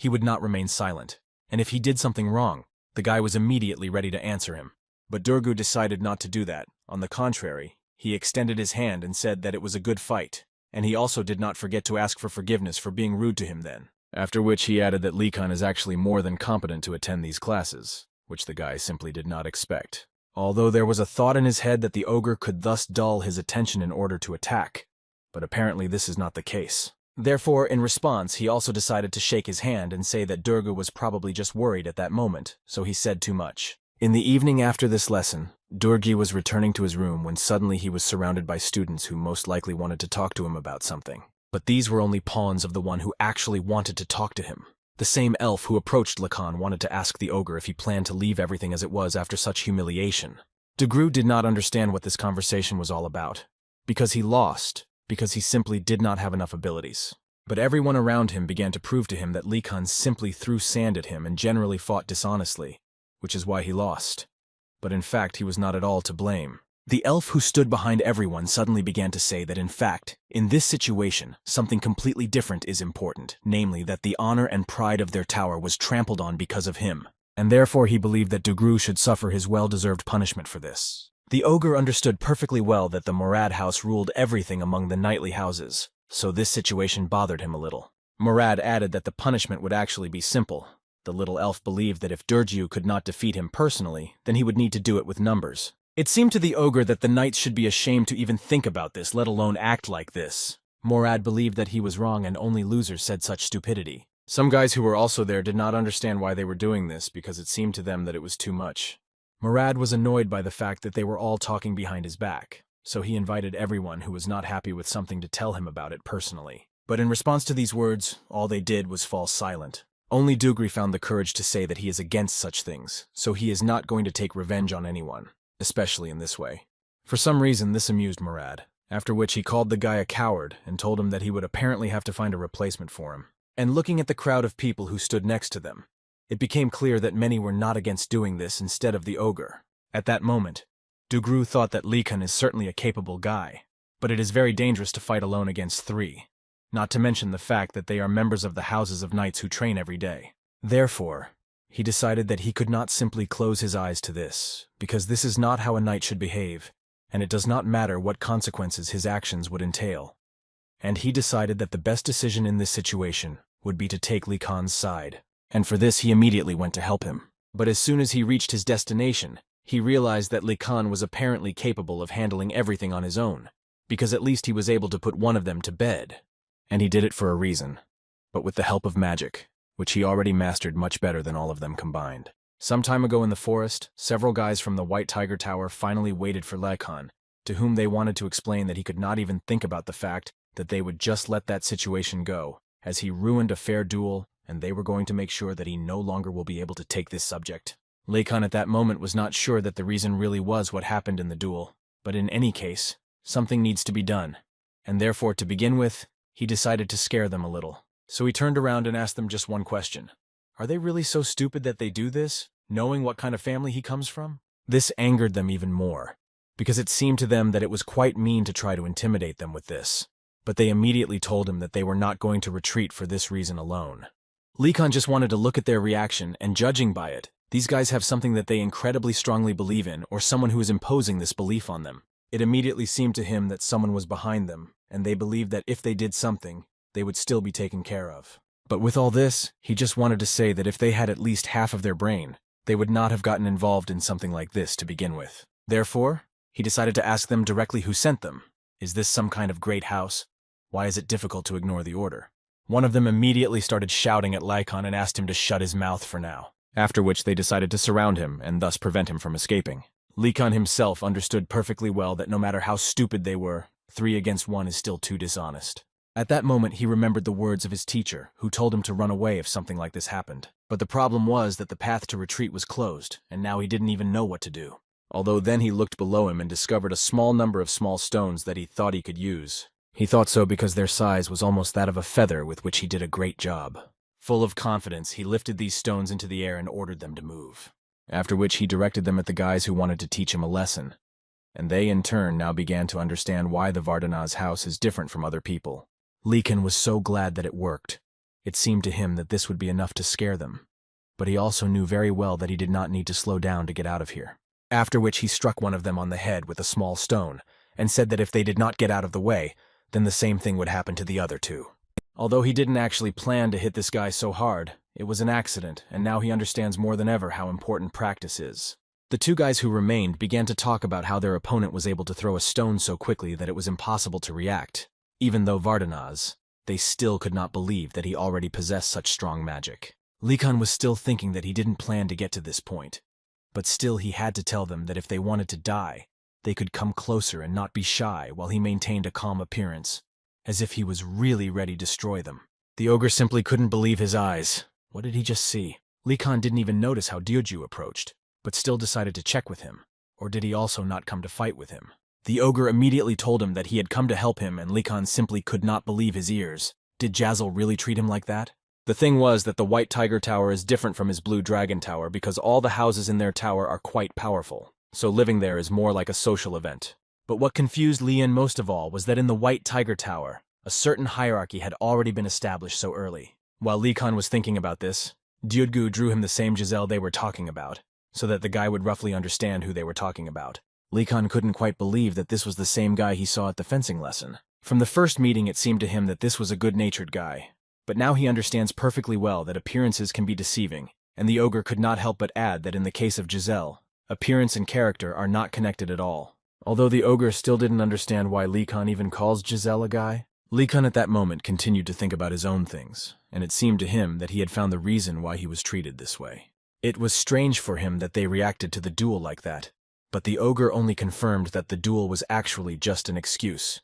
he would not remain silent, and if he did something wrong, the guy was immediately ready to answer him. But Durgu decided not to do that. On the contrary, he extended his hand and said that it was a good fight, and he also did not forget to ask for forgiveness for being rude to him then. After which he added that Lee Kun is actually more than competent to attend these classes, which the guy simply did not expect. Although there was a thought in his head that the ogre could thus dull his attention in order to attack, but apparently this is not the case. Therefore, in response, he also decided to shake his hand and say that Durga was probably just worried at that moment, so he said too much. In the evening after this lesson, Durgi was returning to his room when suddenly he was surrounded by students who most likely wanted to talk to him about something. But these were only pawns of the one who actually wanted to talk to him. The same elf who approached Lacan wanted to ask the ogre if he planned to leave everything as it was after such humiliation. Degru did not understand what this conversation was all about, because he lost, because he simply did not have enough abilities. But everyone around him began to prove to him that Lacan simply threw sand at him and generally fought dishonestly, which is why he lost. But in fact, he was not at all to blame. The elf who stood behind everyone suddenly began to say that in fact, in this situation, something completely different is important, namely that the honor and pride of their tower was trampled on because of him, and therefore he believed that Degru should suffer his well-deserved punishment for this. The ogre understood perfectly well that the Murad house ruled everything among the knightly houses, so this situation bothered him a little. Murad added that the punishment would actually be simple. The little elf believed that if Durgiu could not defeat him personally, then he would need to do it with numbers. It seemed to the ogre that the knights should be ashamed to even think about this, let alone act like this. Murad believed that he was wrong and only losers said such stupidity. Some guys who were also there did not understand why they were doing this because it seemed to them that it was too much. Murad was annoyed by the fact that they were all talking behind his back, so he invited everyone who was not happy with something to tell him about it personally. But in response to these words, all they did was fall silent. Only Dugri found the courage to say that he is against such things, so he is not going to take revenge on anyone, especially in this way. For some reason, this amused Murad, after which he called the guy a coward and told him that he would apparently have to find a replacement for him. And looking at the crowd of people who stood next to them, it became clear that many were not against doing this instead of the ogre. At that moment, Dugru thought that Likan is certainly a capable guy, but it is very dangerous to fight alone against three, not to mention the fact that they are members of the houses of knights who train every day. Therefore, he decided that he could not simply close his eyes to this, because this is not how a knight should behave, and it does not matter what consequences his actions would entail. And he decided that the best decision in this situation would be to take Li Khan's side, and for this he immediately went to help him. But as soon as he reached his destination, he realized that Li Khan was apparently capable of handling everything on his own, because at least he was able to put one of them to bed. And he did it for a reason, but with the help of magic, which he already mastered much better than all of them combined. Some time ago in the forest, several guys from the White Tiger Tower finally waited for Li Khan, to whom they wanted to explain that he could not even think about the fact that they would just let that situation go, as he ruined a fair duel, and they were going to make sure that he no longer will be able to take this subject. Li Khan at that moment was not sure that the reason really was what happened in the duel, but in any case, something needs to be done, and therefore to begin with, he decided to scare them a little. So he turned around and asked them just one question. Are they really so stupid that they do this, knowing what kind of family he comes from? This angered them even more, because it seemed to them that it was quite mean to try to intimidate them with this. But they immediately told him that they were not going to retreat for this reason alone. Li Khan just wanted to look at their reaction, and judging by it, these guys have something that they incredibly strongly believe in, or someone who is imposing this belief on them. It immediately seemed to him that someone was behind them, and they believed that if they did something, they would still be taken care of. But with all this, he just wanted to say that if they had at least half of their brain, they would not have gotten involved in something like this to begin with. Therefore, he decided to ask them directly who sent them. Is this some kind of great house? Why is it difficult to ignore the order? One of them immediately started shouting at Li Khan and asked him to shut his mouth for now, after which they decided to surround him and thus prevent him from escaping. Li Khan himself understood perfectly well that no matter how stupid they were, 3 against 1 is still too dishonest. At that moment, he remembered the words of his teacher, who told him to run away if something like this happened. But the problem was that the path to retreat was closed, and now he didn't even know what to do. Although then he looked below him and discovered a small number of small stones that he thought he could use. He thought so because their size was almost that of a feather with which he did a great job. Full of confidence, he lifted these stones into the air and ordered them to move. After which he directed them at the guys who wanted to teach him a lesson. And they in turn now began to understand why the Vardana's house is different from other people. Li Khan was so glad that it worked, It seemed to him that this would be enough to scare them. But he also knew very well that he did not need to slow down to get out of here. After which he struck one of them on the head with a small stone, and said that if they did not get out of the way, then the same thing would happen to the other two. Although he didn't actually plan to hit this guy so hard, it was an accident, and now he understands more than ever how important practice is. The two guys who remained began to talk about how their opponent was able to throw a stone so quickly that it was impossible to react. Even though Vardhanaz, they still could not believe that he already possessed such strong magic. Lee Khan was still thinking that he didn't plan to get to this point. But still he had to tell them that if they wanted to die, they could come closer and not be shy while he maintained a calm appearance, as if he was really ready to destroy them. The ogre simply couldn't believe his eyes. What did he just see? Lee Khan didn't even notice how Dirju approached, but still decided to check with him. Or did he also not come to fight with him? The ogre immediately told him that he had come to help him, and Lee Khan simply could not believe his ears. Did Jazzle really treat him like that? The thing was that the White Tiger Tower is different from his Blue Dragon Tower because all the houses in their tower are quite powerful, so living there is more like a social event. But what confused Lian most of all was that in the White Tiger Tower, a certain hierarchy had already been established so early. While Lee Khan was thinking about this, Dyudgu drew him the same Giselle they were talking about, so that the guy would roughly understand who they were talking about. Lee Khan couldn't quite believe that this was the same guy he saw at the fencing lesson. From the first meeting it seemed to him that this was a good-natured guy. But now he understands perfectly well that appearances can be deceiving, and the ogre could not help but add that in the case of Giselle, appearance and character are not connected at all. Although the ogre still didn't understand why Lee Khan even calls Giselle a guy, Lee Khan at that moment continued to think about his own things, and it seemed to him that he had found the reason why he was treated this way. It was strange for him that they reacted to the duel like that, but the ogre only confirmed that the duel was actually just an excuse.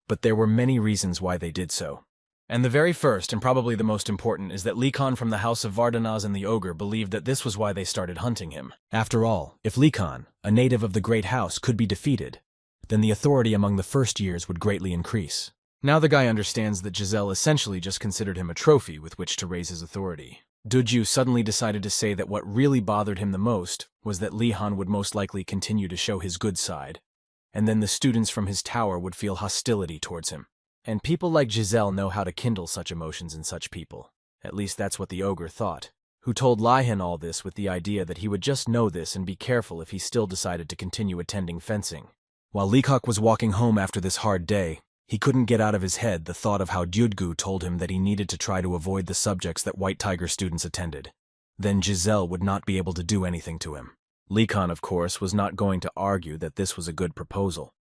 But there were many reasons why they did so. And the very first, and probably the most important, is that Lee Khan from the house of Vardhanaz and the ogre believed that this was why they started hunting him. After all, if Lee Khan, a native of the great house, could be defeated, then the authority among the first years would greatly increase. Now the guy understands that Giselle essentially just considered him a trophy with which to raise his authority. Duju suddenly decided to say that what really bothered him the most was that Lee Han would most likely continue to show his good side, and then the students from his tower would feel hostility towards him. And people like Giselle know how to kindle such emotions in such people. At least that's what the ogre thought, who told Lihan all this with the idea that he would just know this and be careful if he still decided to continue attending fencing. While Leacock was walking home after this hard day, he couldn't get out of his head the thought of how Dyudgu told him that he needed to try to avoid the subjects that White Tiger students attended. Then Giselle would not be able to do anything to him. Lee Khan, of course, was not going to argue that this was a good proposal,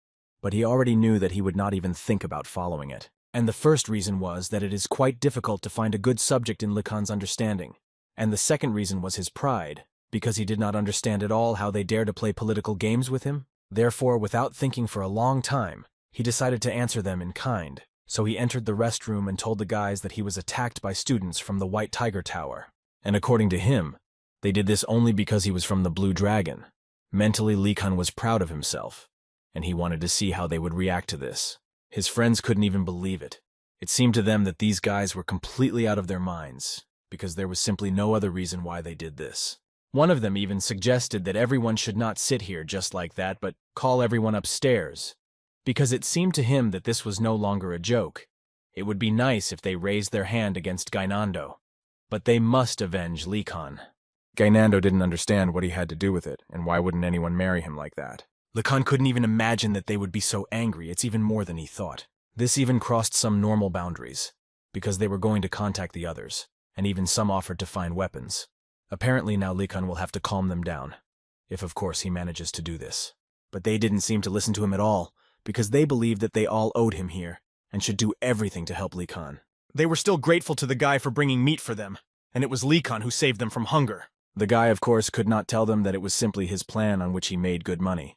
but he already knew that he would not even think about following it. And the first reason was that it is quite difficult to find a good subject in Lee Khan's understanding. And the second reason was his pride, because he did not understand at all how they dared to play political games with him. Therefore, without thinking for a long time, he decided to answer them in kind. So he entered the restroom and told the guys that he was attacked by students from the White Tiger Tower. And according to him, they did this only because he was from the Blue Dragon. Mentally, Lee Khan was proud of himself, and he wanted to see how they would react to this. His friends couldn't even believe it. It seemed to them that these guys were completely out of their minds, because there was simply no other reason why they did this. One of them even suggested that everyone should not sit here just like that, but call everyone upstairs, because it seemed to him that this was no longer a joke. It would be nice if they raised their hand against Gainando, but they must avenge Lee Khan. Gainando didn't understand what he had to do with it, and why wouldn't anyone marry him like that? Lee Khan couldn't even imagine that they would be so angry. It's even more than he thought. This even crossed some normal boundaries, because they were going to contact the others, and even some offered to find weapons. Apparently now Lee Khan will have to calm them down, if of course he manages to do this. But they didn't seem to listen to him at all, because they believed that they all owed him here, and should do everything to help Lee Khan. They were still grateful to the guy for bringing meat for them, and it was Lee Khan who saved them from hunger. The guy, of course, could not tell them that it was simply his plan on which he made good money.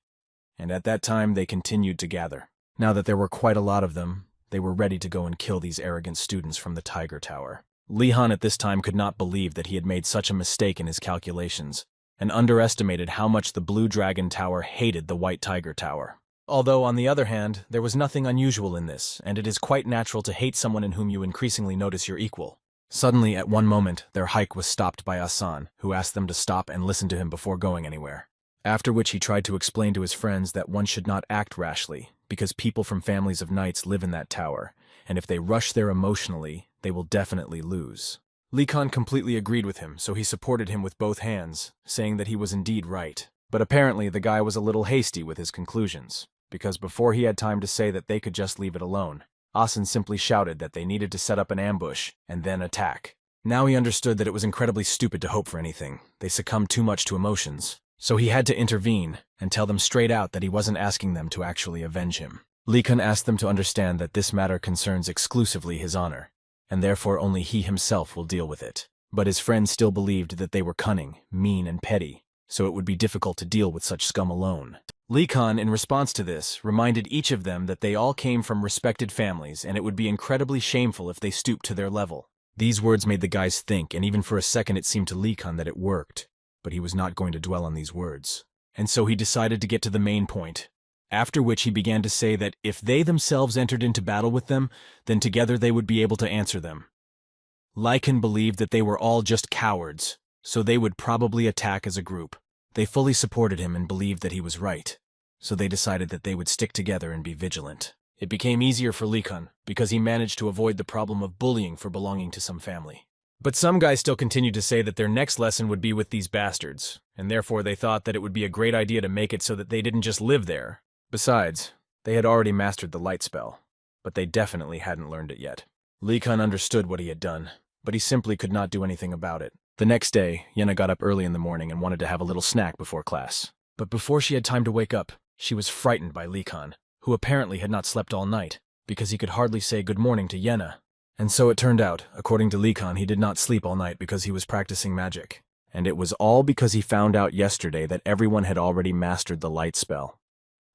And at that time they continued to gather. Now that there were quite a lot of them, they were ready to go and kill these arrogant students from the Tiger Tower. Lee Han at this time could not believe that he had made such a mistake in his calculations, and underestimated how much the Blue Dragon Tower hated the White Tiger Tower. Although, on the other hand, there was nothing unusual in this, and it is quite natural to hate someone in whom you increasingly notice your equal. Suddenly, at one moment, their hike was stopped by Asan, who asked them to stop and listen to him before going anywhere. After which he tried to explain to his friends that one should not act rashly, because people from families of knights live in that tower, and if they rush there emotionally, they will definitely lose. Li Kan completely agreed with him, so he supported him with both hands, saying that he was indeed right. But apparently the guy was a little hasty with his conclusions, because before he had time to say that they could just leave it alone, Asen simply shouted that they needed to set up an ambush and then attack. Now he understood that it was incredibly stupid to hope for anything. They succumbed too much to emotions. So he had to intervene and tell them straight out that he wasn't asking them to actually avenge him. Li Kun asked them to understand that this matter concerns exclusively his honor, and therefore only he himself will deal with it. But his friends still believed that they were cunning, mean, and petty, so it would be difficult to deal with such scum alone. Li Kun, in response to this, reminded each of them that they all came from respected families and it would be incredibly shameful if they stooped to their level. These words made the guys think, and even for a second it seemed to Li Kun that it worked, but he was not going to dwell on these words. And so he decided to get to the main point, after which he began to say that if they themselves entered into battle with them, then together they would be able to answer them. Li Kun believed that they were all just cowards, so they would probably attack as a group. They fully supported him and believed that he was right, so they decided that they would stick together and be vigilant. It became easier for Li Kun because he managed to avoid the problem of bullying for belonging to some family. But some guys still continued to say that their next lesson would be with these bastards, and therefore they thought that it would be a great idea to make it so that they didn't just live there. Besides, they had already mastered the light spell, but they definitely hadn't learned it yet. Li Kun understood what he had done, but he simply could not do anything about it. The next day, Yena got up early in the morning and wanted to have a little snack before class. But before she had time to wake up, she was frightened by Li Kun, who apparently had not slept all night, because he could hardly say good morning to Yena. And so it turned out, according to Li Kun, he did not sleep all night because he was practicing magic. And it was all because he found out yesterday that everyone had already mastered the light spell.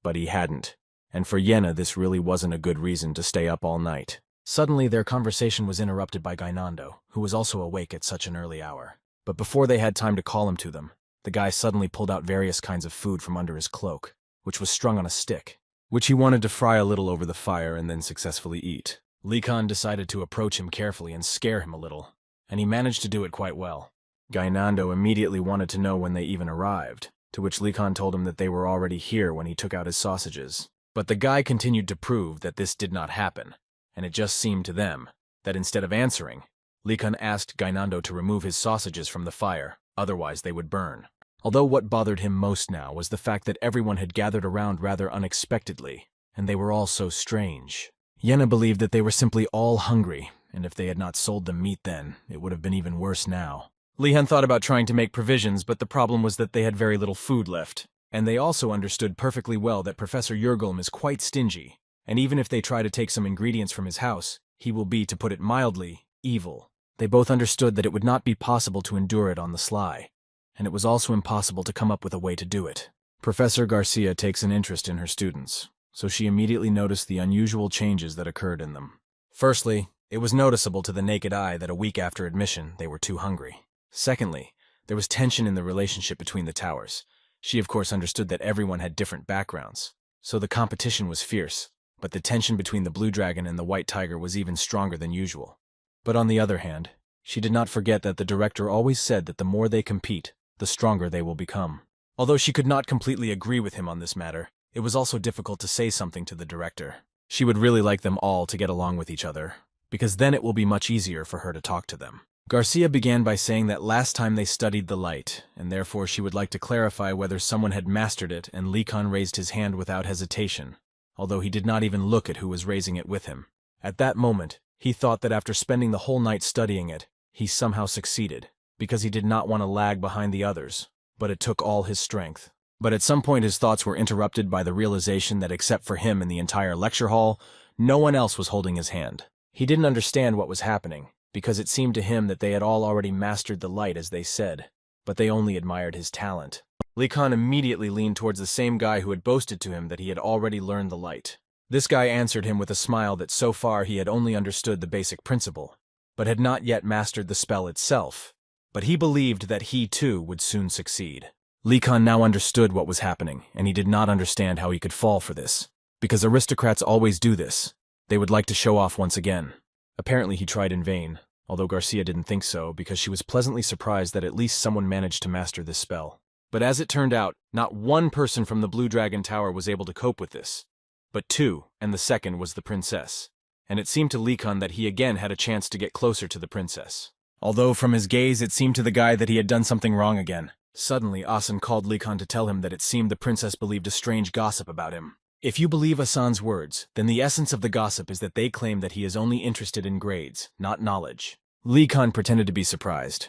But he hadn't. And for Yena, this really wasn't a good reason to stay up all night. Suddenly, their conversation was interrupted by Gainando, who was also awake at such an early hour. But before they had time to call him to them, the guy suddenly pulled out various kinds of food from under his cloak, which was strung on a stick, which he wanted to fry a little over the fire and then successfully eat. Li Kun decided to approach him carefully and scare him a little, and he managed to do it quite well. Gainando immediately wanted to know when they even arrived, to which Li Kun told him that they were already here when he took out his sausages. But the guy continued to prove that this did not happen, and it just seemed to them that instead of answering, Li Kun asked Gainando to remove his sausages from the fire, otherwise they would burn. Although what bothered him most now was the fact that everyone had gathered around rather unexpectedly, and they were all so strange. Yena believed that they were simply all hungry, and if they had not sold them meat then, it would have been even worse now. Li Han thought about trying to make provisions, but the problem was that they had very little food left, and they also understood perfectly well that Professor Yurgulm is quite stingy, and even if they try to take some ingredients from his house, he will be, to put it mildly, evil. They both understood that it would not be possible to endure it on the sly, and it was also impossible to come up with a way to do it. Professor Garcia takes an interest in her students, so she immediately noticed the unusual changes that occurred in them. Firstly, it was noticeable to the naked eye that a week after admission they were too hungry. Secondly, there was tension in the relationship between the towers. She of course understood that everyone had different backgrounds, so the competition was fierce, but the tension between the blue dragon and the white tiger was even stronger than usual. But on the other hand, she did not forget that the director always said that the more they compete, the stronger they will become. Although she could not completely agree with him on this matter, it was also difficult to say something to the director. She would really like them all to get along with each other, because then it will be much easier for her to talk to them. Garcia began by saying that last time they studied the light, and therefore she would like to clarify whether someone had mastered it, and Li Kun raised his hand without hesitation, although he did not even look at who was raising it with him. At that moment, he thought that after spending the whole night studying it, he somehow succeeded, because he did not want to lag behind the others, but it took all his strength. But at some point his thoughts were interrupted by the realization that except for him in the entire lecture hall, no one else was holding his hand. He didn't understand what was happening, because it seemed to him that they had all already mastered the light as they said, but they only admired his talent. Li Kun immediately leaned towards the same guy who had boasted to him that he had already learned the light. This guy answered him with a smile that so far he had only understood the basic principle, but had not yet mastered the spell itself. But he believed that he too would soon succeed. Li Kun now understood what was happening, and he did not understand how he could fall for this, because aristocrats always do this. They would like to show off once again. Apparently he tried in vain, although Garcia didn't think so because she was pleasantly surprised that at least someone managed to master this spell. But as it turned out, not one person from the Blue Dragon Tower was able to cope with this, but two, and the second was the princess. and it seemed to Likhan that he again had a chance to get closer to the princess. Although from his gaze it seemed to the guy that he had done something wrong again. Suddenly, Asan called Likhan to tell him that it seemed the princess believed a strange gossip about him. If you believe Asan's words, then the essence of the gossip is that they claim that he is only interested in grades, not knowledge. Likhan pretended to be surprised,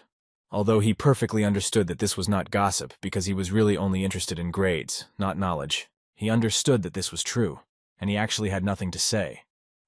although he perfectly understood that this was not gossip because he was really only interested in grades, not knowledge. He understood that this was true, and he actually had nothing to say.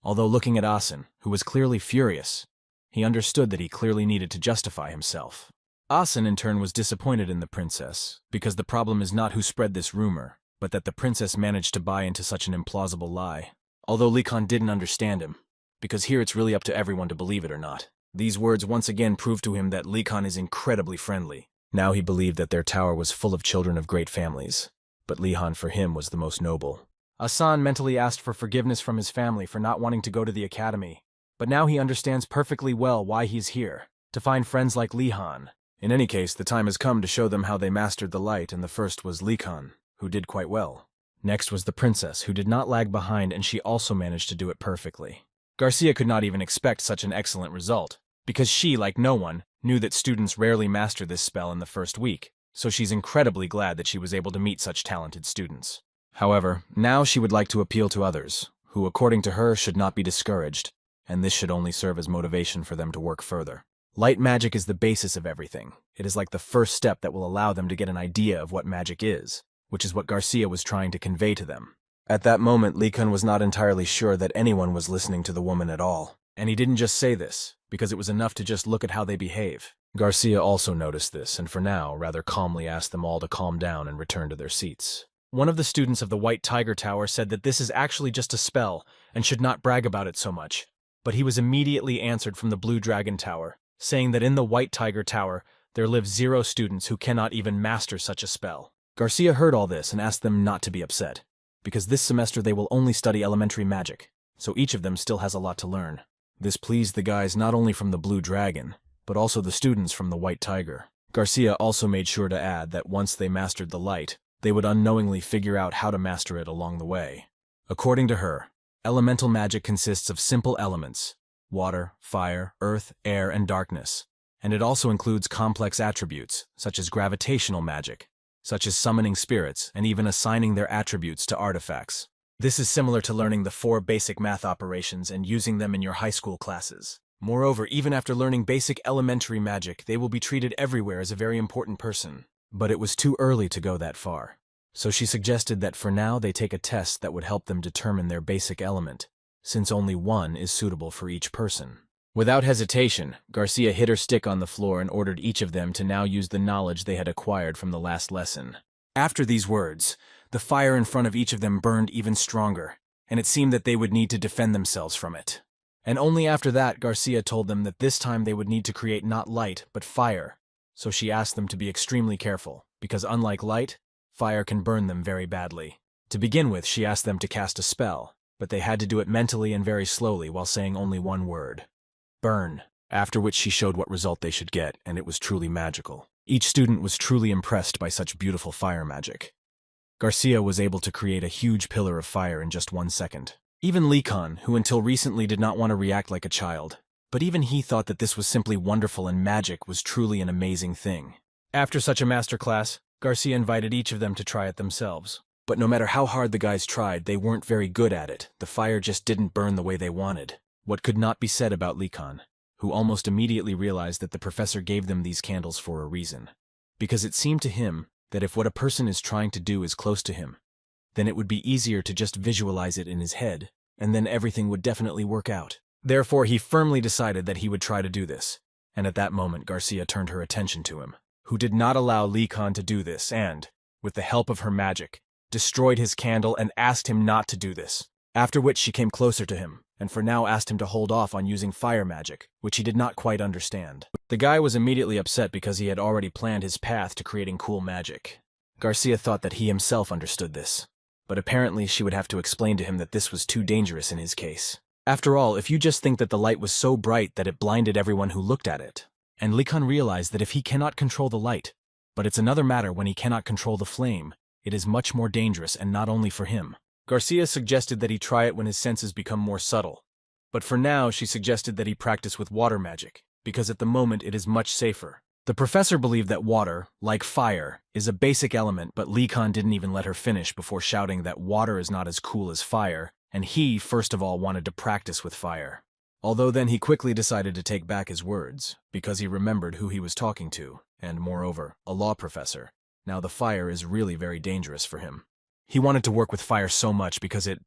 Although looking at Asan, who was clearly furious, he understood that he clearly needed to justify himself. Asan in turn was disappointed in the princess, because the problem is not who spread this rumor, but that the princess managed to buy into such an implausible lie. Although Likhan didn't understand him, because here it's really up to everyone to believe it or not. These words once again proved to him that Likhan is incredibly friendly. Now he believed that their tower was full of children of great families, but Likhan for him was the most noble. Asan mentally asked for forgiveness from his family for not wanting to go to the academy, but now he understands perfectly well why he's here, to find friends like Likhan. In any case, the time has come to show them how they mastered the light, and the first was Likhan, who did quite well. Next was the princess, who did not lag behind, and she also managed to do it perfectly. Garcia could not even expect such an excellent result, because she, like no one, knew that students rarely master this spell in the first week, so she's incredibly glad that she was able to meet such talented students. However, now she would like to appeal to others, who according to her should not be discouraged, and this should only serve as motivation for them to work further. Light magic is the basis of everything. It is like the first step that will allow them to get an idea of what magic is, which is what Garcia was trying to convey to them. At that moment, Likhan was not entirely sure that anyone was listening to the woman at all, and he didn't just say this, because it was enough to just look at how they behave. Garcia also noticed this, and for now, rather calmly asked them all to calm down and return to their seats. One of the students of the White Tiger Tower said that this is actually just a spell, and should not brag about it so much, but he was immediately answered from the Blue Dragon Tower, saying that in the White Tiger Tower, there live 0 students who cannot even master such a spell. Garcia heard all this and asked them not to be upset, because this semester they will only study elementary magic, so each of them still has a lot to learn. This pleased the guys not only from the Blue Dragon, but also the students from the White Tiger. Garcia also made sure to add that once they mastered the light, they would unknowingly figure out how to master it along the way. According to her, elemental magic consists of simple elements: water, fire, earth, air, and darkness, and it also includes complex attributes, such as gravitational magic, such as summoning spirits and even assigning their attributes to artifacts. This is similar to learning the 4 basic math operations and using them in your high school classes. Moreover, even after learning basic elementary magic, they will be treated everywhere as a very important person. But it was too early to go that far, so she suggested that for now they take a test that would help them determine their basic element, since only one is suitable for each person. Without hesitation, Garcia hit her stick on the floor and ordered each of them to now use the knowledge they had acquired from the last lesson. After these words, the fire in front of each of them burned even stronger, and it seemed that they would need to defend themselves from it. And only after that, Garcia told them that this time they would need to create not light, but fire, so she asked them to be extremely careful, because unlike light, fire can burn them very badly. To begin with, she asked them to cast a spell, but they had to do it mentally and very slowly while saying only one word: burn. After which she showed what result they should get, and it was truly magical. Each student was truly impressed by such beautiful fire magic. Garcia was able to create a huge pillar of fire in just 1 second. Even Likhan, who until recently did not want to react like a child, but even he thought that this was simply wonderful and magic was truly an amazing thing. After such a masterclass, Garcia invited each of them to try it themselves. But no matter how hard the guys tried, they weren't very good at it. The fire just didn't burn the way they wanted. What could not be said about Likhan, who almost immediately realized that the professor gave them these candles for a reason. Because it seemed to him that if what a person is trying to do is close to him, then it would be easier to just visualize it in his head, and then everything would definitely work out. Therefore, he firmly decided that he would try to do this, and at that moment Garcia turned her attention to him, who did not allow Likhan to do this and, with the help of her magic, destroyed his candle and asked him not to do this. After which she came closer to him, and for now asked him to hold off on using fire magic, which he did not quite understand. The guy was immediately upset because he had already planned his path to creating cool magic. Garcia thought that he himself understood this, but apparently she would have to explain to him that this was too dangerous in his case. After all, if you just think that the light was so bright that it blinded everyone who looked at it, and Likhan realized that if he cannot control the light, but it's another matter when he cannot control the flame, it is much more dangerous and not only for him. Garcia suggested that he try it when his senses become more subtle, But for now, she suggested that he practice with water magic, because at the moment it is much safer. The professor believed that water, like fire, is a basic element, but Lee Khan didn't even let her finish before shouting that water is not as cool as fire, and he, first of all, wanted to practice with fire. Although then he quickly decided to take back his words, because he remembered who he was talking to, and moreover, a law professor. Now the fire is really very dangerous for him. He wanted to work with fire so much because it,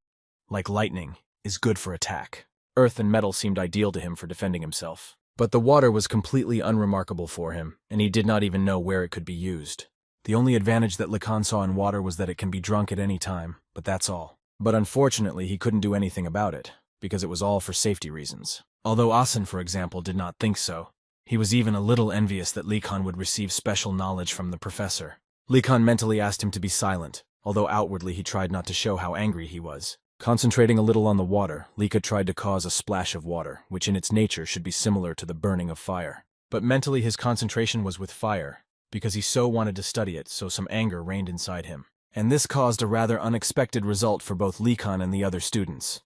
like lightning, is good for attack. Earth and metal seemed ideal to him for defending himself. But the water was completely unremarkable for him, and he did not even know where it could be used. The only advantage that Lee Khan saw in water was that it can be drunk at any time, but that's all. But unfortunately, he couldn't do anything about it, because it was all for safety reasons. Although Asen, for example, did not think so. He was even a little envious that Lee Khan would receive special knowledge from the professor. Lee Khan mentally asked him to be silent, although outwardly he tried not to show how angry he was. Concentrating a little on the water, Lika tried to cause a splash of water, which in its nature should be similar to the burning of fire. But mentally his concentration was with fire, because he so wanted to study it, so some anger reigned inside him. And this caused a rather unexpected result for both Lee Khan and the other students.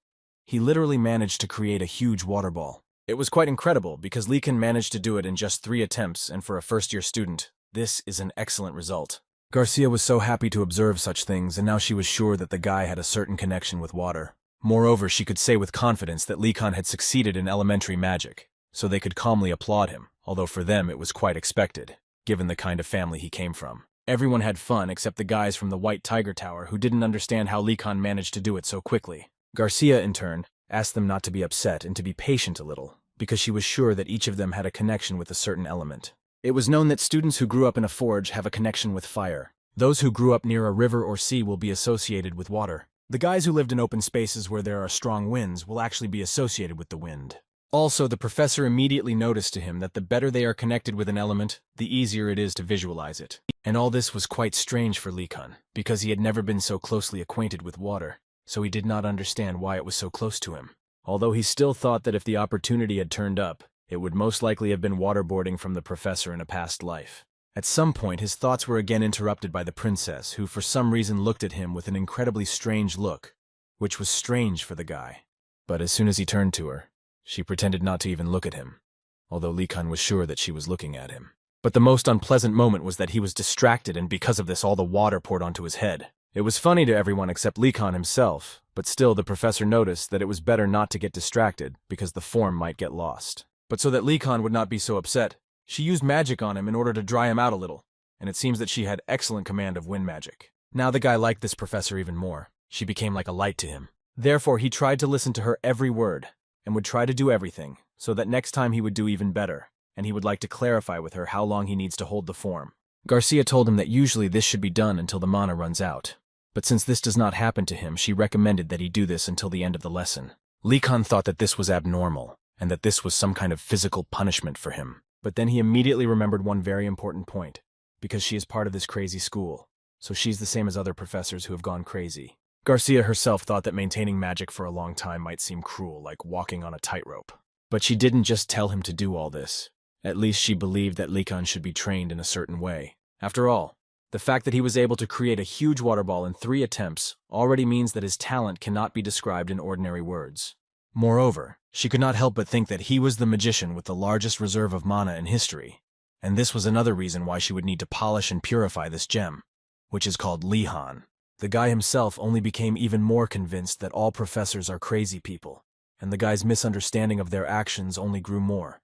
He literally managed to create a huge water ball. It was quite incredible, because Lee Khan managed to do it in just 3 attempts, and for a first-year student, this is an excellent result. Garcia was so happy to observe such things, and now she was sure that the guy had a certain connection with water. Moreover, she could say with confidence that Lee Khan had succeeded in elementary magic, so they could calmly applaud him, although for them it was quite expected, given the kind of family he came from. Everyone had fun except the guys from the White Tiger Tower who didn't understand how Lee Khan managed to do it so quickly. Garcia, in turn, asked them not to be upset and to be patient a little, because she was sure that each of them had a connection with a certain element. It was known that students who grew up in a forge have a connection with fire. Those who grew up near a river or sea will be associated with water. The guys who lived in open spaces where there are strong winds will actually be associated with the wind. Also, the professor immediately noticed to him that the better they are connected with an element, the easier it is to visualize it. And all this was quite strange for Lee Khan, because he had never been so closely acquainted with water, so he did not understand why it was so close to him. Although he still thought that if the opportunity had turned up, it would most likely have been waterboarding from the professor in a past life. At some point, his thoughts were again interrupted by the princess, who for some reason looked at him with an incredibly strange look, which was strange for the guy. But as soon as he turned to her, she pretended not to even look at him, although Lee Khan was sure that she was looking at him. But the most unpleasant moment was that he was distracted, and because of this all the water poured onto his head. It was funny to everyone except Lee Khan himself, but still the professor noticed that it was better not to get distracted because the form might get lost. But so that Lee Khan would not be so upset, she used magic on him in order to dry him out a little, and it seems that she had excellent command of wind magic. Now the guy liked this professor even more. She became like a light to him. Therefore, he tried to listen to her every word, and would try to do everything, so that next time he would do even better, and he would like to clarify with her how long he needs to hold the form. Garcia told him that usually this should be done until the mana runs out, but since this does not happen to him, she recommended that he do this until the end of the lesson. Lee Khan thought that this was abnormal, and that this was some kind of physical punishment for him. But then he immediately remembered one very important point, because she is part of this crazy school, so she's the same as other professors who have gone crazy. Garcia herself thought that maintaining magic for a long time might seem cruel, like walking on a tightrope. But she didn't just tell him to do all this. At least she believed that Lee Khan should be trained in a certain way. After all, the fact that he was able to create a huge water ball in 3 attempts already means that his talent cannot be described in ordinary words. Moreover, she could not help but think that he was the magician with the largest reserve of mana in history, and this was another reason why she would need to polish and purify this gem, which is called Lihan. The guy himself only became even more convinced that all professors are crazy people, and the guy's misunderstanding of their actions only grew more.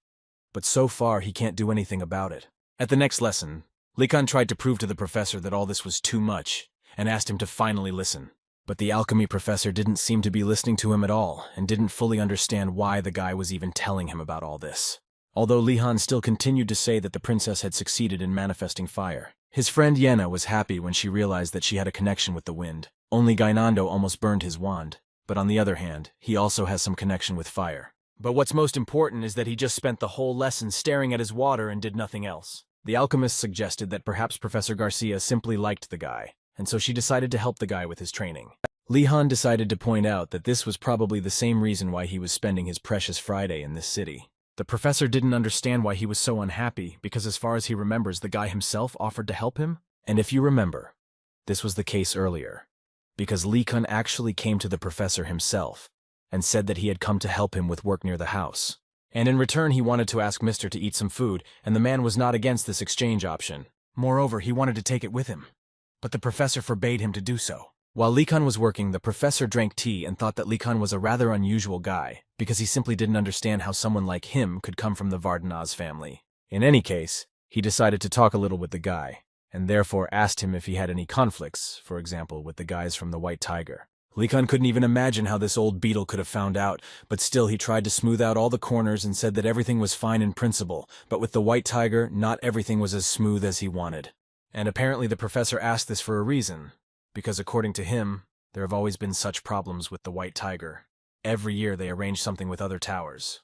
But so far, he can't do anything about it. At the next lesson, Lee Khan tried to prove to the professor that all this was too much, and asked him to finally listen. But the alchemy professor didn't seem to be listening to him at all, and didn't fully understand why the guy was even telling him about all this. Although Lihan still continued to say that the princess had succeeded in manifesting fire. His friend Yena was happy when she realized that she had a connection with the wind. Only Gainando almost burned his wand, but on the other hand, he also has some connection with fire. But what's most important is that he just spent the whole lesson staring at his water and did nothing else. The alchemist suggested that perhaps Professor Garcia simply liked the guy, and so she decided to help the guy with his training. Lihan decided to point out that this was probably the same reason why he was spending his precious Friday in this city. The professor didn't understand why he was so unhappy, because as far as he remembers, the guy himself offered to help him. And if you remember, this was the case earlier, because Lee Kun actually came to the professor himself, and said that he had come to help him with work near the house. And in return he wanted to ask Mr. to eat some food, and the man was not against this exchange option. Moreover, he wanted to take it with him. But the professor forbade him to do so. While Likan was working, the professor drank tea and thought that Likan was a rather unusual guy, because he simply didn't understand how someone like him could come from the Vardanaz family. In any case, he decided to talk a little with the guy, and therefore asked him if he had any conflicts, for example, with the guys from the White Tiger. Likan couldn't even imagine how this old beetle could have found out, but still he tried to smooth out all the corners and said that everything was fine in principle, but with the White Tiger, not everything was as smooth as he wanted. And apparently the professor asked this for a reason, because according to him, there have always been such problems with the White Tiger. Every year they arrange something with other towers.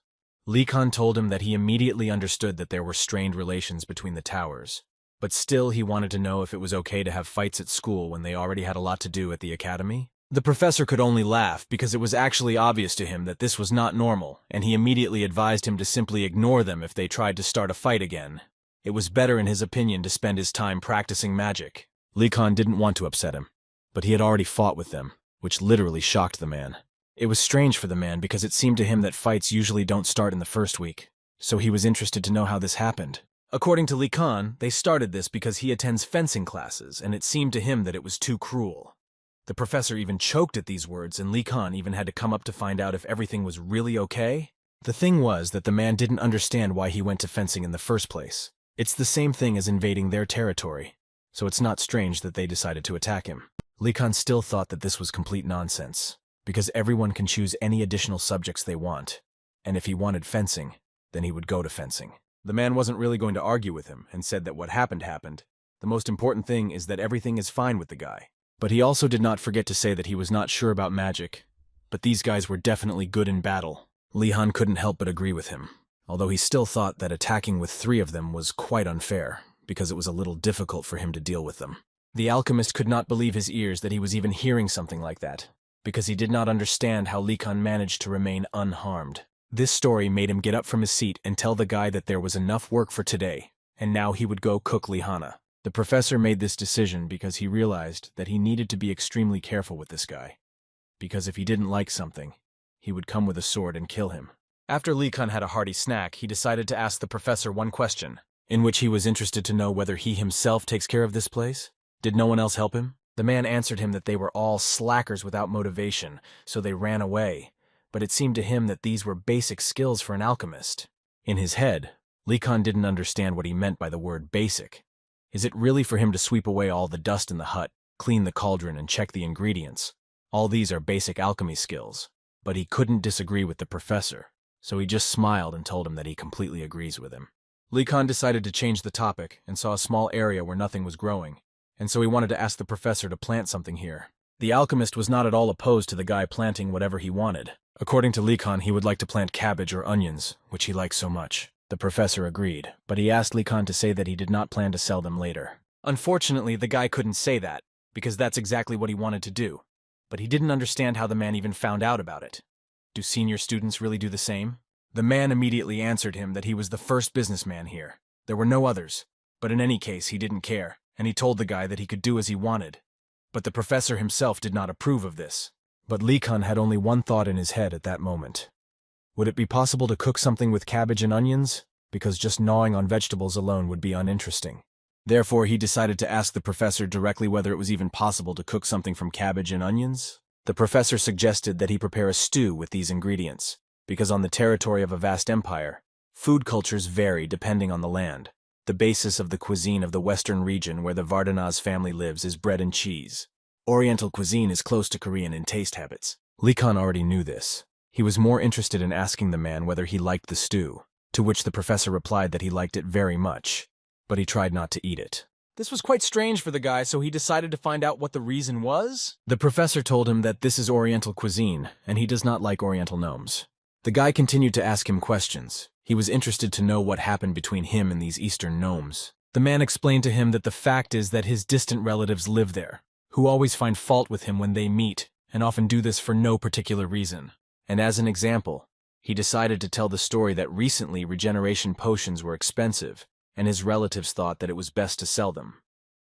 Likan told him that he immediately understood that there were strained relations between the towers, but still he wanted to know if it was okay to have fights at school when they already had a lot to do at the academy. The professor could only laugh because it was actually obvious to him that this was not normal, and he immediately advised him to simply ignore them if they tried to start a fight again. It was better in his opinion to spend his time practicing magic. Likan didn't want to upset him, but he had already fought with them, which literally shocked the man. It was strange for the man because it seemed to him that fights usually don't start in the first week, so he was interested to know how this happened. According to Likan, they started this because he attends fencing classes, and it seemed to him that it was too cruel. The professor even choked at these words, and Likan even had to come up to find out if everything was really okay. The thing was that the man didn't understand why he went to fencing in the first place. It's the same thing as invading their territory, so it's not strange that they decided to attack him. Likan still thought that this was complete nonsense, because everyone can choose any additional subjects they want, and if he wanted fencing, then he would go to fencing. The man wasn't really going to argue with him, and said that what happened happened. The most important thing is that everything is fine with the guy. But he also did not forget to say that he was not sure about magic, but these guys were definitely good in battle. Likan couldn't help but agree with him, although he still thought that attacking with 3 of them was quite unfair, because it was a little difficult for him to deal with them. The alchemist could not believe his ears that he was even hearing something like that, because he did not understand how Likan managed to remain unharmed. This story made him get up from his seat and tell the guy that there was enough work for today, and now he would go cook Lihana. The professor made this decision because he realized that he needed to be extremely careful with this guy, because if he didn't like something, he would come with a sword and kill him. After Likan had a hearty snack, he decided to ask the professor one question, in which he was interested to know whether he himself takes care of this place. Did no one else help him? The man answered him that they were all slackers without motivation, so they ran away, but it seemed to him that these were basic skills for an alchemist. In his head, Likan didn't understand what he meant by the word basic. Is it really for him to sweep away all the dust in the hut, clean the cauldron, and check the ingredients? All these are basic alchemy skills. But he couldn't disagree with the professor, so he just smiled and told him that he completely agrees with him. Likan decided to change the topic and saw a small area where nothing was growing, and so he wanted to ask the professor to plant something here. The alchemist was not at all opposed to the guy planting whatever he wanted. According to Likan, he would like to plant cabbage or onions, which he liked so much. The professor agreed, but he asked Likan to say that he did not plan to sell them later. Unfortunately, the guy couldn't say that, because that's exactly what he wanted to do. But he didn't understand how the man even found out about it. Do senior students really do the same? The man immediately answered him that he was the first businessman here. There were no others, but in any case he didn't care, and he told the guy that he could do as he wanted. But the professor himself did not approve of this. But Likan had only one thought in his head at that moment. Would it be possible to cook something with cabbage and onions? Because just gnawing on vegetables alone would be uninteresting. Therefore, he decided to ask the professor directly whether it was even possible to cook something from cabbage and onions. The professor suggested that he prepare a stew with these ingredients, because on the territory of a vast empire, food cultures vary depending on the land. The basis of the cuisine of the western region where the Vardanaz family lives is bread and cheese. Oriental cuisine is close to Korean in taste habits. Likan already knew this. He was more interested in asking the man whether he liked the stew, to which the professor replied that he liked it very much, but he tried not to eat it. This was quite strange for the guy, so he decided to find out what the reason was. The professor told him that this is Oriental cuisine, and he does not like Oriental gnomes. The guy continued to ask him questions. He was interested to know what happened between him and these Eastern gnomes. The man explained to him that the fact is that his distant relatives live there, who always find fault with him when they meet, and often do this for no particular reason. And as an example, he decided to tell the story that recently regeneration potions were expensive, and his relatives thought that it was best to sell them.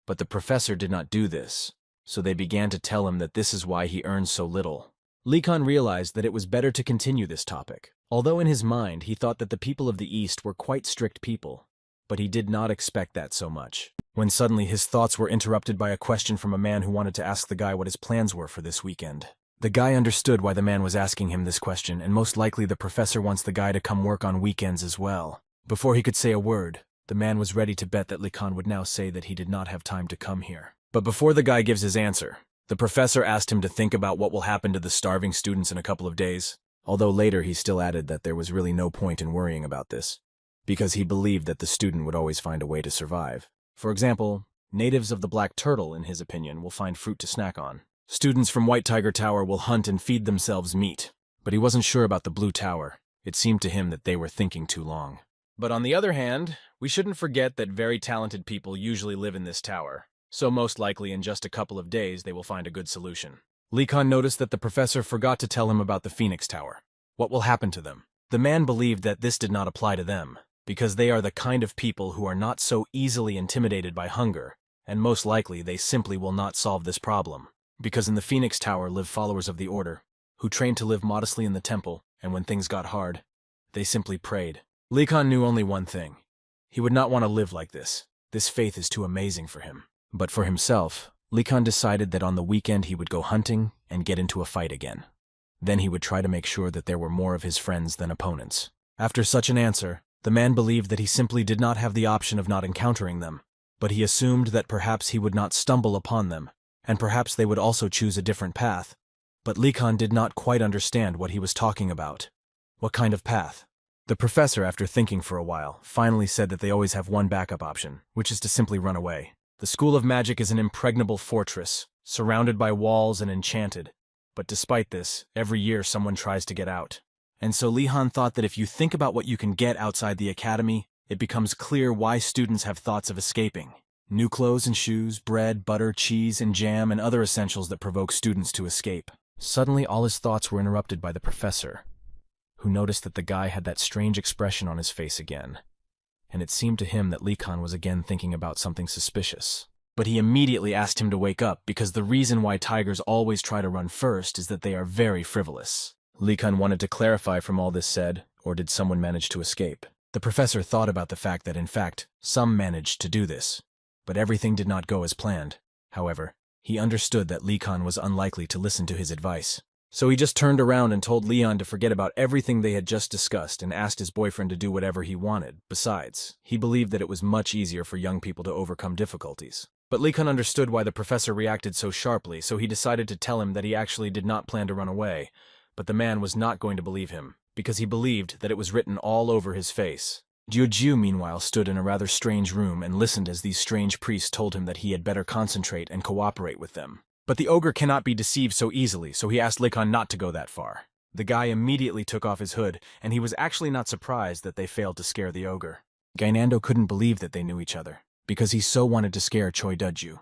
But the professor did not do this, so they began to tell him that this is why he earns so little. Li Khan realized that it was better to continue this topic. Although in his mind he thought that the people of the East were quite strict people, but he did not expect that so much. When suddenly his thoughts were interrupted by a question from a man who wanted to ask the guy what his plans were for this weekend. The guy understood why the man was asking him this question, and most likely the professor wants the guy to come work on weekends as well. Before he could say a word, the man was ready to bet that Li Khan would now say that he did not have time to come here. But before the guy gives his answer, the professor asked him to think about what will happen to the starving students in a couple of days, although later he still added that there was really no point in worrying about this, because he believed that the student would always find a way to survive. For example, natives of the Black Turtle, in his opinion, will find fruit to snack on. Students from White Tiger Tower will hunt and feed themselves meat, but he wasn't sure about the Blue Tower. It seemed to him that they were thinking too long. But on the other hand, we shouldn't forget that very talented people usually live in this tower, so most likely in just a couple of days they will find a good solution. Li Khan noticed that the professor forgot to tell him about the Phoenix Tower. What will happen to them? The man believed that this did not apply to them, because they are the kind of people who are not so easily intimidated by hunger, and most likely they simply will not solve this problem. Because in the Phoenix Tower live followers of the Order, who trained to live modestly in the temple, and when things got hard, they simply prayed. Li Khan knew only one thing. He would not want to live like this. This faith is too amazing for him. But for himself, Li Khan decided that on the weekend he would go hunting and get into a fight again. Then he would try to make sure that there were more of his friends than opponents. After such an answer, the man believed that he simply did not have the option of not encountering them, but he assumed that perhaps he would not stumble upon them, and perhaps they would also choose a different path. But Li Khan did not quite understand what he was talking about. What kind of path? The professor, after thinking for a while, finally said that they always have one backup option, which is to simply run away. The School of Magic is an impregnable fortress, surrounded by walls and enchanted. But despite this, every year someone tries to get out. And so Li Khan thought that if you think about what you can get outside the academy, it becomes clear why students have thoughts of escaping. New clothes and shoes, bread, butter, cheese, and jam, and other essentials that provoke students to escape. Suddenly all his thoughts were interrupted by the professor, who noticed that the guy had that strange expression on his face again. And it seemed to him that Li Khan was again thinking about something suspicious. But he immediately asked him to wake up, because the reason why tigers always try to run first is that they are very frivolous. Li Khan wanted to clarify from all this said, or did someone manage to escape? The professor thought about the fact that in fact, some managed to do this, but everything did not go as planned. However, he understood that Li Khan was unlikely to listen to his advice. So he just turned around and told Leon to forget about everything they had just discussed and asked his boyfriend to do whatever he wanted. Besides, he believed that it was much easier for young people to overcome difficulties. But Li Khan understood why the professor reacted so sharply, so he decided to tell him that he actually did not plan to run away. But the man was not going to believe him, because he believed that it was written all over his face. Jiu, meanwhile, stood in a rather strange room and listened as these strange priests told him that he had better concentrate and cooperate with them. But the ogre cannot be deceived so easily, so he asked Li Khan not to go that far. The guy immediately took off his hood, and he was actually not surprised that they failed to scare the ogre. Gainando couldn't believe that they knew each other, because he so wanted to scare Choi Dudju.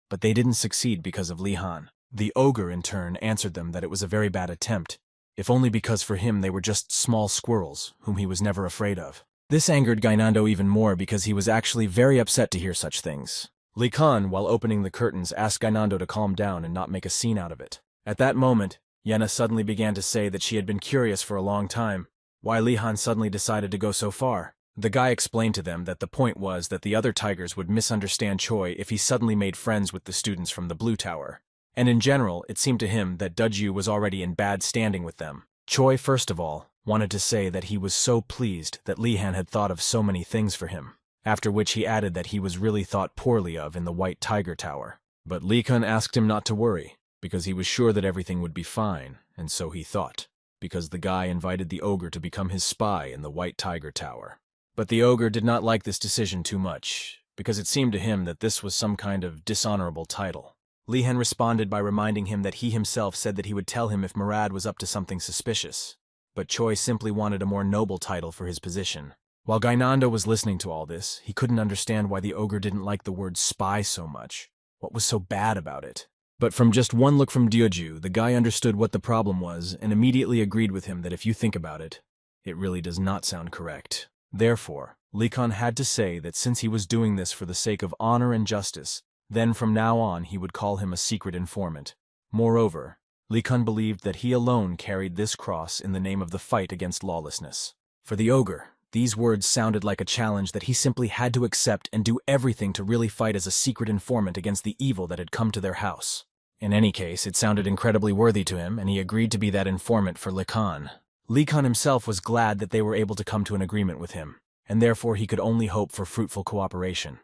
But they didn't succeed because of Li Han. The ogre, in turn, answered them that it was a very bad attempt, if only because for him they were just small squirrels, whom he was never afraid of. This angered Gainando even more because he was actually very upset to hear such things. Li Khan, while opening the curtains, asked Gainando to calm down and not make a scene out of it. At that moment, Yenna suddenly began to say that she had been curious for a long time why Li Han suddenly decided to go so far. The guy explained to them that the point was that the other tigers would misunderstand Choi if he suddenly made friends with the students from the Blue Tower. And in general, it seemed to him that Dudju was already in bad standing with them. Choi, first of all, wanted to say that he was so pleased that Li Han had thought of so many things for him, after which he added that he was really thought poorly of in the White Tiger Tower. But Li Khan asked him not to worry, because he was sure that everything would be fine, and so he thought, because the guy invited the ogre to become his spy in the White Tiger Tower. But the ogre did not like this decision too much, because it seemed to him that this was some kind of dishonorable title. Li Han responded by reminding him that he himself said that he would tell him if Murad was up to something suspicious, but Choi simply wanted a more noble title for his position. While Gainando was listening to all this, he couldn't understand why the ogre didn't like the word spy so much. What was so bad about it? But from just one look from Dioju, the guy understood what the problem was and immediately agreed with him that if you think about it, it really does not sound correct. Therefore, Li Khan had to say that since he was doing this for the sake of honor and justice, then from now on he would call him a secret informant. Moreover, Li Kun believed that he alone carried this cross in the name of the fight against lawlessness. For the ogre, these words sounded like a challenge that he simply had to accept and do everything to really fight as a secret informant against the evil that had come to their house. In any case, it sounded incredibly worthy to him, and he agreed to be that informant for Li Kun. Li Kun himself was glad that they were able to come to an agreement with him, and therefore he could only hope for fruitful cooperation.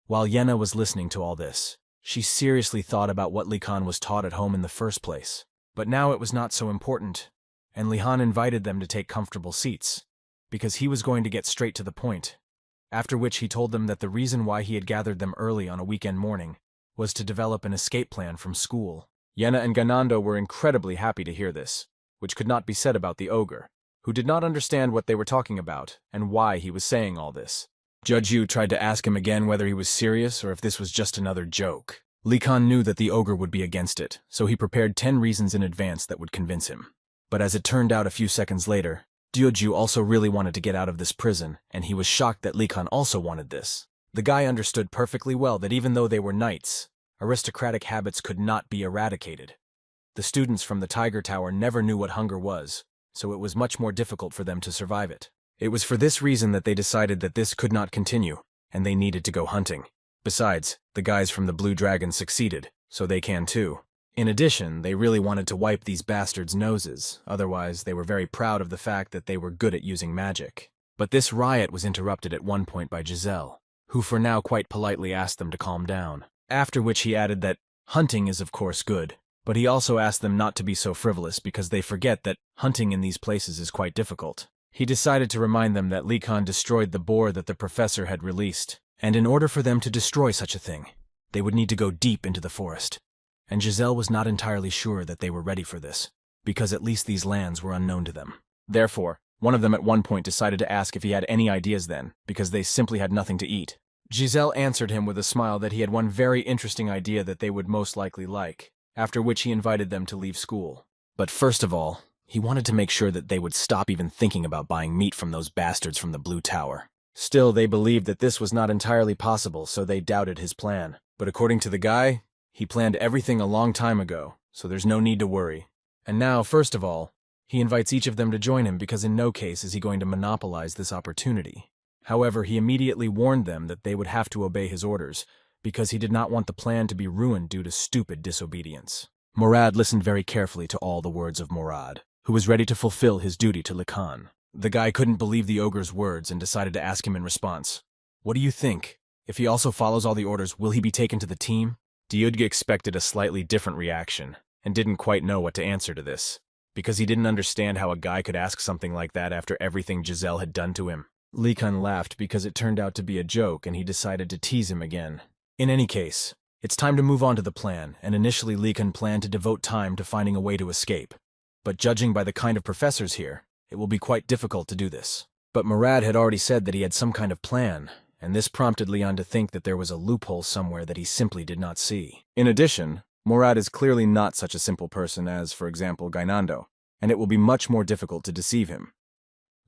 While Yenna was listening to all this, she seriously thought about what Li Kun was taught at home in the first place. But now it was not so important, and Li Han invited them to take comfortable seats, because he was going to get straight to the point, after which he told them that the reason why he had gathered them early on a weekend morning was to develop an escape plan from school. Yenna and Ganando were incredibly happy to hear this, which could not be said about the ogre, who did not understand what they were talking about and why he was saying all this. Judge Yu tried to ask him again whether he was serious or if this was just another joke. Li Kun knew that the ogre would be against it, so he prepared 10 reasons in advance that would convince him. But as it turned out a few seconds later, Dioju also really wanted to get out of this prison, and he was shocked that Li Kun also wanted this. The guy understood perfectly well that even though they were knights, aristocratic habits could not be eradicated. The students from the Tiger Tower never knew what hunger was, so it was much more difficult for them to survive it. It was for this reason that they decided that this could not continue, and they needed to go hunting. Besides, the guys from the Blue Dragon succeeded, so they can too. In addition, they really wanted to wipe these bastards' noses, otherwise they were very proud of the fact that they were good at using magic. But this riot was interrupted at one point by Giselle, who for now quite politely asked them to calm down. After which he added that hunting is of course good, but he also asked them not to be so frivolous because they forget that hunting in these places is quite difficult. He decided to remind them that Li Kun destroyed the boar that the professor had released, and in order for them to destroy such a thing, they would need to go deep into the forest. And Giselle was not entirely sure that they were ready for this, because at least these lands were unknown to them. Therefore, one of them at one point decided to ask if he had any ideas then, because they simply had nothing to eat. Giselle answered him with a smile that he had one very interesting idea that they would most likely like, after which he invited them to leave school. But first of all, he wanted to make sure that they would stop even thinking about buying meat from those bastards from the Blue Tower. Still, they believed that this was not entirely possible, so they doubted his plan. But according to the guy, he planned everything a long time ago, so there's no need to worry. And now, first of all, he invites each of them to join him because in no case is he going to monopolize this opportunity. However, he immediately warned them that they would have to obey his orders, because he did not want the plan to be ruined due to stupid disobedience. Murad listened very carefully to all the words of Murad, who was ready to fulfill his duty to Li Kun. The guy couldn't believe the ogre's words and decided to ask him in response, "What do you think? If he also follows all the orders, will he be taken to the team?" Dyudga expected a slightly different reaction, and didn't quite know what to answer to this, because he didn't understand how a guy could ask something like that after everything Giselle had done to him. Li Kun laughed because it turned out to be a joke and he decided to tease him again. In any case, it's time to move on to the plan, and initially Li Kun planned to devote time to finding a way to escape. But judging by the kind of professors here, it will be quite difficult to do this. But Murad had already said that he had some kind of plan, and this prompted Leon to think that there was a loophole somewhere that he simply did not see. In addition, Murad is clearly not such a simple person as, for example, Gainando, and it will be much more difficult to deceive him.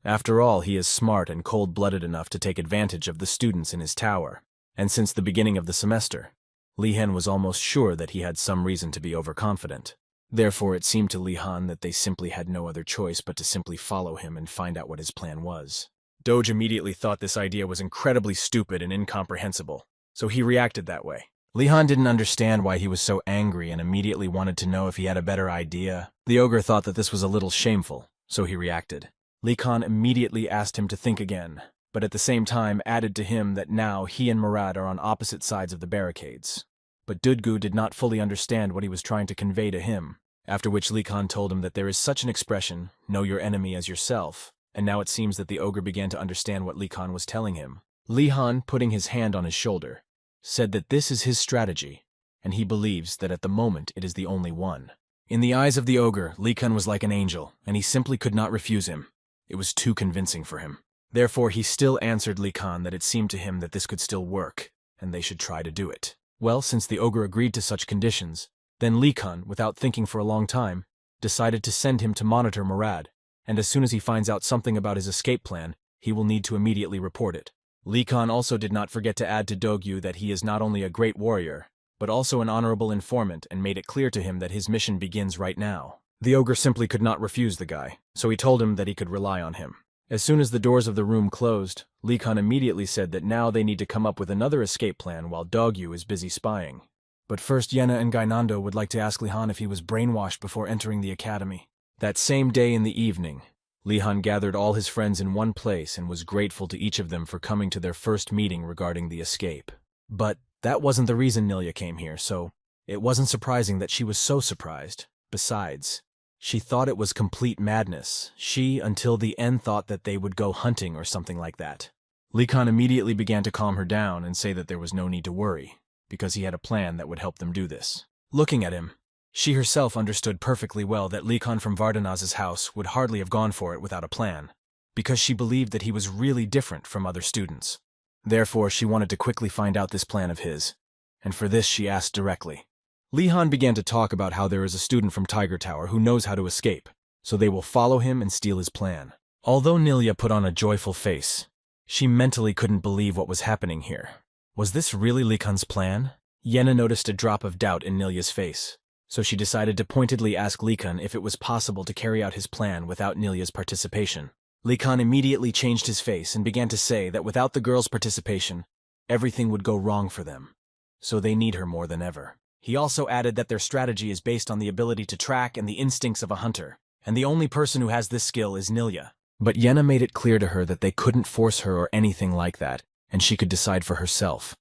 After all, he is smart and cold-blooded enough to take advantage of the students in his tower, and since the beginning of the semester, Li Han was almost sure that he had some reason to be overconfident. Therefore, it seemed to Li Han that they simply had no other choice but to simply follow him and find out what his plan was. Doge immediately thought this idea was incredibly stupid and incomprehensible, so he reacted that way. Li Han didn't understand why he was so angry and immediately wanted to know if he had a better idea. The ogre thought that this was a little shameful, so he reacted. Li Han immediately asked him to think again, but at the same time added to him that now he and Murad are on opposite sides of the barricades. But Dudgu did not fully understand what he was trying to convey to him, after which Li Han told him that there is such an expression, know your enemy as yourself, and now it seems that the ogre began to understand what Li Han was telling him. Li Han, putting his hand on his shoulder, said that this is his strategy, and he believes that at the moment it is the only one. In the eyes of the ogre, Li Han was like an angel, and he simply could not refuse him. It was too convincing for him. Therefore, he still answered Li Han that it seemed to him that this could still work, and they should try to do it. Well, since the ogre agreed to such conditions, then Li Han, without thinking for a long time, decided to send him to monitor Murad, and as soon as he finds out something about his escape plan, he will need to immediately report it. Li Han also did not forget to add to Dogyu that he is not only a great warrior, but also an honorable informant, and made it clear to him that his mission begins right now. The ogre simply could not refuse the guy, so he told him that he could rely on him. As soon as the doors of the room closed, Lee Khan immediately said that now they need to come up with another escape plan while Dogyu is busy spying. But first, Yenna and Gainando would like to ask Lee Han if he was brainwashed before entering the academy. That same day in the evening, Lee Han gathered all his friends in one place and was grateful to each of them for coming to their first meeting regarding the escape. But that wasn't the reason Nilya came here, so it wasn't surprising that she was so surprised. Besides, she thought it was complete madness. She, until the end, thought that they would go hunting or something like that. Lee Khan immediately began to calm her down and say that there was no need to worry, because he had a plan that would help them do this. Looking at him, she herself understood perfectly well that Lee Khan from Vardanaz's house would hardly have gone for it without a plan, because she believed that he was really different from other students. Therefore, she wanted to quickly find out this plan of his, and for this she asked directly. Lee Han began to talk about how there is a student from Tiger Tower who knows how to escape, so they will follow him and steal his plan. Although Nilya put on a joyful face, she mentally couldn't believe what was happening here. Was this really Lee Khan's plan? Yenna noticed a drop of doubt in Nilya's face, so she decided to pointedly ask Lee Khan if it was possible to carry out his plan without Nilya's participation. Lee Khan immediately changed his face and began to say that without the girl's participation, everything would go wrong for them, so they need her more than ever. He also added that their strategy is based on the ability to track and the instincts of a hunter, and the only person who has this skill is Nilya. But Yenna made it clear to her that they couldn't force her or anything like that, and she could decide for herself.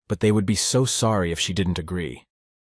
But they would be so sorry if she didn't agree.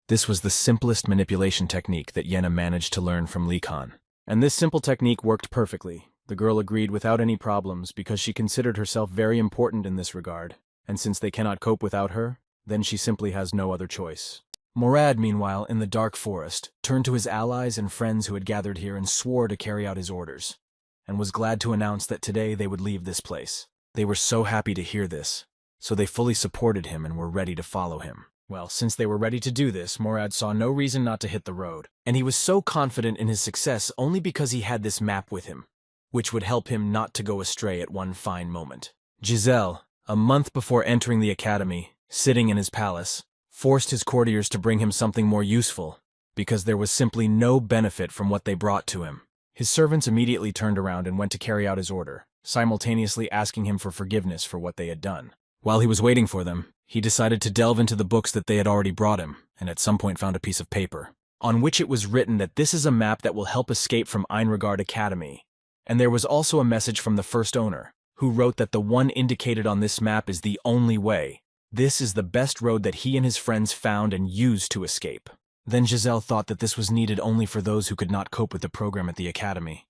This was the simplest manipulation technique that Yenna managed to learn from Lee Khan. And this simple technique worked perfectly. The girl agreed without any problems because she considered herself very important in this regard, and since they cannot cope without her, then she simply has no other choice. Murad, meanwhile, in the dark forest, turned to his allies and friends who had gathered here and swore to carry out his orders, and was glad to announce that today they would leave this place. They were so happy to hear this, so they fully supported him and were ready to follow him. Well, since they were ready to do this, Murad saw no reason not to hit the road, and he was so confident in his success only because he had this map with him, which would help him not to go astray at one fine moment. Giselle, a month before entering the academy, sitting in his palace, forced his courtiers to bring him something more useful, because there was simply no benefit from what they brought to him. His servants immediately turned around and went to carry out his order, simultaneously asking him for forgiveness for what they had done. While he was waiting for them, he decided to delve into the books that they had already brought him, and at some point found a piece of paper, on which it was written that this is a map that will help escape from Einregard Academy. And there was also a message from the first owner, who wrote that the one indicated on this map is the only way. This is the best road that he and his friends found and used to escape. Then Giselle thought that this was needed only for those who could not cope with the program at the academy.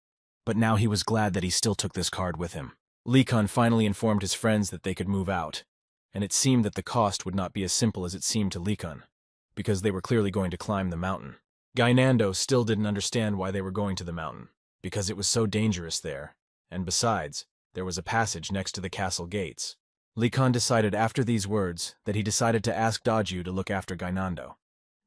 But now he was glad that he still took this card with him. Lee Khan finally informed his friends that they could move out, and it seemed that the cost would not be as simple as it seemed to Lee Khan, because they were clearly going to climb the mountain. Gainando still didn't understand why they were going to the mountain, because it was so dangerous there, and besides, there was a passage next to the castle gates. Lee Khan decided after these words that he decided to ask Dogyu to look after Gainando,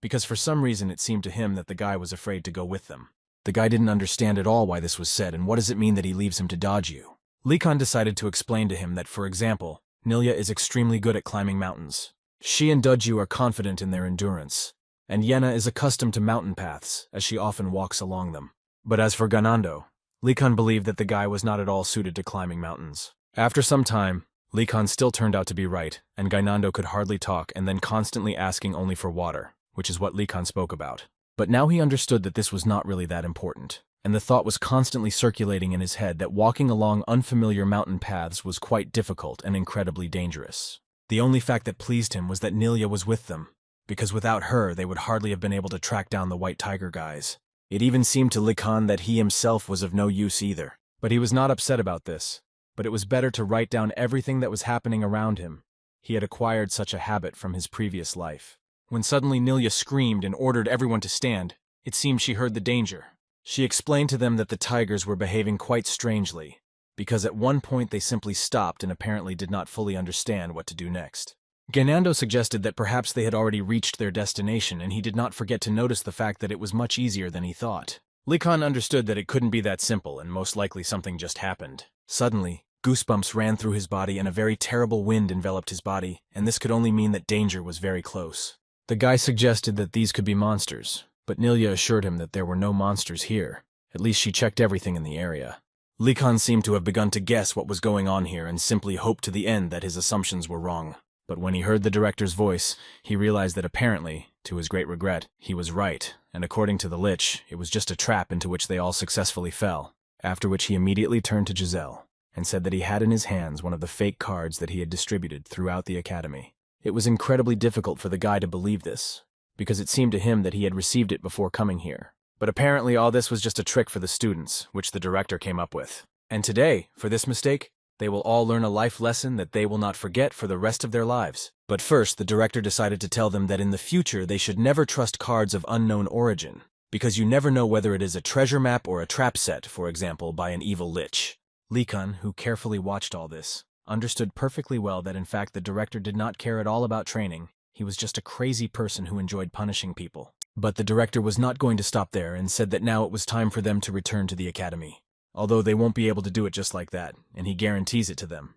because for some reason it seemed to him that the guy was afraid to go with them. The guy didn't understand at all why this was said, and what does it mean that he leaves him to Dogyu? Lee Khan decided to explain to him that, for example, Nilya is extremely good at climbing mountains. She and Dogyu are confident in their endurance, and Yenna is accustomed to mountain paths, as she often walks along them. But as for Gainando, Lee Khan believed that the guy was not at all suited to climbing mountains. After some time, Lee Khan still turned out to be right, and Gainando could hardly talk and then constantly asking only for water, which is what Lee Khan spoke about. But now he understood that this was not really that important, and the thought was constantly circulating in his head that walking along unfamiliar mountain paths was quite difficult and incredibly dangerous. The only fact that pleased him was that Nilya was with them, because without her they would hardly have been able to track down the White Tiger guys. It even seemed to Lee Khan that he himself was of no use either. But he was not upset about this. But it was better to write down everything that was happening around him. He had acquired such a habit from his previous life. When suddenly Nilya screamed and ordered everyone to stand, it seemed she heard the danger. She explained to them that the tigers were behaving quite strangely, because at one point they simply stopped and apparently did not fully understand what to do next. Gainando suggested that perhaps they had already reached their destination, and he did not forget to notice the fact that it was much easier than he thought. Lee Khan understood that it couldn't be that simple, and most likely something just happened. Suddenly, goosebumps ran through his body and a very terrible wind enveloped his body, and this could only mean that danger was very close. The guy suggested that these could be monsters, but Nilya assured him that there were no monsters here. At least she checked everything in the area. Likan seemed to have begun to guess what was going on here and simply hoped to the end that his assumptions were wrong. But when he heard the director's voice, he realized that apparently, to his great regret, he was right, and according to the Lich, it was just a trap into which they all successfully fell. After which he immediately turned to Giselle and said that he had in his hands one of the fake cards that he had distributed throughout the academy. It was incredibly difficult for the guy to believe this, because it seemed to him that he had received it before coming here. But apparently all this was just a trick for the students, which the director came up with. And today, for this mistake, they will all learn a life lesson that they will not forget for the rest of their lives. But first, the director decided to tell them that in the future they should never trust cards of unknown origin, because you never know whether it is a treasure map or a trap set, for example, by an evil lich. Likan, who carefully watched all this, understood perfectly well that in fact the director did not care at all about training. He was just a crazy person who enjoyed punishing people. But the director was not going to stop there and said that now it was time for them to return to the academy. Although they won't be able to do it just like that, and he guarantees it to them.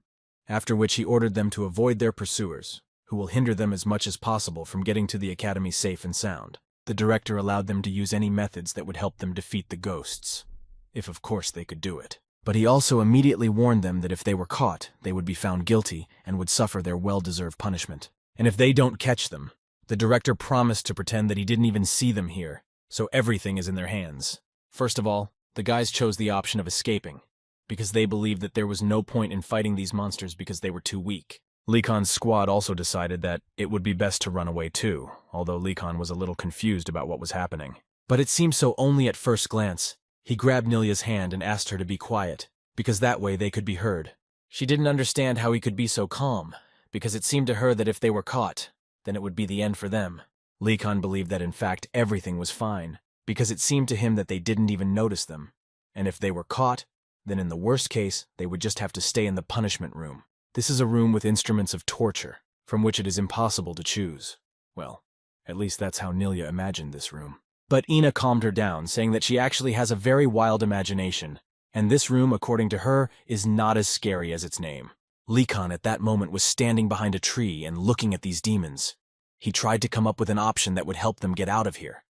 After which he ordered them to avoid their pursuers, who will hinder them as much as possible from getting to the academy safe and sound. The director allowed them to use any methods that would help them defeat the ghosts, if of course they could do it. But he also immediately warned them that if they were caught, they would be found guilty and would suffer their well-deserved punishment. And if they don't catch them, the director promised to pretend that he didn't even see them here, so everything is in their hands. First of all, the guys chose the option of escaping, because they believed that there was no point in fighting these monsters because they were too weak. Likan's squad also decided that it would be best to run away too, although Likan was a little confused about what was happening. But it seemed so only at first glance. He grabbed Nilya's hand and asked her to be quiet, because that way they could be heard. She didn't understand how he could be so calm, because it seemed to her that if they were caught, then it would be the end for them. Likan believed that in fact everything was fine, because it seemed to him that they didn't even notice them. And if they were caught, then in the worst case, they would just have to stay in the punishment room. This is a room with instruments of torture, from which it is impossible to choose. Well, at least that's how Nilya imagined this room. But Ina calmed her down, saying that she actually has a very wild imagination, and this room, according to her, is not as scary as its name. Likan at that moment was standing behind a tree and looking at these demons. He tried to come up with an option that would help them get out of here.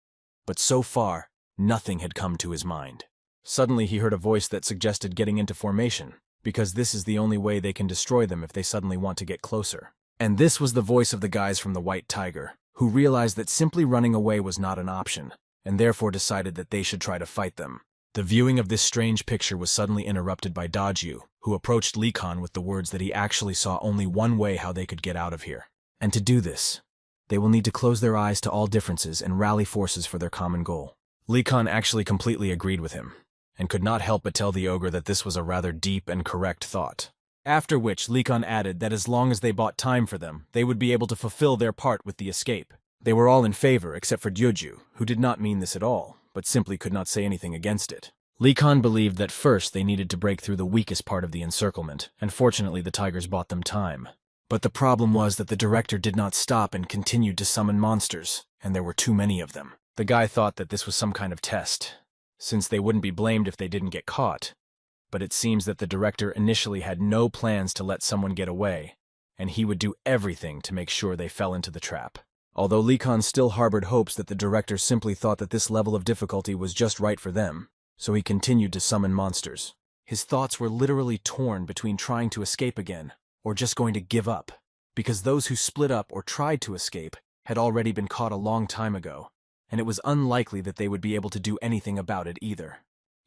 But so far, nothing had come to his mind. Suddenly he heard a voice that suggested getting into formation, because this is the only way they can destroy them if they suddenly want to get closer. And this was the voice of the guys from the White Tiger, who realized that simply running away was not an option, and therefore decided that they should try to fight them. The viewing of this strange picture was suddenly interrupted by Daju, who approached Likan with the words that he actually saw only one way how they could get out of here. And to do this, they will need to close their eyes to all differences and rally forces for their common goal. Likan actually completely agreed with him, and could not help but tell the ogre that this was a rather deep and correct thought. After which Likan added that as long as they bought time for them, they would be able to fulfill their part with the escape. They were all in favor except for Djoju, who did not mean this at all, but simply could not say anything against it. Likan believed that first they needed to break through the weakest part of the encirclement, and fortunately the tigers bought them time. But the problem was that the director did not stop and continued to summon monsters, and there were too many of them. The guy thought that this was some kind of test, since they wouldn't be blamed if they didn't get caught. But it seems that the director initially had no plans to let someone get away, and he would do everything to make sure they fell into the trap. Although Likan still harbored hopes that the director simply thought that this level of difficulty was just right for them, so he continued to summon monsters. His thoughts were literally torn between trying to escape again, or just going to give up, because those who split up or tried to escape had already been caught a long time ago, and it was unlikely that they would be able to do anything about it either.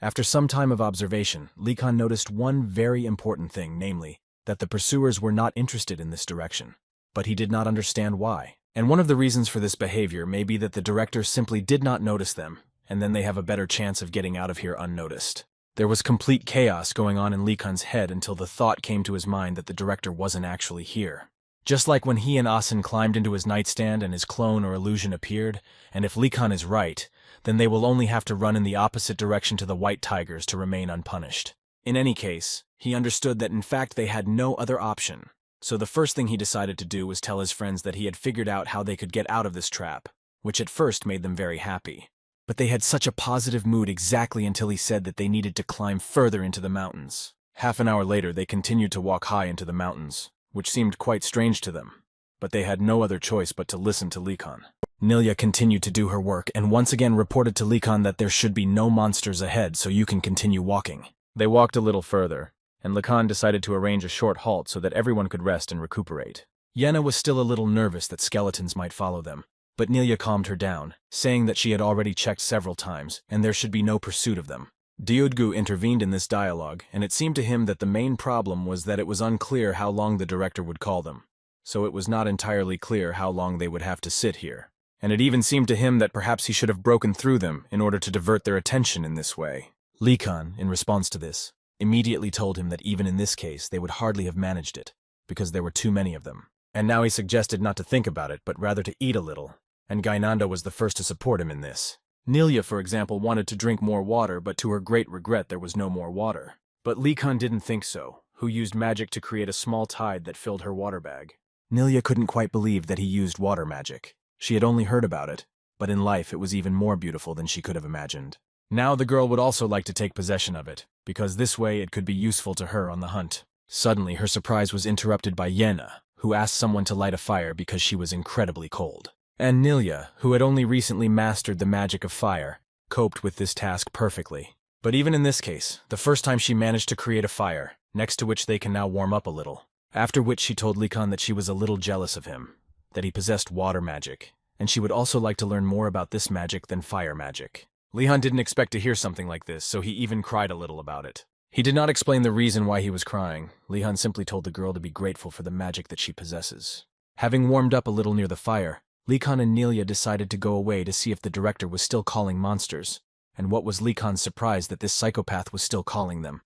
After some time of observation, Likan noticed one very important thing, namely, that the pursuers were not interested in this direction, but he did not understand why. And one of the reasons for this behavior may be that the director simply did not notice them, and then they have a better chance of getting out of here unnoticed. There was complete chaos going on in Likan's head until the thought came to his mind that the director wasn't actually here. Just like when he and Asen climbed into his nightstand and his clone or illusion appeared, and if Likan is right, then they will only have to run in the opposite direction to the White Tigers to remain unpunished. In any case, he understood that in fact they had no other option. So the first thing he decided to do was tell his friends that he had figured out how they could get out of this trap, which at first made them very happy. But they had such a positive mood exactly until he said that they needed to climb further into the mountains. Half an hour later, they continued to walk high into the mountains, which seemed quite strange to them, but they had no other choice but to listen to Likan. Nilya continued to do her work and once again reported to Likan that there should be no monsters ahead so you can continue walking. They walked a little further, and Likan decided to arrange a short halt so that everyone could rest and recuperate. Yenna was still a little nervous that skeletons might follow them, but Nilya calmed her down, saying that she had already checked several times and there should be no pursuit of them. Diodgu intervened in this dialogue, and it seemed to him that the main problem was that it was unclear how long the director would call them, so it was not entirely clear how long they would have to sit here. And it even seemed to him that perhaps he should have broken through them in order to divert their attention in this way. Likan, in response to this, immediately told him that even in this case they would hardly have managed it, because there were too many of them. And now he suggested not to think about it, but rather to eat a little, and Gainando was the first to support him in this. Nilya, for example, wanted to drink more water, but to her great regret there was no more water. But Likan didn't think so, who used magic to create a small tide that filled her water bag. Nilya couldn't quite believe that he used water magic. She had only heard about it, but in life it was even more beautiful than she could have imagined. Now the girl would also like to take possession of it, because this way it could be useful to her on the hunt. Suddenly her surprise was interrupted by Yenna, who asked someone to light a fire because she was incredibly cold. And Nilya, who had only recently mastered the magic of fire, coped with this task perfectly. But even in this case, the first time she managed to create a fire, next to which they can now warm up a little. After which she told Likan that she was a little jealous of him, that he possessed water magic, and she would also like to learn more about this magic than fire magic. Lihan didn't expect to hear something like this, so he even cried a little about it. He did not explain the reason why he was crying. Lihan simply told the girl to be grateful for the magic that she possesses. Having warmed up a little near the fire, Likan and Nilya decided to go away to see if the director was still calling monsters, and what was Likan's surprise that this psychopath was still calling them.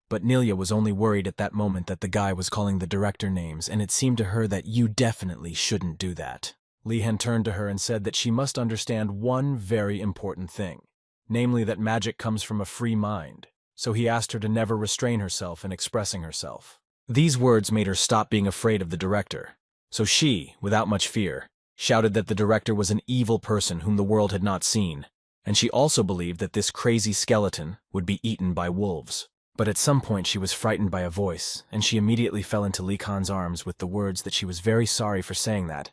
But Nilya was only worried at that moment that the guy was calling the director names, and it seemed to her that you definitely shouldn't do that. Lihan turned to her and said that she must understand one very important thing, namely that magic comes from a free mind, so he asked her to never restrain herself in expressing herself. These words made her stop being afraid of the director, so she, without much fear, shouted that the director was an evil person whom the world had not seen, and she also believed that this crazy skeleton would be eaten by wolves. But at some point she was frightened by a voice, and she immediately fell into Likan's arms with the words that she was very sorry for saying that.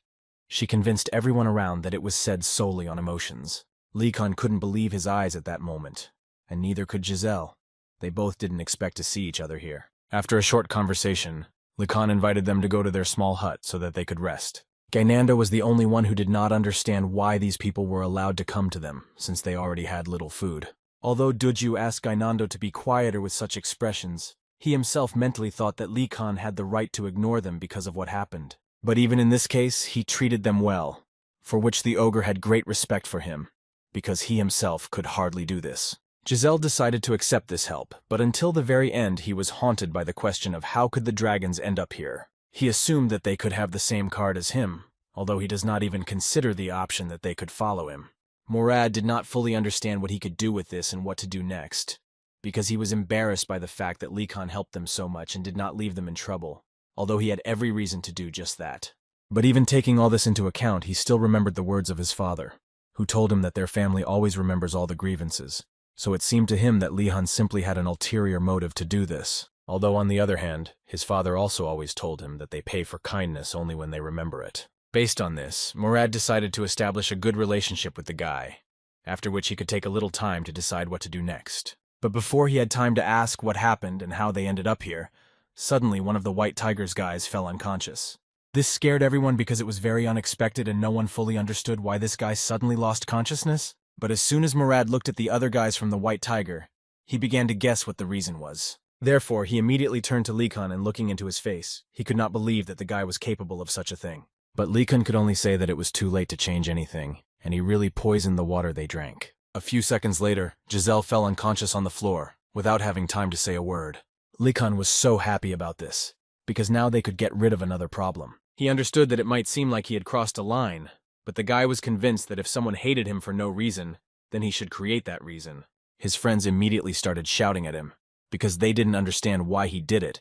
She convinced everyone around that it was said solely on emotions. Likan couldn't believe his eyes at that moment, and neither could Giselle. They both didn't expect to see each other here. After a short conversation, Likan invited them to go to their small hut so that they could rest. Gainando was the only one who did not understand why these people were allowed to come to them, since they already had little food. Although Duju asked Gainando to be quieter with such expressions, he himself mentally thought that Likan had the right to ignore them because of what happened. But even in this case, he treated them well, for which the ogre had great respect for him, because he himself could hardly do this. Giselle decided to accept this help, but until the very end he was haunted by the question of how could the dragons end up here. He assumed that they could have the same card as him, although he does not even consider the option that they could follow him. Murad did not fully understand what he could do with this and what to do next, because he was embarrassed by the fact that Likan helped them so much and did not leave them in trouble, although he had every reason to do just that. But even taking all this into account, he still remembered the words of his father, who told him that their family always remembers all the grievances, so it seemed to him that Lihan simply had an ulterior motive to do this. Although on the other hand, his father also always told him that they pay for kindness only when they remember it. Based on this, Murad decided to establish a good relationship with the guy, after which he could take a little time to decide what to do next. But before he had time to ask what happened and how they ended up here, suddenly one of the White Tiger's guys fell unconscious. This scared everyone because it was very unexpected and no one fully understood why this guy suddenly lost consciousness. But as soon as Murad looked at the other guys from the White Tiger, he began to guess what the reason was. Therefore, he immediately turned to Likan and looking into his face, he could not believe that the guy was capable of such a thing. But Likan could only say that it was too late to change anything, and he really poisoned the water they drank. A few seconds later, Giselle fell unconscious on the floor, without having time to say a word. Likan was so happy about this, because now they could get rid of another problem. He understood that it might seem like he had crossed a line, but the guy was convinced that if someone hated him for no reason, then he should create that reason. His friends immediately started shouting at him, because they didn't understand why he did it.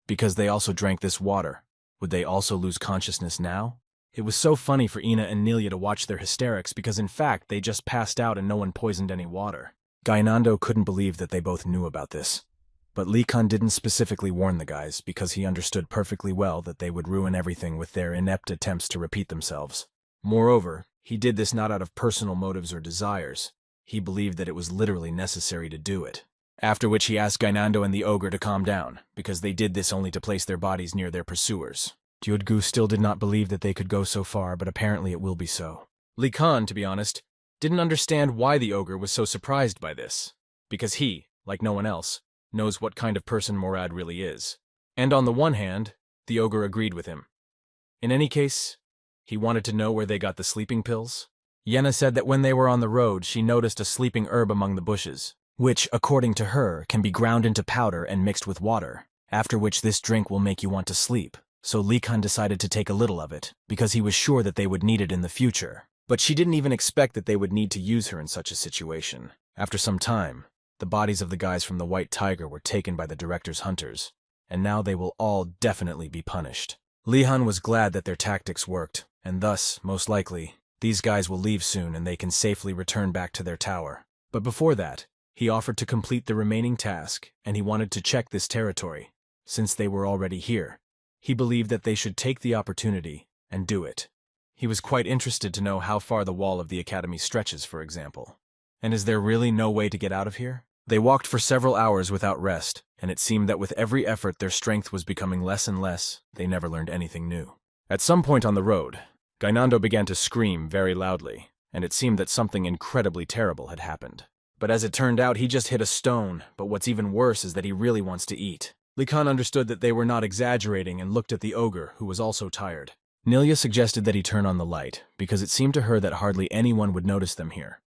Because they also drank this water, would they also lose consciousness now? It was so funny for Ina and Nilya to watch their hysterics because in fact they just passed out and no one poisoned any water. Gainando couldn't believe that they both knew about this. But Likan didn't specifically warn the guys because he understood perfectly well that they would ruin everything with their inept attempts to repeat themselves. Moreover, He did this not out of personal motives or desires. He believed that it was literally necessary to do it. After which he asked Gainando and the ogre to calm down, because they did this only to place their bodies near their pursuers. Gyudgu still did not believe that they could go so far, but apparently it will be so. Li Khan, to be honest, didn't understand why the ogre was so surprised by this, because he, like no one else, knows what kind of person Morad really is. And on the one hand, the ogre agreed with him. In any case, he wanted to know where they got the sleeping pills. Yenna said that when they were on the road, she noticed a sleeping herb among the bushes, which, according to her, can be ground into powder and mixed with water, after which this drink will make you want to sleep. So Li Khan decided to take a little of it, because he was sure that they would need it in the future. But she didn't even expect that they would need to use her in such a situation. After some time, the bodies of the guys from the White Tiger were taken by the director's hunters, and now they will all definitely be punished. Li Han was glad that their tactics worked, and thus, most likely, these guys will leave soon and they can safely return back to their tower. But before that, he offered to complete the remaining task, and he wanted to check this territory. Since they were already here, he believed that they should take the opportunity and do it. He was quite interested to know how far the wall of the academy stretches, for example. And is there really no way to get out of here? They walked for several hours without rest, and it seemed that with every effort their strength was becoming less and less. They never learned anything new. At some point on the road, Gainando began to scream very loudly, and it seemed that something incredibly terrible had happened. But as it turned out, he just hit a stone, but what's even worse is that he really wants to eat. Li Khan understood that they were not exaggerating and looked at the ogre, who was also tired. Nilya suggested that he turn on the light, because it seemed to her that hardly anyone would notice them here.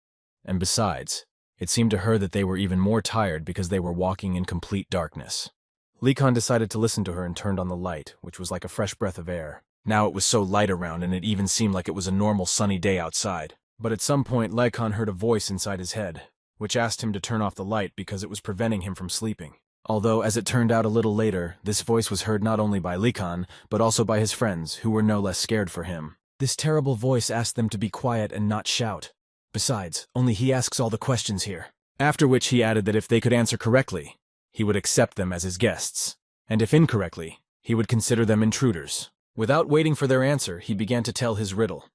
And besides, it seemed to her that they were even more tired because they were walking in complete darkness. Li Khan decided to listen to her and turned on the light, which was like a fresh breath of air. Now it was so light around and it even seemed like it was a normal sunny day outside. But at some point, Li Khan heard a voice inside his head, which asked him to turn off the light because it was preventing him from sleeping. Although, as it turned out a little later, this voice was heard not only by Li Khan, but also by his friends, who were no less scared for him. This terrible voice asked them to be quiet and not shout. Besides, only he asks all the questions here. After which he added that if they could answer correctly, he would accept them as his guests, and if incorrectly, he would consider them intruders. Without waiting for their answer, he began to tell his riddle.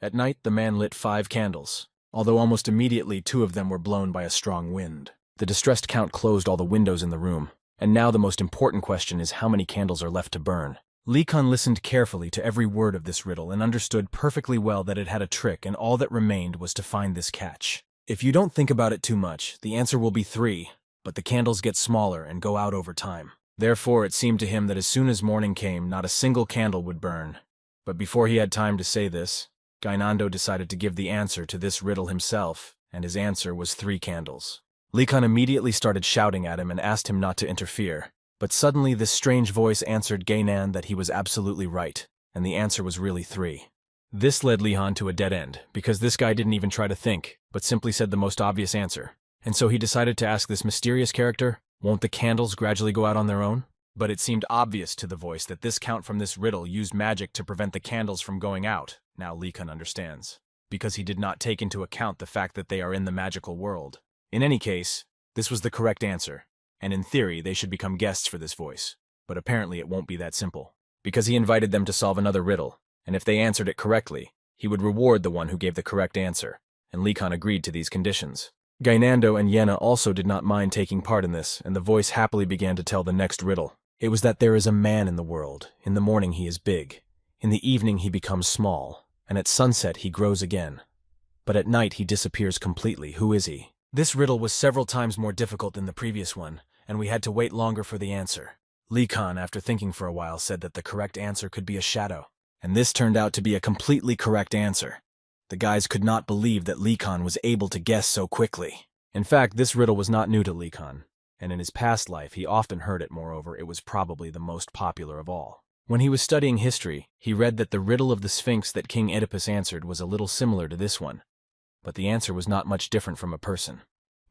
At night, the man lit 5 candles, although almost immediately 2 of them were blown by a strong wind. The distressed count closed all the windows in the room, and now the most important question is how many candles are left to burn. Li Khan listened carefully to every word of this riddle and understood perfectly well that it had a trick, and all that remained was to find this catch. If you don't think about it too much, the answer will be 3, but the candles get smaller and go out over time. Therefore, it seemed to him that as soon as morning came, not a single candle would burn. But before he had time to say this, Gainando decided to give the answer to this riddle himself, and his answer was 3 candles. Li Khan immediately started shouting at him and asked him not to interfere. But suddenly this strange voice answered Gainan that he was absolutely right, and the answer was really 3. This led Li Han to a dead end, because this guy didn't even try to think, but simply said the most obvious answer. And so he decided to ask this mysterious character, won't the candles gradually go out on their own? But it seemed obvious to the voice that this count from this riddle used magic to prevent the candles from going out. Now Li Khan understands, because he did not take into account the fact that they are in the magical world. In any case, this was the correct answer, and in theory they should become guests for this voice. But apparently it won't be that simple, because he invited them to solve another riddle, and if they answered it correctly, he would reward the one who gave the correct answer, and Li Khan agreed to these conditions. Gainando and Yenna also did not mind taking part in this, and the voice happily began to tell the next riddle. It was that there is a man in the world. In the morning he is big, in the evening he becomes small, and at sunset he grows again. But at night he disappears completely. Who is he? This riddle was several times more difficult than the previous one, and we had to wait longer for the answer. Li Khan, after thinking for a while, said that the correct answer could be a shadow, and this turned out to be a completely correct answer. The guys could not believe that Li Khan was able to guess so quickly. In fact, this riddle was not new to Li Khan, and in his past life he often heard it. Moreover, it was probably the most popular of all. When he was studying history, he read that the riddle of the Sphinx that King Oedipus answered was a little similar to this one, but the answer was not much different from a person.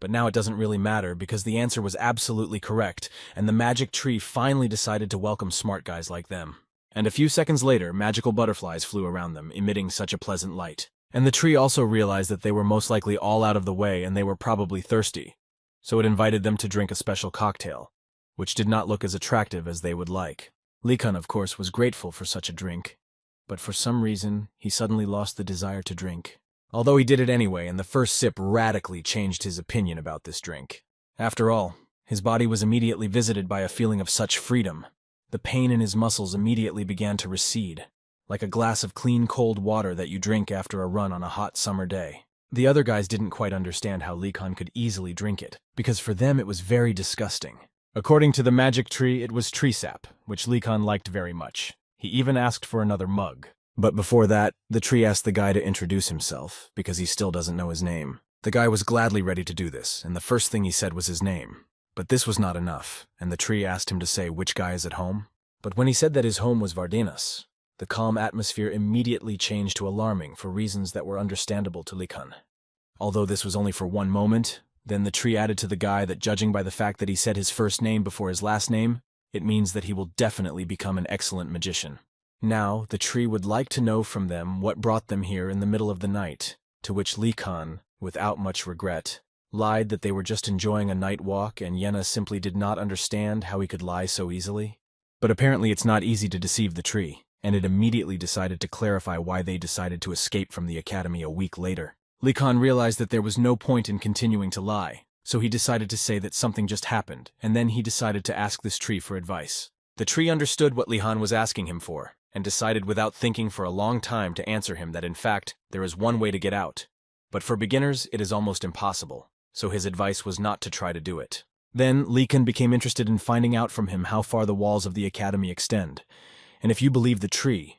But now it doesn't really matter, because the answer was absolutely correct, and the magic tree finally decided to welcome smart guys like them. And a few seconds later, magical butterflies flew around them, emitting such a pleasant light. And the tree also realized that they were most likely all out of the way and they were probably thirsty, so it invited them to drink a special cocktail, which did not look as attractive as they would like. Li Khan, of course, was grateful for such a drink, but for some reason, he suddenly lost the desire to drink. Although he did it anyway, and the first sip radically changed his opinion about this drink. After all, his body was immediately visited by a feeling of such freedom. The pain in his muscles immediately began to recede, like a glass of clean cold water that you drink after a run on a hot summer day. The other guys didn't quite understand how Lee Khan could easily drink it, because for them it was very disgusting. According to the magic tree, it was tree sap, which Lee Khan liked very much. He even asked for another mug. But before that, the tree asked the guy to introduce himself, because he still doesn't know his name. The guy was gladly ready to do this, and the first thing he said was his name. But this was not enough, and the tree asked him to say which guy is at home. But when he said that his home was Vardinas, the calm atmosphere immediately changed to alarming for reasons that were understandable to Lee Khan. Although this was only for one moment, then the tree added to the guy that judging by the fact that he said his first name before his last name, it means that he will definitely become an excellent magician. Now, the tree would like to know from them what brought them here in the middle of the night, to which Lee Khan, without much regret, lied that they were just enjoying a night walk and Yenna simply did not understand how he could lie so easily. But apparently it's not easy to deceive the tree, and it immediately decided to clarify why they decided to escape from the academy a week later. Lee Khan realized that there was no point in continuing to lie, so he decided to say that something just happened, and then he decided to ask this tree for advice. The tree understood what Lee Khan was asking him for, and decided without thinking for a long time to answer him that in fact, there is one way to get out. But for beginners, it is almost impossible, so his advice was not to try to do it. Then, Lee Khan became interested in finding out from him how far the walls of the academy extend, and if you believe the tree,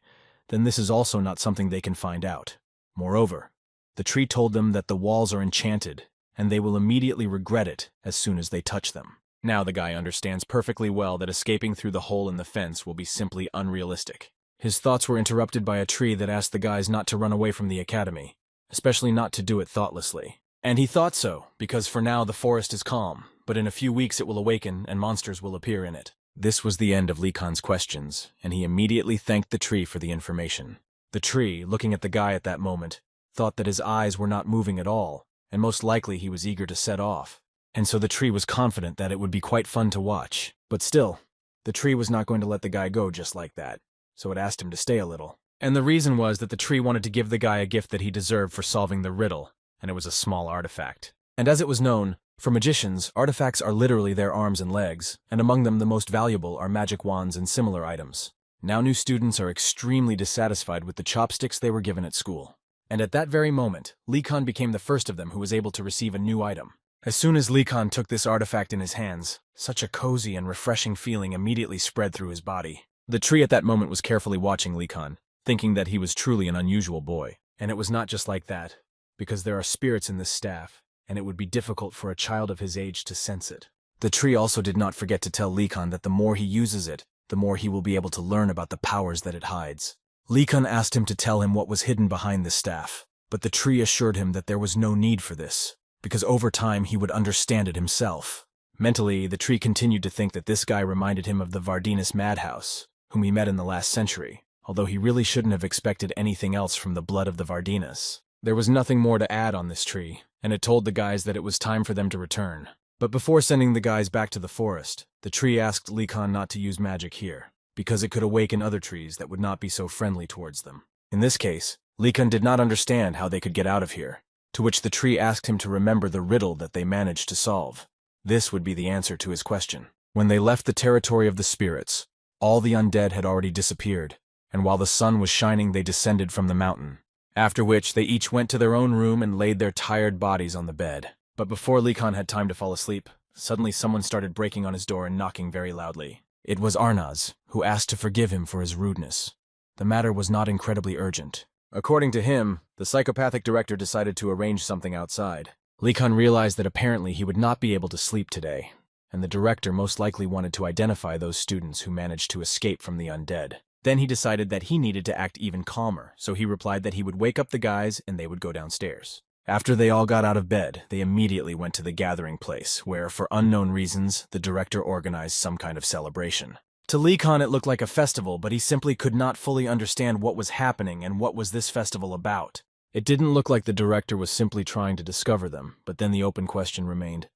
then this is also not something they can find out. Moreover, the tree told them that the walls are enchanted, and they will immediately regret it as soon as they touch them. Now the guy understands perfectly well that escaping through the hole in the fence will be simply unrealistic. His thoughts were interrupted by a tree that asked the guys not to run away from the academy, especially not to do it thoughtlessly. And he thought so, because for now the forest is calm, but in a few weeks it will awaken and monsters will appear in it. This was the end of Lee Khan's questions, and he immediately thanked the tree for the information. The tree, looking at the guy at that moment, thought that his eyes were not moving at all, and most likely he was eager to set off. And so the tree was confident that it would be quite fun to watch. But still, the tree was not going to let the guy go just like that, so it asked him to stay a little. And the reason was that the tree wanted to give the guy a gift that he deserved for solving the riddle, and it was a small artifact. And as it was known, for magicians, artifacts are literally their arms and legs, and among them the most valuable are magic wands and similar items. Now new students are extremely dissatisfied with the chopsticks they were given at school. And at that very moment, Lee Khan became the first of them who was able to receive a new item. As soon as Lee Khan took this artifact in his hands, such a cozy and refreshing feeling immediately spread through his body. The tree at that moment was carefully watching Lee Khan, thinking that he was truly an unusual boy. And it was not just like that, because there are spirits in this staff, and it would be difficult for a child of his age to sense it. The tree also did not forget to tell Lee Khan that the more he uses it, the more he will be able to learn about the powers that it hides. Lee Khan asked him to tell him what was hidden behind the staff, but the tree assured him that there was no need for this, because over time he would understand it himself. Mentally, the tree continued to think that this guy reminded him of the Vardinas madhouse, whom he met in the last century, although he really shouldn't have expected anything else from the blood of the Vardinas. There was nothing more to add on this tree, and it told the guys that it was time for them to return. But before sending the guys back to the forest, the tree asked Lee Khan not to use magic here, because it could awaken other trees that would not be so friendly towards them. In this case, Lee Khan did not understand how they could get out of here, to which the tree asked him to remember the riddle that they managed to solve. This would be the answer to his question. When they left the territory of the spirits, all the undead had already disappeared, and while the sun was shining they descended from the mountain, after which they each went to their own room and laid their tired bodies on the bed. But before Lee Khan had time to fall asleep, suddenly someone started breaking on his door and knocking very loudly. It was Arnaz, who asked to forgive him for his rudeness. The matter was not incredibly urgent. According to him, the psychopathic director decided to arrange something outside. Lee Khan realized that apparently he would not be able to sleep today, and the director most likely wanted to identify those students who managed to escape from the undead. Then he decided that he needed to act even calmer, so he replied that he would wake up the guys and they would go downstairs. After they all got out of bed, they immediately went to the gathering place, where, for unknown reasons, the director organized some kind of celebration. To Lee Khan it looked like a festival, but he simply could not fully understand what was happening and what was this festival about. It didn't look like the director was simply trying to discover them, but then the open question remained,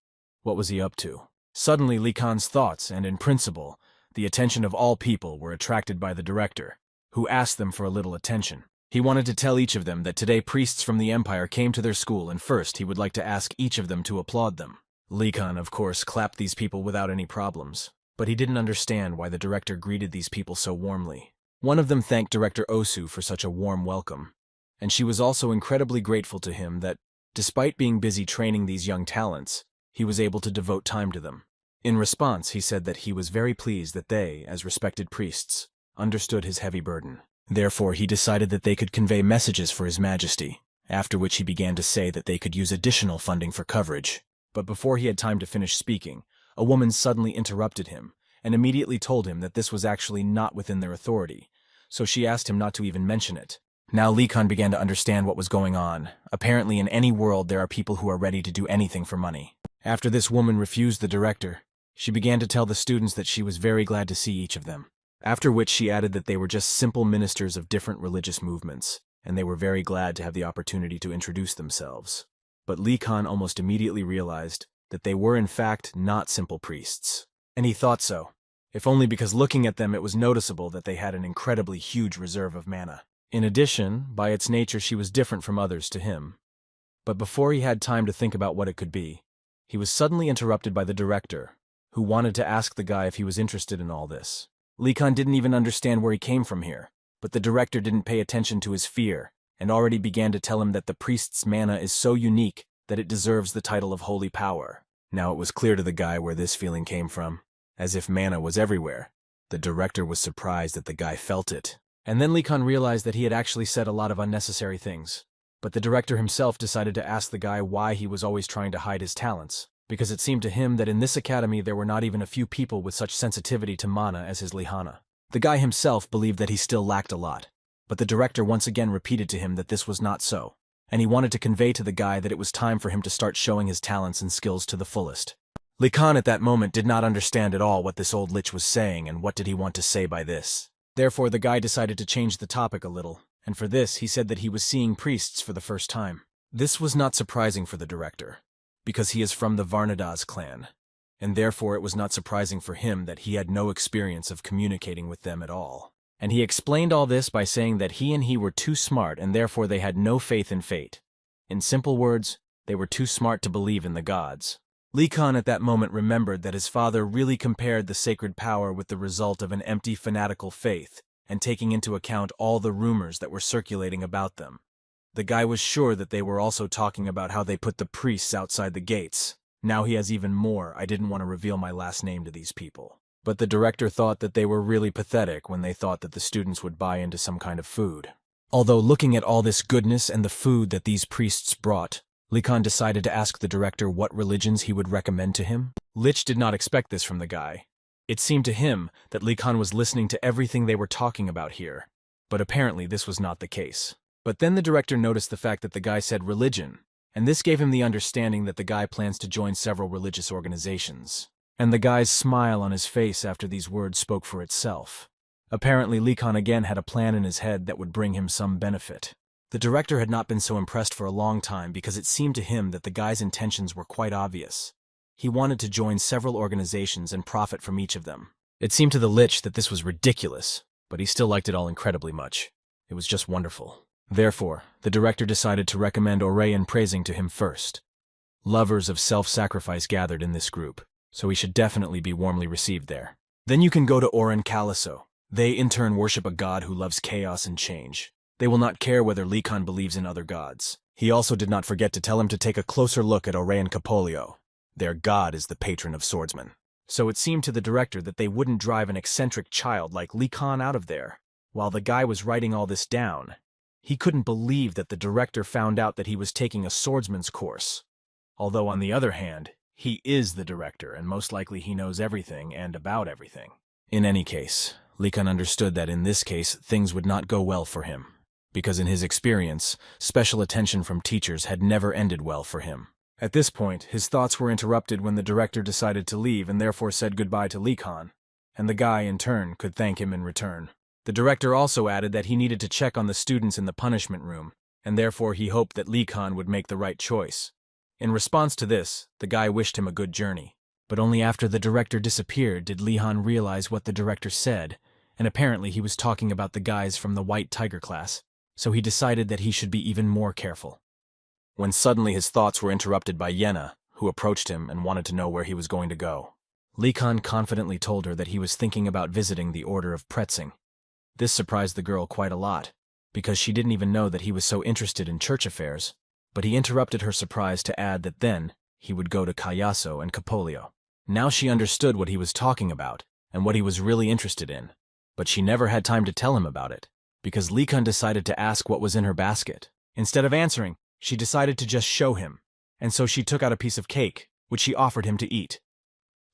what was he up to? Suddenly Lee Khan's thoughts, and in principle, the attention of all people were attracted by the director, who asked them for a little attention. He wanted to tell each of them that today priests from the empire came to their school, and first he would like to ask each of them to applaud them. Lee Khan, of course, clapped these people without any problems, but he didn't understand why the director greeted these people so warmly. One of them thanked Director Osu for such a warm welcome, and she was also incredibly grateful to him that, despite being busy training these young talents, he was able to devote time to them. In response, he said that he was very pleased that they, as respected priests, understood his heavy burden. Therefore, he decided that they could convey messages for His Majesty, after which he began to say that they could use additional funding for coverage. But before he had time to finish speaking, a woman suddenly interrupted him and immediately told him that this was actually not within their authority, so she asked him not to even mention it. Now Lee Khan began to understand what was going on. Apparently in any world there are people who are ready to do anything for money. After this woman refused the director, she began to tell the students that she was very glad to see each of them. After which she added that they were just simple ministers of different religious movements, and they were very glad to have the opportunity to introduce themselves. But Lee Khan almost immediately realized that they were in fact not simple priests. And he thought so, if only because looking at them it was noticeable that they had an incredibly huge reserve of mana. In addition, by its nature she was different from others to him. But before he had time to think about what it could be, he was suddenly interrupted by the director, who wanted to ask the guy if he was interested in all this. Lee Khan didn't even understand where he came from here, but the director didn't pay attention to his fear, and already began to tell him that the priest's mana is so unique that it deserves the title of holy power. Now it was clear to the guy where this feeling came from. As if mana was everywhere, the director was surprised that the guy felt it. And then Lee Khan realized that he had actually said a lot of unnecessary things. But the director himself decided to ask the guy why he was always trying to hide his talents, because it seemed to him that in this academy there were not even a few people with such sensitivity to mana as his Lihana. The guy himself believed that he still lacked a lot, but the director once again repeated to him that this was not so, and he wanted to convey to the guy that it was time for him to start showing his talents and skills to the fullest. Lee Khan at that moment did not understand at all what this old lich was saying and what did he want to say by this. Therefore the guy decided to change the topic a little, and for this he said that he was seeing priests for the first time. This was not surprising for the director, because he is from the Varnadas clan, and therefore it was not surprising for him that he had no experience of communicating with them at all. And he explained all this by saying that he were too smart and therefore they had no faith in fate. In simple words, they were too smart to believe in the gods. Lee Khan at that moment remembered that his father really compared the sacred power with the result of an empty fanatical faith, and taking into account all the rumors that were circulating about them. The guy was sure that they were also talking about how they put the priests outside the gates. Now he has even more. I didn't want to reveal my last name to these people. But the director thought that they were really pathetic when they thought that the students would buy into some kind of food. Although looking at all this goodness and the food that these priests brought, Lee Khan decided to ask the director what religions he would recommend to him. Lich did not expect this from the guy. It seemed to him that Lee Khan was listening to everything they were talking about here, but apparently this was not the case. But then the director noticed the fact that the guy said religion, and this gave him the understanding that the guy plans to join several religious organizations. And the guy's smile on his face after these words spoke for itself. Apparently Lee Khan again had a plan in his head that would bring him some benefit. The director had not been so impressed for a long time because it seemed to him that the guy's intentions were quite obvious. He wanted to join several organizations and profit from each of them. It seemed to the Lich that this was ridiculous, but he still liked it all incredibly much. It was just wonderful. Therefore, the director decided to recommend Orayan praising to him first. Lovers of self-sacrifice gathered in this group, so he should definitely be warmly received there. Then you can go to Oran Kaliso. They in turn worship a god who loves chaos and change. They will not care whether Lee Khan believes in other gods. He also did not forget to tell him to take a closer look at Orayan Kapolio. Their god is the patron of swordsmen. So it seemed to the director that they wouldn't drive an eccentric child like Lee Khan out of there. While the guy was writing all this down, he couldn't believe that the director found out that he was taking a swordsman's course. Although on the other hand, he is the director and most likely he knows everything and about everything. In any case, Lee Khan understood that in this case things would not go well for him, because in his experience, special attention from teachers had never ended well for him. At this point, his thoughts were interrupted when the director decided to leave and therefore said goodbye to Lee Khan, and the guy, in turn, could thank him in return. The director also added that he needed to check on the students in the punishment room, and therefore he hoped that Lee Khan would make the right choice. In response to this, the guy wished him a good journey. But only after the director disappeared did Lee Khan realize what the director said, and apparently he was talking about the guys from the White Tiger class, so he decided that he should be even more careful. When suddenly his thoughts were interrupted by Yenna, who approached him and wanted to know where he was going to go. Li Kan confidently told her that he was thinking about visiting the Order of Pretzing. This surprised the girl quite a lot, because she didn't even know that he was so interested in church affairs, but he interrupted her surprise to add that then he would go to Kayaso and Capolio. Now she understood what he was talking about and what he was really interested in, but she never had time to tell him about it, because Li Kan decided to ask what was in her basket. Instead of answering, she decided to just show him, and so she took out a piece of cake, which she offered him to eat.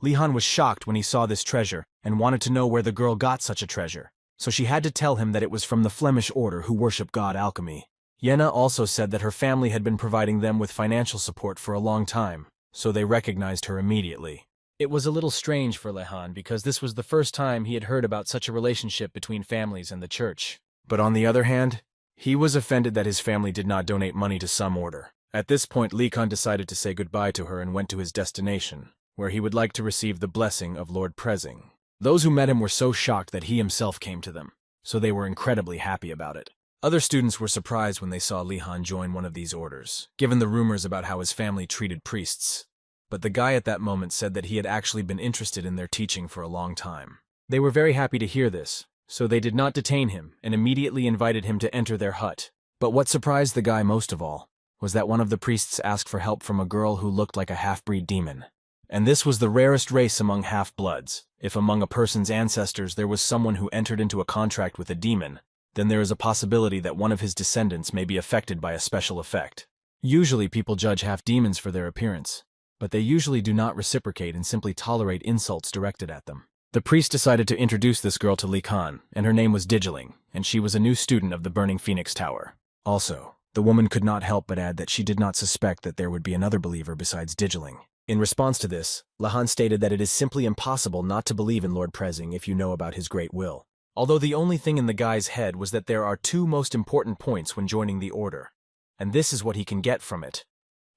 Li Han was shocked when he saw this treasure and wanted to know where the girl got such a treasure, so she had to tell him that it was from the Flemish order who worship god alchemy. Yenna also said that her family had been providing them with financial support for a long time, so they recognized her immediately. It was a little strange for Lehan because this was the first time he had heard about such a relationship between families and the church. But on the other hand, he was offended that his family did not donate money to some order. At this point, Li Kan decided to say goodbye to her and went to his destination, where he would like to receive the blessing of Lord Prezzing. Those who met him were so shocked that he himself came to them, so they were incredibly happy about it. Other students were surprised when they saw Li Han join one of these orders, given the rumors about how his family treated priests. But the guy at that moment said that he had actually been interested in their teaching for a long time. They were very happy to hear this, so they did not detain him and immediately invited him to enter their hut. But what surprised the guy most of all was that one of the priests asked for help from a girl who looked like a half-breed demon. And this was the rarest race among half-bloods. If among a person's ancestors there was someone who entered into a contract with a demon, then there is a possibility that one of his descendants may be affected by a special effect. Usually people judge half-demons for their appearance, but they usually do not reciprocate and simply tolerate insults directed at them. The priest decided to introduce this girl to Li Kan, and her name was Digiling, and she was a new student of the Burning Phoenix Tower. Also, the woman could not help but add that she did not suspect that there would be another believer besides Digiling. In response to this, Lahan stated that it is simply impossible not to believe in Lord Prezzing if you know about his great will. Although the only thing in the guy's head was that there are two most important points when joining the order, and this is what he can get from it.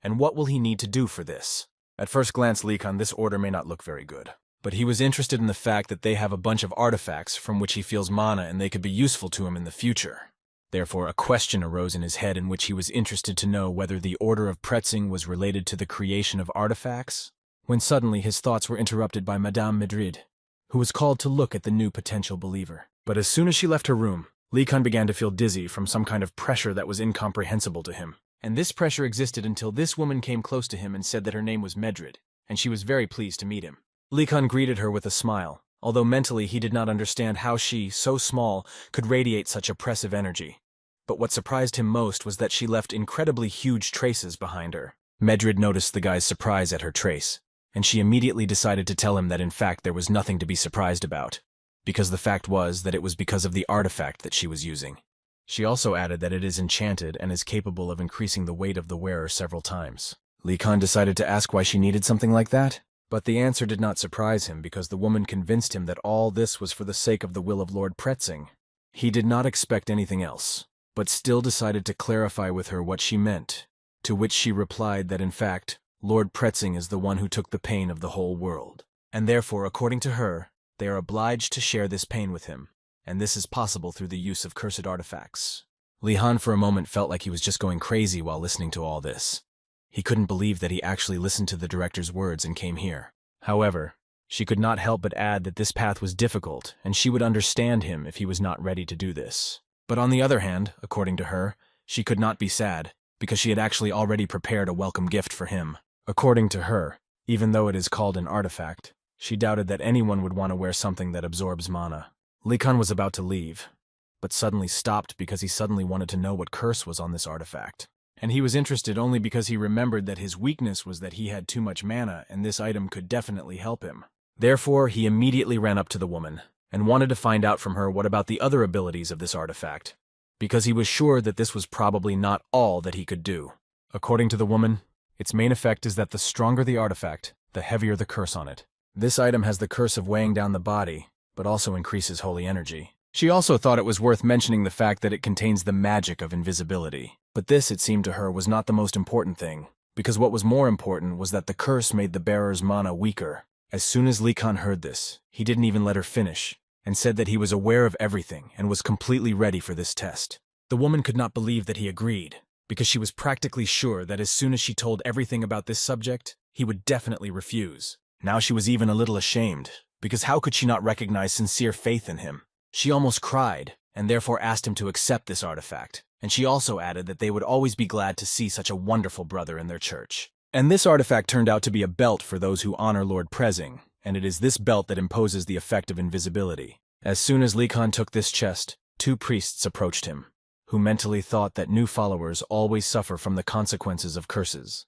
And what will he need to do for this? At first glance, Li Kan, this order may not look very good, but he was interested in the fact that they have a bunch of artifacts from which he feels mana and they could be useful to him in the future. Therefore, a question arose in his head in which he was interested to know whether the Order of Pretzing was related to the creation of artifacts, when suddenly his thoughts were interrupted by Madame Madrid, who was called to look at the new potential believer. But as soon as she left her room, Li Kan began to feel dizzy from some kind of pressure that was incomprehensible to him. And this pressure existed until this woman came close to him and said that her name was Madrid, and she was very pleased to meet him. Li Kan greeted her with a smile, although mentally he did not understand how she, so small, could radiate such oppressive energy. But what surprised him most was that she left incredibly huge traces behind her. Madrid noticed the guy's surprise at her trace, and she immediately decided to tell him that in fact there was nothing to be surprised about, because the fact was that it was because of the artifact that she was using. She also added that it is enchanted and is capable of increasing the weight of the wearer several times. Li Kan decided to ask why she needed something like that, but the answer did not surprise him because the woman convinced him that all this was for the sake of the will of Lord Pretzing. He did not expect anything else, but still decided to clarify with her what she meant, to which she replied that in fact, Lord Pretzing is the one who took the pain of the whole world, and therefore, according to her, they are obliged to share this pain with him, and this is possible through the use of cursed artifacts. Li Han for a moment felt like he was just going crazy while listening to all this. He couldn't believe that he actually listened to the director's words and came here. However, she could not help but add that this path was difficult, and she would understand him if he was not ready to do this. But on the other hand, according to her, she could not be sad, because she had actually already prepared a welcome gift for him. According to her, even though it is called an artifact, she doubted that anyone would want to wear something that absorbs mana. Li Kan was about to leave, but suddenly stopped because he suddenly wanted to know what curse was on this artifact. And he was interested only because he remembered that his weakness was that he had too much mana and this item could definitely help him. Therefore, he immediately ran up to the woman and wanted to find out from her what about the other abilities of this artifact, because he was sure that this was probably not all that he could do. According to the woman, its main effect is that the stronger the artifact, the heavier the curse on it. This item has the curse of weighing down the body, but also increases holy energy. She also thought it was worth mentioning the fact that it contains the magic of invisibility. But this, it seemed to her, was not the most important thing, because what was more important was that the curse made the bearer's mana weaker. As soon as Li Kan heard this, he didn't even let her finish, and said that he was aware of everything and was completely ready for this test. The woman could not believe that he agreed, because she was practically sure that as soon as she told everything about this subject, he would definitely refuse. Now she was even a little ashamed, because how could she not recognize sincere faith in him? She almost cried, and therefore asked him to accept this artifact, and she also added that they would always be glad to see such a wonderful brother in their church. And this artifact turned out to be a belt for those who honor Lord Prezing, and it is this belt that imposes the effect of invisibility. As soon as Li Kan took this chest, 2 priests approached him, who mentally thought that new followers always suffer from the consequences of curses.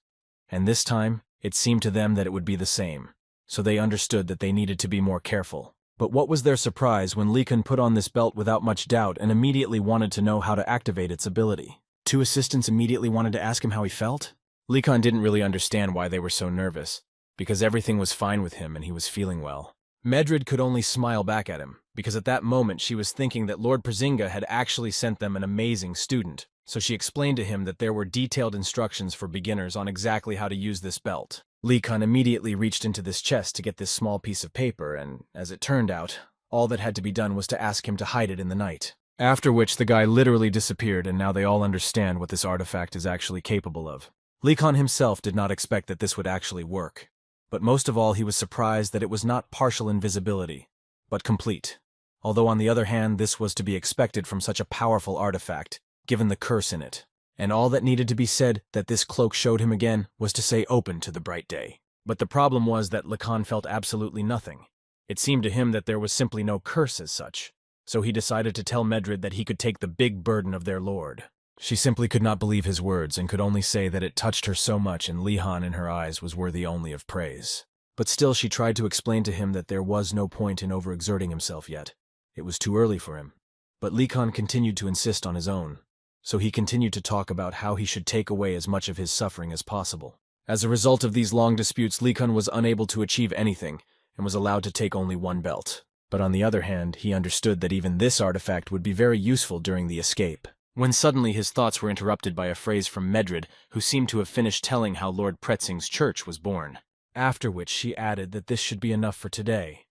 And this time, it seemed to them that it would be the same, so they understood that they needed to be more careful. But what was their surprise when Li Kan put on this belt without much doubt and immediately wanted to know how to activate its ability? 2 assistants immediately wanted to ask him how he felt? Li Kan didn't really understand why they were so nervous, because everything was fine with him and he was feeling well. Medrid could only smile back at him, because at that moment she was thinking that Lord Przinga had actually sent them an amazing student, so she explained to him that there were detailed instructions for beginners on exactly how to use this belt. Li Kan immediately reached into this chest to get this small piece of paper, and, as it turned out, all that had to be done was to ask him to hide it in the night. After which the guy literally disappeared, and now they all understand what this artifact is actually capable of. Li Kan himself did not expect that this would actually work, but most of all he was surprised that it was not partial invisibility, but complete. Although on the other hand this was to be expected from such a powerful artifact, given the curse in it. And all that needed to be said that this cloak showed him again was to say open to the bright day. But the problem was that Li Kan felt absolutely nothing. It seemed to him that there was simply no curse as such, so he decided to tell Medrid that he could take the big burden of their lord. She simply could not believe his words and could only say that it touched her so much and Li Han in her eyes was worthy only of praise. But still she tried to explain to him that there was no point in overexerting himself yet. It was too early for him. But Li Kan continued to insist on his own, so he continued to talk about how he should take away as much of his suffering as possible. As a result of these long disputes, Li Kan was unable to achieve anything and was allowed to take only 1 belt. But on the other hand, he understood that even this artifact would be very useful during the escape. When suddenly his thoughts were interrupted by a phrase from Medrid, who seemed to have finished telling how Lord Prezing's church was born. After which she added that this should be enough for today.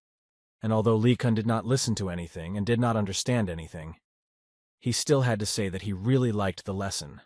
And although Li Kan did not listen to anything and did not understand anything, he still had to say that he really liked the lesson.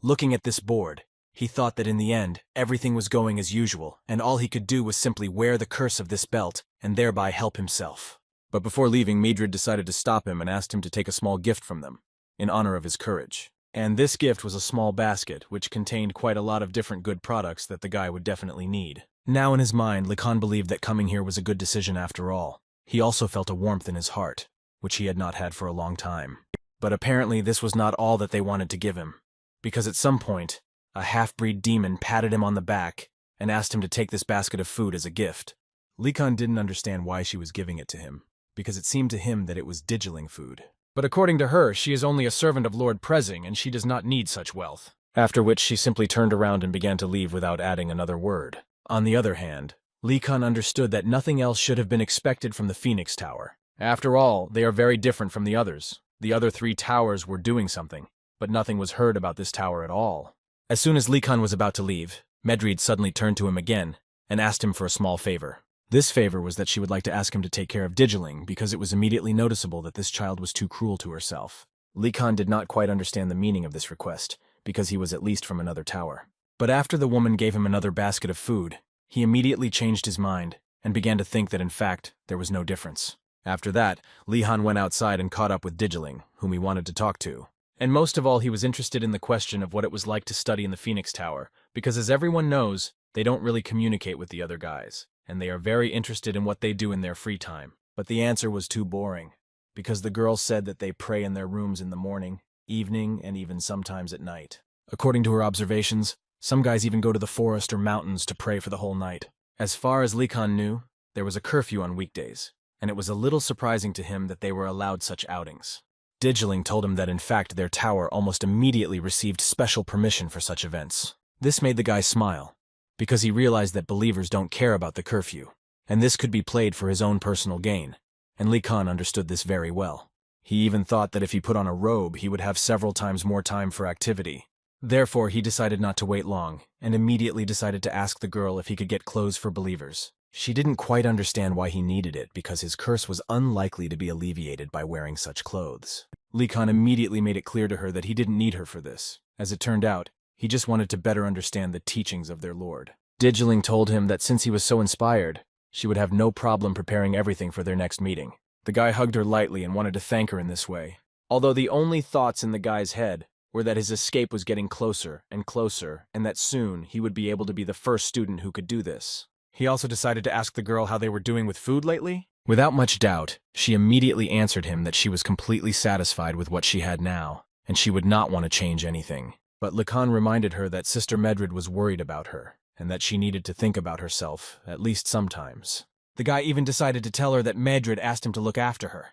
Looking at this board, he thought that in the end, everything was going as usual, and all he could do was simply wear the curse of this belt and thereby help himself. But before leaving, Medrid decided to stop him and asked him to take a small gift from them, in honor of his courage. And this gift was a small basket, which contained quite a lot of different good products that the guy would definitely need. Now in his mind, Li Kan believed that coming here was a good decision after all. He also felt a warmth in his heart, which he had not had for a long time. But apparently this was not all that they wanted to give him, because at some point, a half-breed demon patted him on the back and asked him to take this basket of food as a gift. Li Kan didn't understand why she was giving it to him, because it seemed to him that it was digiling food. But according to her, she is only a servant of Lord Prezing and she does not need such wealth. After which she simply turned around and began to leave without adding another word. On the other hand, Li Kan understood that nothing else should have been expected from the Phoenix Tower. After all, they are very different from the others. The other 3 towers were doing something, but nothing was heard about this tower at all. As soon as Li Kan was about to leave, Medrid suddenly turned to him again and asked him for a small favor. This favor was that she would like to ask him to take care of Digiling because it was immediately noticeable that this child was too cruel to herself. Li Kan did not quite understand the meaning of this request, because he was at least from another tower. But after the woman gave him another basket of food, he immediately changed his mind and began to think that in fact there was no difference. After that, Li Han went outside and caught up with Digiling, whom he wanted to talk to. And most of all, he was interested in the question of what it was like to study in the Phoenix Tower, because as everyone knows, they don't really communicate with the other guys, and they are very interested in what they do in their free time. But the answer was too boring, because the girl said that they pray in their rooms in the morning, evening, and even sometimes at night. According to her observations, some guys even go to the forest or mountains to pray for the whole night. As far as Li Kan knew, there was a curfew on weekdays, and it was a little surprising to him that they were allowed such outings. Digiling told him that in fact their tower almost immediately received special permission for such events. This made the guy smile, because he realized that believers don't care about the curfew, and this could be played for his own personal gain, and Li Kan understood this very well. He even thought that if he put on a robe, he would have several times more time for activity. Therefore, he decided not to wait long, and immediately decided to ask the girl if he could get clothes for believers. She didn't quite understand why he needed it because his curse was unlikely to be alleviated by wearing such clothes. Lee Khan immediately made it clear to her that he didn't need her for this. As it turned out, he just wanted to better understand the teachings of their lord. Digiling told him that since he was so inspired, she would have no problem preparing everything for their next meeting. The guy hugged her lightly and wanted to thank her in this way, although the only thoughts in the guy's head were that his escape was getting closer and closer, and that soon he would be able to be the first student who could do this. He also decided to ask the girl how they were doing with food lately. Without much doubt, she immediately answered him that she was completely satisfied with what she had now, and she would not want to change anything. But Lacan reminded her that Sister Medrid was worried about her, and that she needed to think about herself, at least sometimes. The guy even decided to tell her that Medrid asked him to look after her.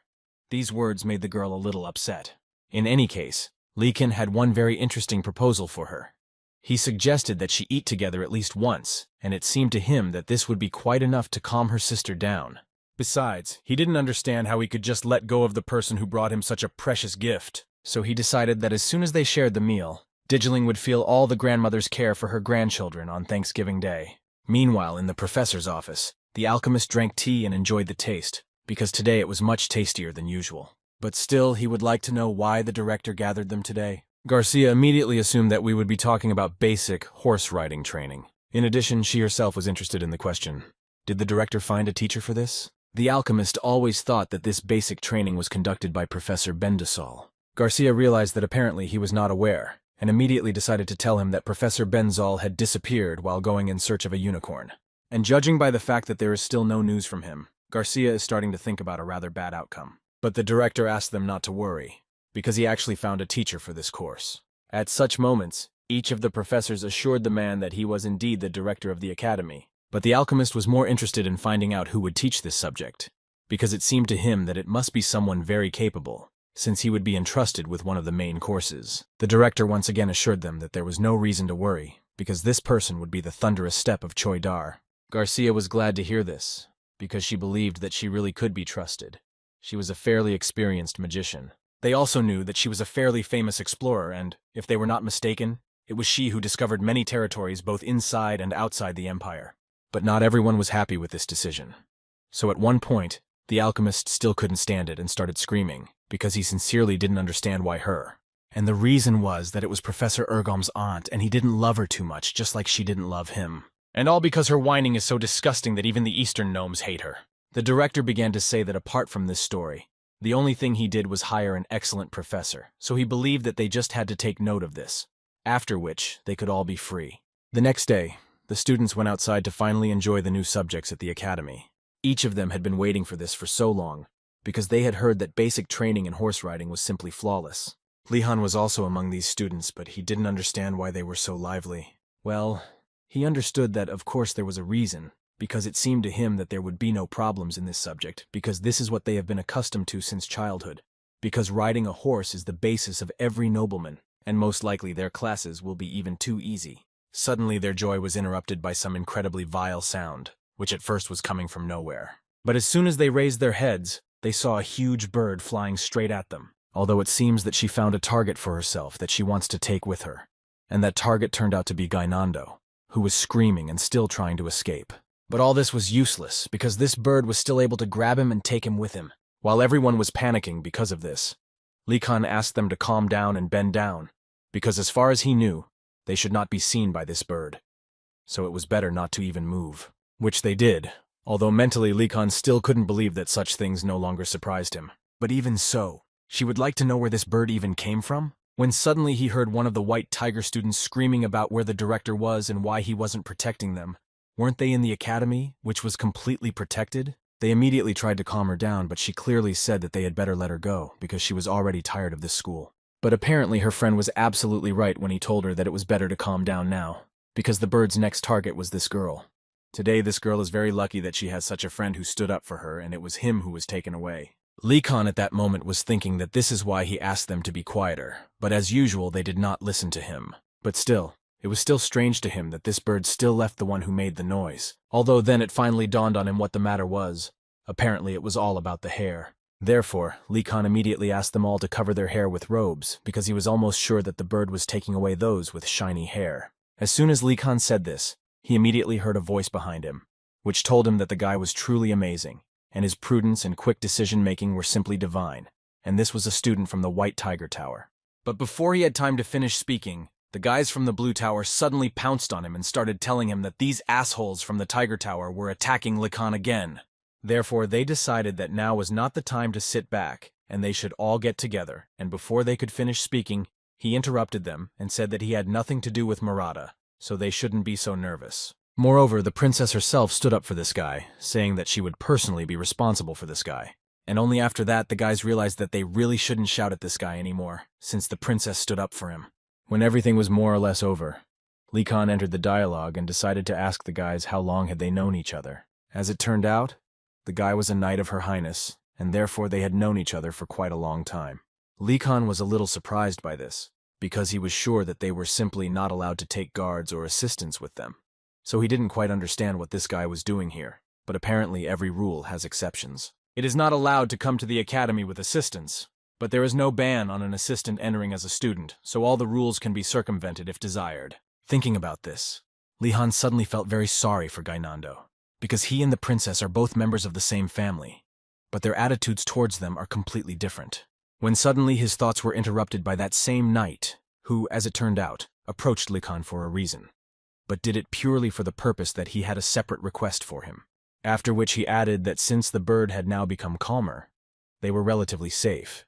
These words made the girl a little upset. In any case, Lekin had one very interesting proposal for her. He suggested that she eat together at least once, and it seemed to him that this would be quite enough to calm her sister down. Besides, he didn't understand how he could just let go of the person who brought him such a precious gift. So he decided that as soon as they shared the meal, Digiling would feel all the grandmother's care for her grandchildren on Thanksgiving Day. Meanwhile, in the professor's office, the alchemist drank tea and enjoyed the taste, because today it was much tastier than usual. But still, he would like to know why the director gathered them today. Garcia immediately assumed that we would be talking about basic horse riding training. In addition, she herself was interested in the question. Did the director find a teacher for this? The alchemist always thought that this basic training was conducted by Professor Bendisol. Garcia realized that apparently he was not aware, and immediately decided to tell him that Professor Benzol had disappeared while going in search of a unicorn. And judging by the fact that there is still no news from him, Garcia is starting to think about a rather bad outcome. But the director asked them not to worry, because he actually found a teacher for this course. At such moments, each of the professors assured the man that he was indeed the director of the academy, but the alchemist was more interested in finding out who would teach this subject, because it seemed to him that it must be someone very capable, since he would be entrusted with one of the main courses. The director once again assured them that there was no reason to worry, because this person would be the thunderous step of Choi Dar. Garcia was glad to hear this, because she believed that she really could be trusted. She was a fairly experienced magician. They also knew that she was a fairly famous explorer, and, if they were not mistaken, it was she who discovered many territories both inside and outside the empire. But not everyone was happy with this decision. So at one point, the alchemist still couldn't stand it and started screaming, because he sincerely didn't understand why her. And the reason was that it was Professor Ergom's aunt, and he didn't love her too much, just like she didn't love him. And all because her whining is so disgusting that even the Eastern gnomes hate her. The director began to say that apart from this story, the only thing he did was hire an excellent professor, so he believed that they just had to take note of this, after which they could all be free. The next day, the students went outside to finally enjoy the new subjects at the academy. Each of them had been waiting for this for so long, because they had heard that basic training in horse riding was simply flawless. Lihan was also among these students, but he didn't understand why they were so lively. Well, he understood that of course there was a reason, because it seemed to him that there would be no problems in this subject, because this is what they have been accustomed to since childhood, because riding a horse is the basis of every nobleman, and most likely their classes will be even too easy. Suddenly their joy was interrupted by some incredibly vile sound, which at first was coming from nowhere. But as soon as they raised their heads, they saw a huge bird flying straight at them, although it seems that she found a target for herself that she wants to take with her, and that target turned out to be Gainando, who was screaming and still trying to escape. But all this was useless, because this bird was still able to grab him and take him with him. While everyone was panicking because of this, Likan asked them to calm down and bend down, because as far as he knew, they should not be seen by this bird. So it was better not to even move. Which they did, although mentally Likan still couldn't believe that such things no longer surprised him. But even so, she would like to know where this bird even came from, when suddenly he heard one of the white tiger students screaming about where the director was and why he wasn't protecting them. Weren't they in the academy, which was completely protected? They immediately tried to calm her down, but she clearly said that they had better let her go, because she was already tired of this school. But apparently her friend was absolutely right when he told her that it was better to calm down now, because the bird's next target was this girl. Today this girl is very lucky that she has such a friend who stood up for her, and it was him who was taken away. Likan at that moment was thinking that this is why he asked them to be quieter, but as usual they did not listen to him. But still, it was still strange to him that this bird still left the one who made the noise, although then it finally dawned on him what the matter was. Apparently it was all about the hair. Therefore, Likan immediately asked them all to cover their hair with robes, because he was almost sure that the bird was taking away those with shiny hair. As soon as Likan said this, he immediately heard a voice behind him. which told him that the guy was truly amazing, and his prudence and quick decision-making were simply divine, and this was a student from the White Tiger Tower. But before he had time to finish speaking, the guys from the Blue Tower suddenly pounced on him and started telling him that these assholes from the Tiger Tower were attacking Likan again. Therefore, they decided that now was not the time to sit back, and they should all get together, and before they could finish speaking, he interrupted them and said that he had nothing to do with Murata, so they shouldn't be so nervous. Moreover, the princess herself stood up for this guy, saying that she would personally be responsible for this guy. And only after that, the guys realized that they really shouldn't shout at this guy anymore, since the princess stood up for him. When everything was more or less over, Likan entered the dialogue and decided to ask the guys how long had they known each other. As it turned out, the guy was a knight of Her Highness, and therefore they had known each other for quite a long time. Likan was a little surprised by this, because he was sure that they were simply not allowed to take guards or assistants with them. So he didn't quite understand what this guy was doing here, but apparently every rule has exceptions. It is not allowed to come to the academy with assistants, but there is no ban on an assistant entering as a student, so all the rules can be circumvented if desired. Thinking about this, Lihan suddenly felt very sorry for Gainando, because he and the princess are both members of the same family, but their attitudes towards them are completely different. When suddenly his thoughts were interrupted by that same knight, who, as it turned out, approached Likan for a reason, but did it purely for the purpose that he had a separate request for him. After which he added that since the bird had now become calmer, they were relatively safe.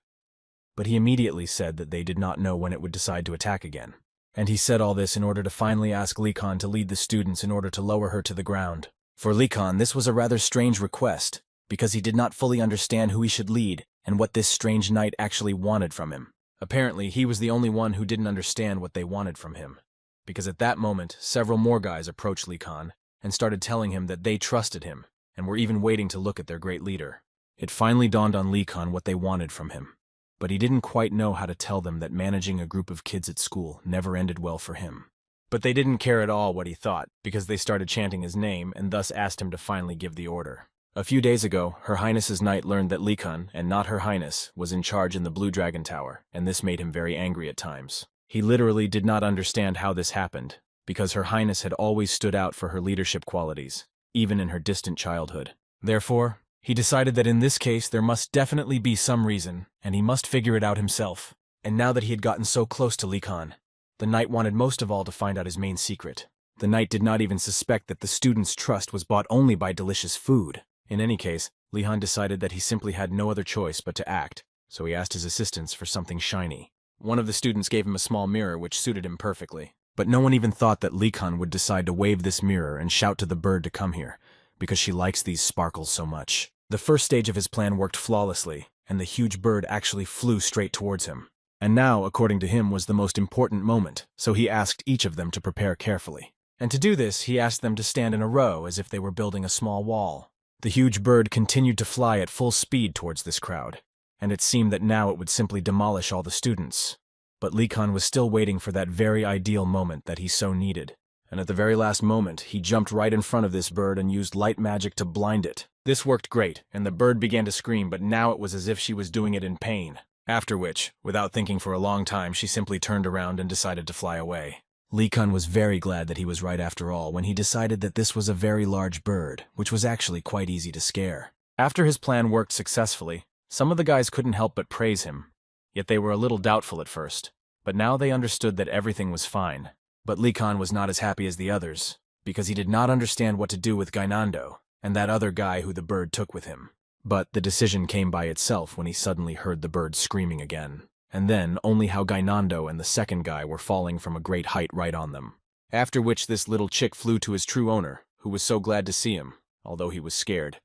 But he immediately said that they did not know when it would decide to attack again. And he said all this in order to finally ask Likan to lead the students in order to lower her to the ground. For Likan, this was a rather strange request, because he did not fully understand who he should lead and what this strange knight actually wanted from him. Apparently, he was the only one who didn't understand what they wanted from him, because at that moment, several more guys approached Likan and started telling him that they trusted him and were even waiting to look at their great leader. It finally dawned on Likan what they wanted from him, but he didn't quite know how to tell them that managing a group of kids at school never ended well for him. But they didn't care at all what he thought, because they started chanting his name and thus asked him to finally give the order. A few days ago, Her Highness's knight learned that Likan, and not Her Highness, was in charge in the Blue Dragon Tower, and this made him very angry at times. He literally did not understand how this happened, because Her Highness had always stood out for her leadership qualities, even in her distant childhood. Therefore, he decided that in this case there must definitely be some reason, and he must figure it out himself. And now that he had gotten so close to Likan, the knight wanted most of all to find out his main secret. The knight did not even suspect that the student's trust was bought only by delicious food. In any case, Lihan decided that he simply had no other choice but to act, so he asked his assistants for something shiny. One of the students gave him a small mirror which suited him perfectly. But no one even thought that Likan would decide to wave this mirror and shout to the bird to come here, because she likes these sparkles so much. The first stage of his plan worked flawlessly, and the huge bird actually flew straight towards him. And now, according to him, was the most important moment, so he asked each of them to prepare carefully. And to do this, he asked them to stand in a row as if they were building a small wall. The huge bird continued to fly at full speed towards this crowd, and it seemed that now it would simply demolish all the students. But Likan was still waiting for that very ideal moment that he so needed. And at the very last moment, he jumped right in front of this bird and used light magic to blind it. This worked great, and the bird began to scream, but now it was as if she was doing it in pain. After which, without thinking for a long time, she simply turned around and decided to fly away. Likan was very glad that he was right after all when he decided that this was a very large bird, which was actually quite easy to scare. After his plan worked successfully, some of the guys couldn't help but praise him. Yet they were a little doubtful at first, but now they understood that everything was fine. But Likan was not as happy as the others, because he did not understand what to do with Gainando, and that other guy who the bird took with him. But the decision came by itself when he suddenly heard the bird screaming again, and then only how Gainando and the second guy were falling from a great height right on them. After which this little chick flew to his true owner, who was so glad to see him, although he was scared.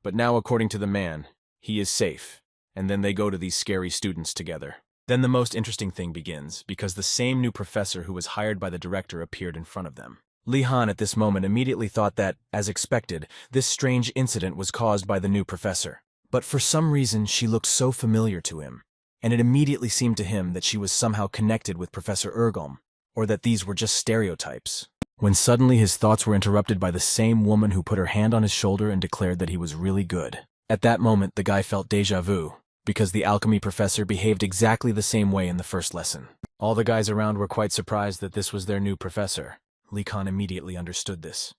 But now, according to the man, he is safe, and then they go to these scary students together. Then the most interesting thing begins, because the same new professor who was hired by the director appeared in front of them. Lihan at this moment immediately thought that, as expected, this strange incident was caused by the new professor. But for some reason she looked so familiar to him, and it immediately seemed to him that she was somehow connected with Professor Ergom, or that these were just stereotypes. When suddenly his thoughts were interrupted by the same woman who put her hand on his shoulder and declared that he was really good. At that moment the guy felt déjà vu, because the alchemy professor behaved exactly the same way in the first lesson. All the guys around were quite surprised that this was their new professor. Likan immediately understood this.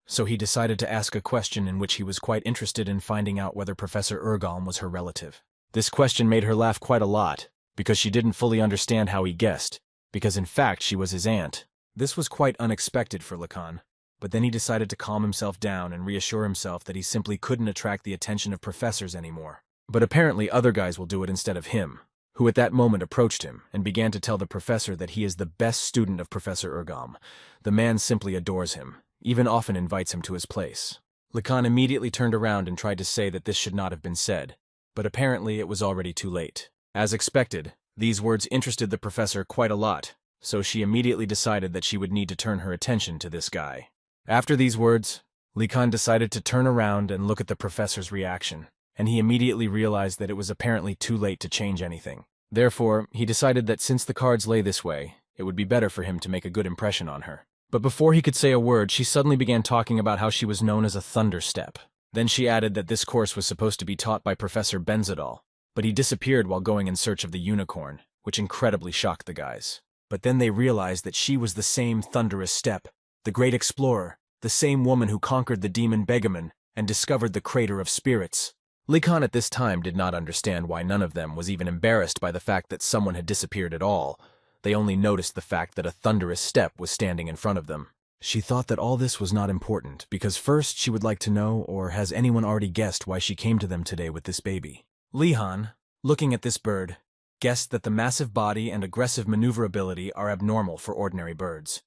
so he decided to ask a question in which he was quite interested in finding out whether Professor Ergalm was her relative. This question made her laugh quite a lot, because she didn't fully understand how he guessed, because in fact she was his aunt. This was quite unexpected for Lacan, but then he decided to calm himself down and reassure himself that he simply couldn't attract the attention of professors anymore. But apparently other guys will do it instead of him, who at that moment approached him and began to tell the professor that he is the best student of Professor Ergalm. The man simply adores him, even often invites him to his place. Lacan immediately turned around and tried to say that this should not have been said, but apparently it was already too late. As expected, these words interested the professor quite a lot, so she immediately decided that she would need to turn her attention to this guy. After these words, Lacan decided to turn around and look at the professor's reaction, and he immediately realized that it was apparently too late to change anything. Therefore, he decided that since the cards lay this way, it would be better for him to make a good impression on her. But before he could say a word, she suddenly began talking about how she was known as a thunderstep. Then she added that this course was supposed to be taught by Professor Benzadol, but he disappeared while going in search of the unicorn, which incredibly shocked the guys. But then they realized that she was the same thunderous step, the great explorer, the same woman who conquered the demon Begaman and discovered the crater of spirits. Lacan at this time did not understand why none of them was even embarrassed by the fact that someone had disappeared at all. They only noticed the fact that a thunderous step was standing in front of them. She thought that all this was not important, because first she would like to know, or has anyone already guessed why she came to them today with this baby? Lihan, looking at this bird, guessed that the massive body and aggressive maneuverability are abnormal for ordinary birds.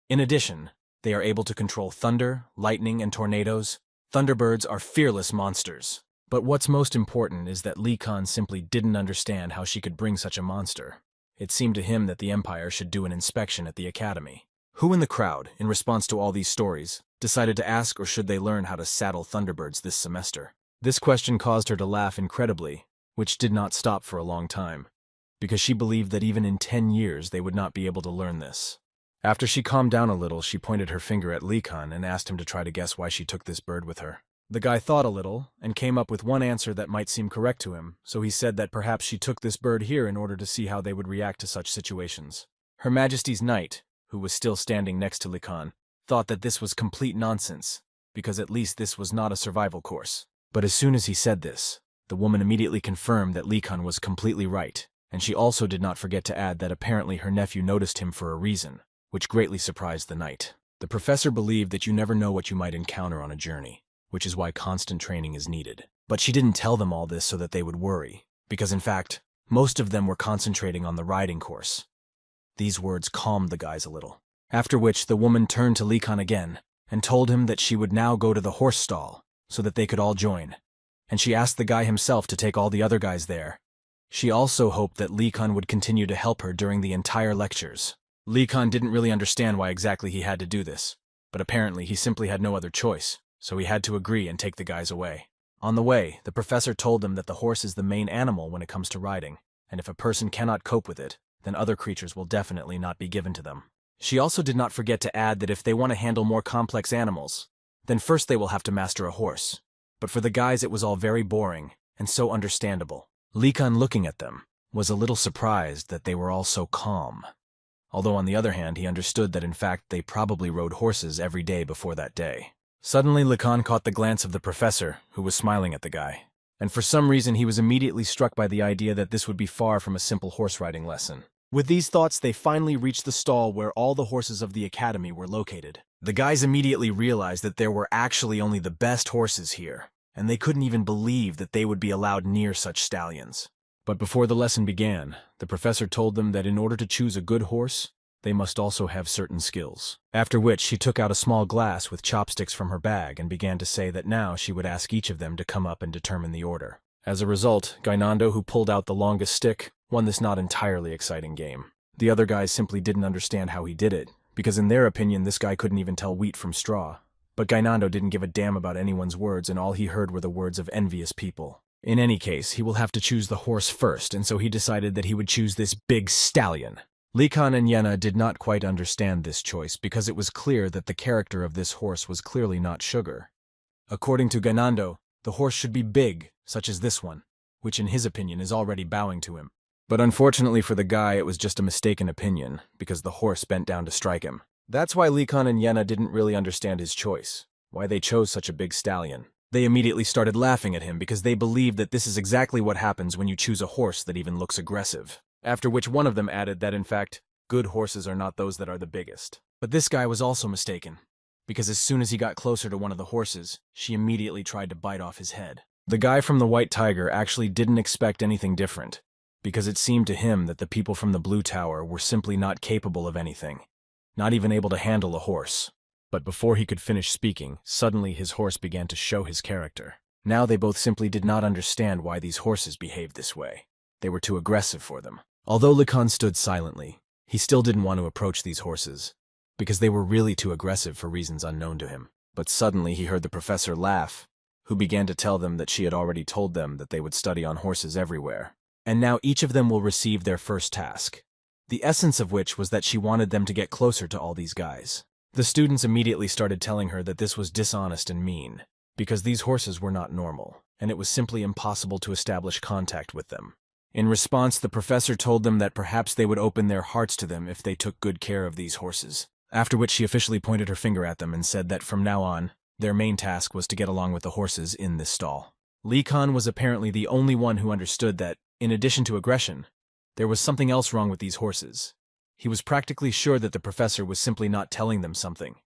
In addition, they are able to control thunder, lightning, and tornadoes. Thunderbirds are fearless monsters. But what's most important is that Lacan simply didn't understand how she could bring such a monster. It seemed to him that the Empire should do an inspection at the academy. Who in the crowd, in response to all these stories, decided to ask or should they learn how to saddle Thunderbirds this semester? This question caused her to laugh incredibly, which did not stop for a long time, because she believed that even in 10 years they would not be able to learn this. After she calmed down a little, she pointed her finger at Lacan and asked him to try to guess why she took this bird with her. The guy thought a little, and came up with one answer that might seem correct to him, so he said that perhaps she took this bird here in order to see how they would react to such situations. Her Majesty's knight, who was still standing next to Lacan, thought that this was complete nonsense, because at least this was not a survival course. But as soon as he said this, the woman immediately confirmed that Lacan was completely right, and she also did not forget to add that apparently her nephew noticed him for a reason, which greatly surprised the knight. The professor believed that you never know what you might encounter on a journey, which is why constant training is needed. But she didn't tell them all this so that they would worry, because in fact, most of them were concentrating on the riding course. These words calmed the guys a little. After which, the woman turned to Lacan again and told him that she would now go to the horse stall so that they could all join, and she asked the guy himself to take all the other guys there. She also hoped that Lacan would continue to help her during the entire lectures. Lacan didn't really understand why exactly he had to do this, but apparently he simply had no other choice, so he had to agree and take the guys away. On the way, the professor told them that the horse is the main animal when it comes to riding, and if a person cannot cope with it, then other creatures will definitely not be given to them. She also did not forget to add that if they want to handle more complex animals, then first they will have to master a horse. But for the guys it was all very boring, and so understandable. Lacan, looking at them, was a little surprised that they were all so calm. Although on the other hand he understood that in fact they probably rode horses every day before that day. Suddenly Lacan caught the glance of the professor, who was smiling at the guy. And for some reason he was immediately struck by the idea that this would be far from a simple horse riding lesson. With these thoughts, they finally reached the stall where all the horses of the academy were located. The guys immediately realized that there were actually only the best horses here, and they couldn't even believe that they would be allowed near such stallions. But before the lesson began, the professor told them that in order to choose a good horse, they must also have certain skills. After which she took out a small glass with chopsticks from her bag and began to say that now she would ask each of them to come up and determine the order. As a result, Gainando, who pulled out the longest stick, won this not entirely exciting game. The other guys simply didn't understand how he did it, because in their opinion this guy couldn't even tell wheat from straw. But Gainando didn't give a damn about anyone's words, and all he heard were the words of envious people. In any case, he will have to choose the horse first, and so he decided that he would choose this big stallion. Lacan and Yenna did not quite understand this choice because it was clear that the character of this horse was clearly not sugar. According to Gainando, the horse should be big, such as this one, which in his opinion is already bowing to him. But unfortunately for the guy, it was just a mistaken opinion, because the horse bent down to strike him. That's why Lacan and Yenna didn't really understand his choice, why they chose such a big stallion. They immediately started laughing at him because they believed that this is exactly what happens when you choose a horse that even looks aggressive. After which one of them added that in fact, good horses are not those that are the biggest. But this guy was also mistaken, because as soon as he got closer to one of the horses, she immediately tried to bite off his head. The guy from the white tiger actually didn't expect anything different, because it seemed to him that the people from the blue tower were simply not capable of anything, not even able to handle a horse. But before he could finish speaking, suddenly his horse began to show his character. Now they both simply did not understand why these horses behaved this way. They were too aggressive for them. Although Likan stood silently, he still didn't want to approach these horses, because they were really too aggressive for reasons unknown to him. But suddenly he heard the professor laugh, who began to tell them that she had already told them that they would study on horses everywhere. And now each of them will receive their first task, the essence of which was that she wanted them to get closer to all these guys. The students immediately started telling her that this was dishonest and mean, because these horses were not normal, and it was simply impossible to establish contact with them. In response, the professor told them that perhaps they would open their hearts to them if they took good care of these horses, after which she officially pointed her finger at them and said that from now on, their main task was to get along with the horses in this stall. Likan was apparently the only one who understood that, in addition to aggression, there was something else wrong with these horses. He was practically sure that the professor was simply not telling them something,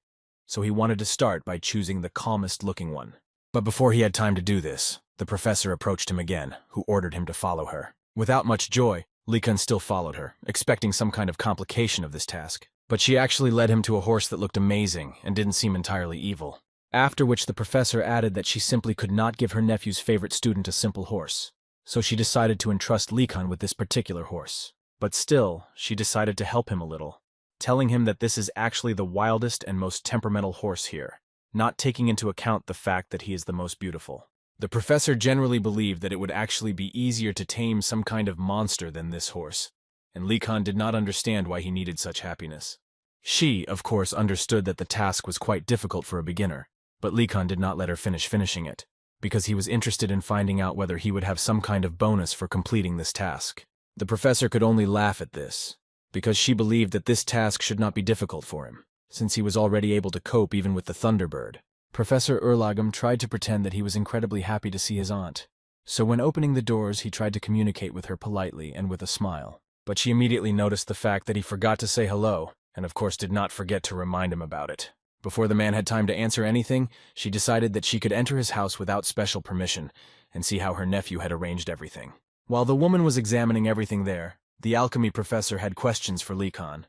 so he wanted to start by choosing the calmest-looking one. But before he had time to do this, the professor approached him again, who ordered him to follow her. Without much joy, Likan still followed her, expecting some kind of complication of this task. But she actually led him to a horse that looked amazing and didn't seem entirely evil. After which the professor added that she simply could not give her nephew's favorite student a simple horse, so she decided to entrust Likan with this particular horse. But still, she decided to help him a little, telling him that this is actually the wildest and most temperamental horse here, not taking into account the fact that he is the most beautiful. The professor generally believed that it would actually be easier to tame some kind of monster than this horse, and Likan did not understand why he needed such happiness. She, of course, understood that the task was quite difficult for a beginner, but Likan did not let her finishing it, because he was interested in finding out whether he would have some kind of bonus for completing this task. The professor could only laugh at this, because she believed that this task should not be difficult for him, since he was already able to cope even with the Thunderbird. Professor Erlagam tried to pretend that he was incredibly happy to see his aunt, so when opening the doors he tried to communicate with her politely and with a smile. But she immediately noticed the fact that he forgot to say hello, and of course did not forget to remind him about it. Before the man had time to answer anything, she decided that she could enter his house without special permission and see how her nephew had arranged everything. While the woman was examining everything there, the alchemy professor had questions for Likan.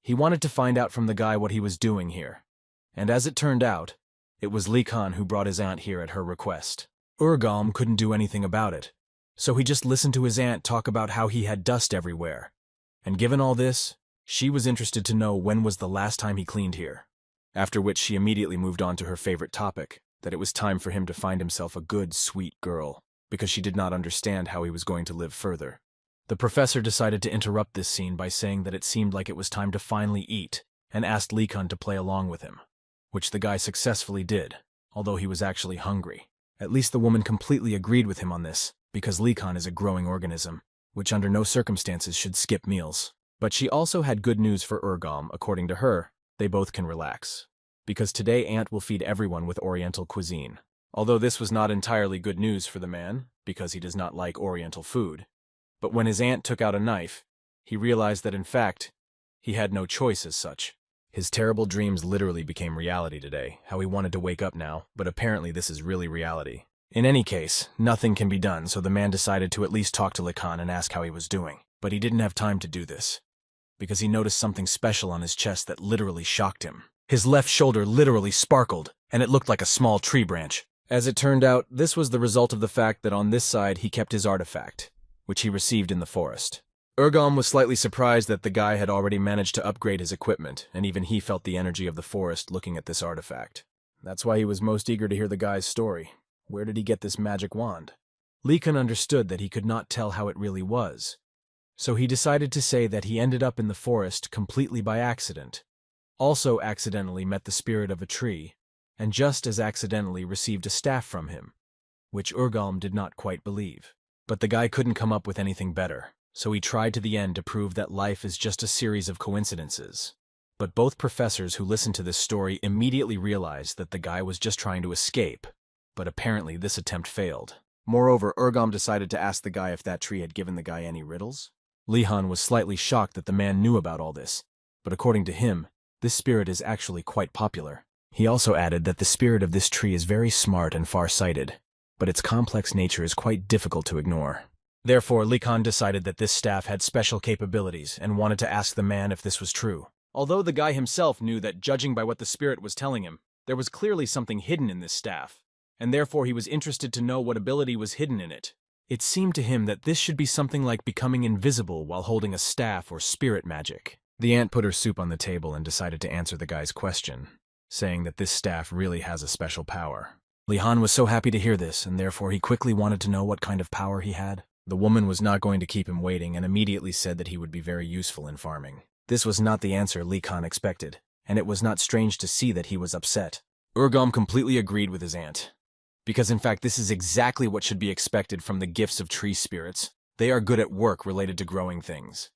He wanted to find out from the guy what he was doing here, and as it turned out, it was Likan who brought his aunt here at her request. Urgalm couldn't do anything about it, so he just listened to his aunt talk about how he had dust everywhere. And given all this, she was interested to know when was the last time he cleaned here. After which she immediately moved on to her favorite topic, that it was time for him to find himself a good, sweet girl, because she did not understand how he was going to live further. The professor decided to interrupt this scene by saying that it seemed like it was time to finally eat, and asked Likan to play along with him, which the guy successfully did, although he was actually hungry. At least the woman completely agreed with him on this, because Likan is a growing organism, which under no circumstances should skip meals. But she also had good news for Urgalm. According to her, they both can relax, because today Aunt will feed everyone with Oriental cuisine. Although this was not entirely good news for the man, because he does not like Oriental food. But when his aunt took out a knife, he realized that in fact, he had no choice as such. His terrible dreams literally became reality today, how he wanted to wake up now, but apparently this is really reality. In any case, nothing can be done, so the man decided to at least talk to Likan and ask how he was doing. But he didn't have time to do this, because he noticed something special on his chest that literally shocked him. His left shoulder literally sparkled, and it looked like a small tree branch. As it turned out, this was the result of the fact that on this side he kept his artifact, which he received in the forest. Urgalm was slightly surprised that the guy had already managed to upgrade his equipment, and even he felt the energy of the forest looking at this artifact. That's why he was most eager to hear the guy's story. Where did he get this magic wand? Likan understood that he could not tell how it really was, so he decided to say that he ended up in the forest completely by accident, also accidentally met the spirit of a tree, and just as accidentally received a staff from him, which Urgalm did not quite believe. But the guy couldn't come up with anything better, so he tried to the end to prove that life is just a series of coincidences. But both professors who listened to this story immediately realized that the guy was just trying to escape, but apparently this attempt failed. Moreover, Urgom decided to ask the guy if that tree had given the guy any riddles. Lihan was slightly shocked that the man knew about all this, but according to him, this spirit is actually quite popular. He also added that the spirit of this tree is very smart and far-sighted, but its complex nature is quite difficult to ignore. Therefore, Likan decided that this staff had special capabilities and wanted to ask the man if this was true. Although the guy himself knew that, judging by what the spirit was telling him, there was clearly something hidden in this staff, and therefore he was interested to know what ability was hidden in it. It seemed to him that this should be something like becoming invisible while holding a staff or spirit magic. The ant put her soup on the table and decided to answer the guy's question, saying that this staff really has a special power. Lihan was so happy to hear this, and therefore he quickly wanted to know what kind of power he had. The woman was not going to keep him waiting and immediately said that he would be very useful in farming. This was not the answer Likan expected, and it was not strange to see that he was upset. Urgom completely agreed with his aunt, because in fact this is exactly what should be expected from the gifts of tree spirits. They are good at work related to growing things.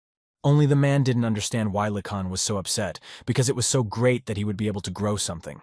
Only the man didn't understand why Likan was so upset, because it was so great that he would be able to grow something.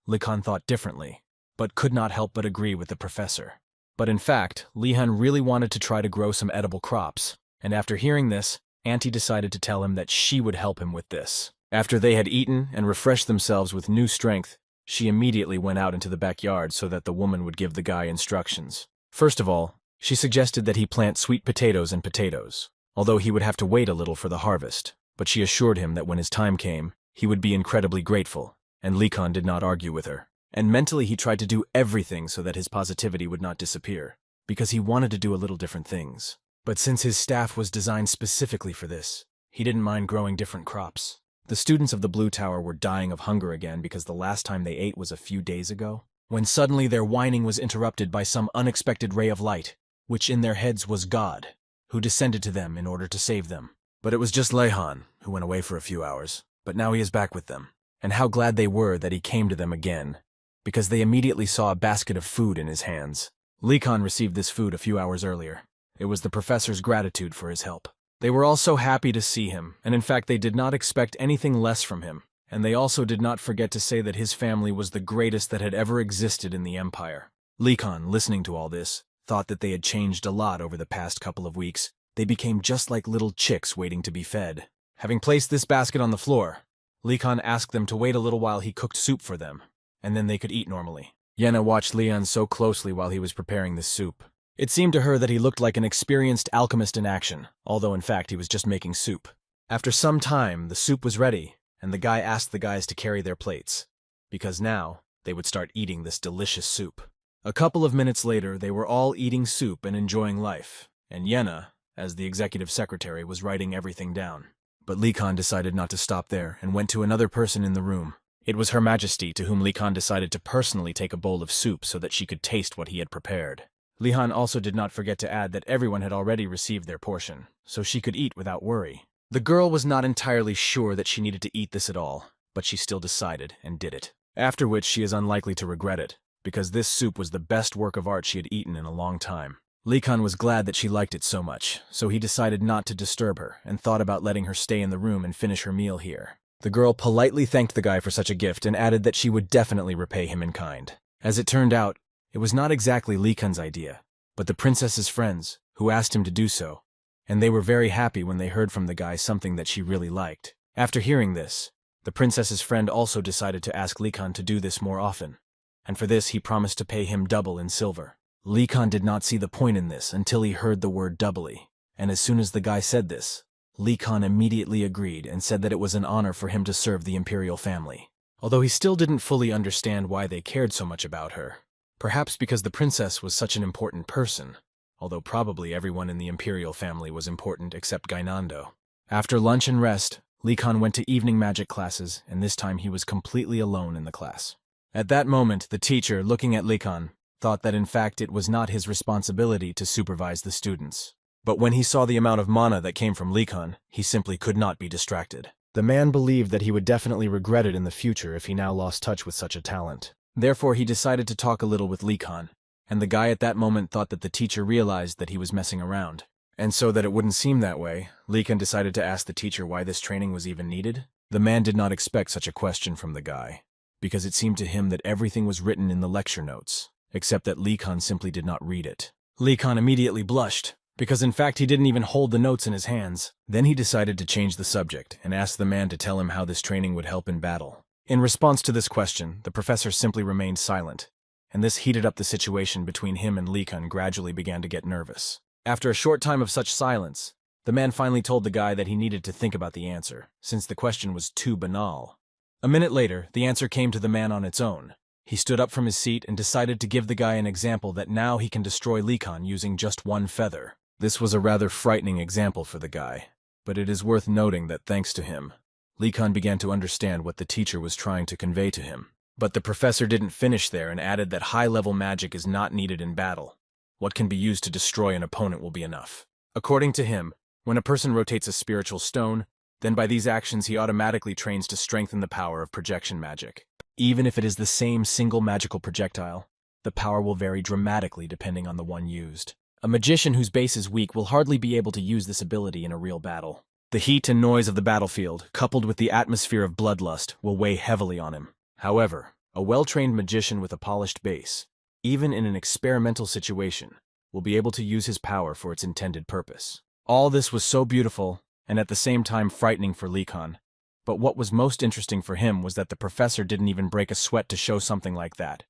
Likan thought differently, but could not help but agree with the professor. But in fact, Lihan really wanted to try to grow some edible crops, and after hearing this, Auntie decided to tell him that she would help him with this. After they had eaten and refreshed themselves with new strength, she immediately went out into the backyard so that the woman would give the guy instructions. First of all, she suggested that he plant sweet potatoes and potatoes, although he would have to wait a little for the harvest, but she assured him that when his time came, he would be incredibly grateful, and Likan did not argue with her. And mentally he tried to do everything so that his positivity would not disappear, because he wanted to do a little different things. But since his staff was designed specifically for this, he didn't mind growing different crops. The students of the Blue Tower were dying of hunger again because the last time they ate was a few days ago, when suddenly their whining was interrupted by some unexpected ray of light, which in their heads was God, who descended to them in order to save them. But it was just Lihan, who went away for a few hours, but now he is back with them. And how glad they were that he came to them again, because they immediately saw a basket of food in his hands. Likan received this food a few hours earlier. It was the professor's gratitude for his help. They were all so happy to see him, and in fact they did not expect anything less from him, and they also did not forget to say that his family was the greatest that had ever existed in the empire. Likan, listening to all this, thought that they had changed a lot over the past couple of weeks. They became just like little chicks waiting to be fed. Having placed this basket on the floor, Likan asked them to wait a little while he cooked soup for them, and then they could eat normally. Yenna watched Lian so closely while he was preparing this soup. It seemed to her that he looked like an experienced alchemist in action, although in fact he was just making soup. After some time, the soup was ready, and the guy asked the guys to carry their plates, because now they would start eating this delicious soup. A couple of minutes later, they were all eating soup and enjoying life, and Yenna, as the executive secretary, was writing everything down. But Likan decided not to stop there and went to another person in the room. It was Her Majesty, to whom Likan decided to personally take a bowl of soup so that she could taste what he had prepared. Lihan also did not forget to add that everyone had already received their portion, so she could eat without worry. The girl was not entirely sure that she needed to eat this at all, but she still decided and did it. After which she is unlikely to regret it, because this soup was the best work of art she had eaten in a long time. Likan was glad that she liked it so much, so he decided not to disturb her and thought about letting her stay in the room and finish her meal here. The girl politely thanked the guy for such a gift and added that she would definitely repay him in kind. As it turned out, it was not exactly Likan's idea, but the princess's friends, who asked him to do so, and they were very happy when they heard from the guy something that she really liked. After hearing this, the princess's friend also decided to ask Likan to do this more often, and for this he promised to pay him double in silver. Likan did not see the point in this until he heard the word doubly, and as soon as the guy said this, Likan immediately agreed and said that it was an honor for him to serve the imperial family. Although he still didn't fully understand why they cared so much about her, perhaps because the princess was such an important person, although probably everyone in the imperial family was important except Gainando. After lunch and rest, Likan went to evening magic classes, and this time he was completely alone in the class. At that moment, the teacher, looking at Likan, thought that in fact it was not his responsibility to supervise the students. But when he saw the amount of mana that came from Likan, he simply could not be distracted. The man believed that he would definitely regret it in the future if he now lost touch with such a talent. Therefore, he decided to talk a little with Likan, and the guy at that moment thought that the teacher realized that he was messing around. And so that it wouldn't seem that way, Likan decided to ask the teacher why this training was even needed. The man did not expect such a question from the guy, because it seemed to him that everything was written in the lecture notes, except that Li Kan simply did not read it. Li Kan immediately blushed, because in fact he didn't even hold the notes in his hands. Then he decided to change the subject and asked the man to tell him how this training would help in battle. In response to this question, the professor simply remained silent, and this heated up the situation between him and Li Kan gradually began to get nervous. After a short time of such silence, the man finally told the guy that he needed to think about the answer, since the question was too banal. A minute later, the answer came to the man on its own. He stood up from his seat and decided to give the guy an example that now he can destroy Li Kan using just one feather. This was a rather frightening example for the guy, but it is worth noting that thanks to him, Li Kan began to understand what the teacher was trying to convey to him. But the professor didn't finish there and added that high-level magic is not needed in battle. What can be used to destroy an opponent will be enough. According to him, when a person rotates a spiritual stone, then by these actions he automatically trains to strengthen the power of projection magic. Even if it is the same single magical projectile, the power will vary dramatically depending on the one used. A magician whose base is weak will hardly be able to use this ability in a real battle. The heat and noise of the battlefield, coupled with the atmosphere of bloodlust, will weigh heavily on him. However, a well-trained magician with a polished base, even in an experimental situation, will be able to use his power for its intended purpose. All this was so beautiful, and at the same time frightening for Li Kan. But what was most interesting for him was that the professor didn't even break a sweat to show something like that.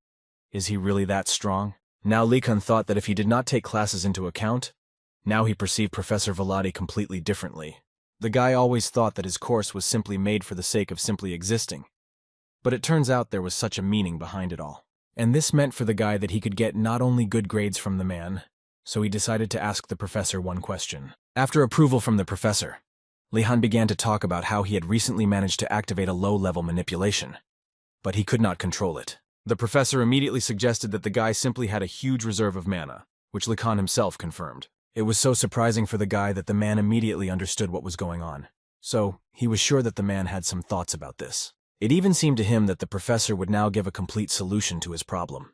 Is he really that strong? Now Li Kan thought that if he did not take classes into account, now he perceived Professor Velati completely differently. The guy always thought that his course was simply made for the sake of simply existing. But it turns out there was such a meaning behind it all. And this meant for the guy that he could get not only good grades from the man, so he decided to ask the professor one question. After approval from the professor, Li Han began to talk about how he had recently managed to activate a low-level manipulation, but he could not control it. The professor immediately suggested that the guy simply had a huge reserve of mana, which Li Kan himself confirmed. It was so surprising for the guy that the man immediately understood what was going on. So, he was sure that the man had some thoughts about this. It even seemed to him that the professor would now give a complete solution to his problem.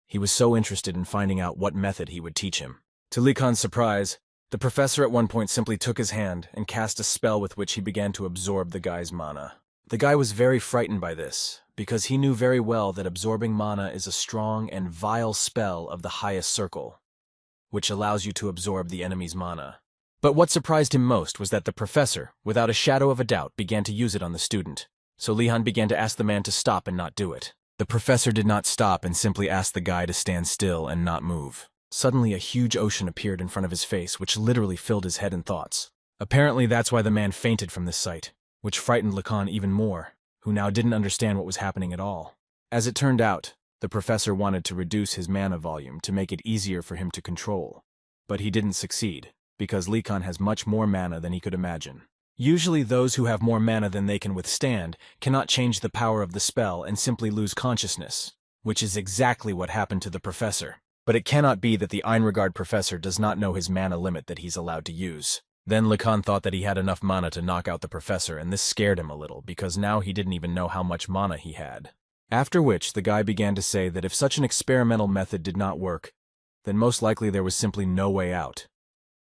He was so interested in finding out what method he would teach him. To Li Kan's surprise, the professor at one point simply took his hand and cast a spell with which he began to absorb the guy's mana. The guy was very frightened by this, because he knew very well that absorbing mana is a strong and vile spell of the highest circle, which allows you to absorb the enemy's mana. But what surprised him most was that the professor, without a shadow of a doubt, began to use it on the student. So Li Han began to ask the man to stop and not do it. The professor did not stop and simply asked the guy to stand still and not move. Suddenly a huge ocean appeared in front of his face, which literally filled his head in thoughts. Apparently that's why the man fainted from this sight, which frightened Li Kan even more, who now didn't understand what was happening at all. As it turned out, the professor wanted to reduce his mana volume to make it easier for him to control. But he didn't succeed, because Li Kan has much more mana than he could imagine. Usually those who have more mana than they can withstand cannot change the power of the spell and simply lose consciousness, which is exactly what happened to the professor. But it cannot be that the Einregard professor does not know his mana limit that he's allowed to use. Then Li Kan thought that he had enough mana to knock out the professor, and this scared him a little, because now he didn't even know how much mana he had. After which, the guy began to say that if such an experimental method did not work, then most likely there was simply no way out.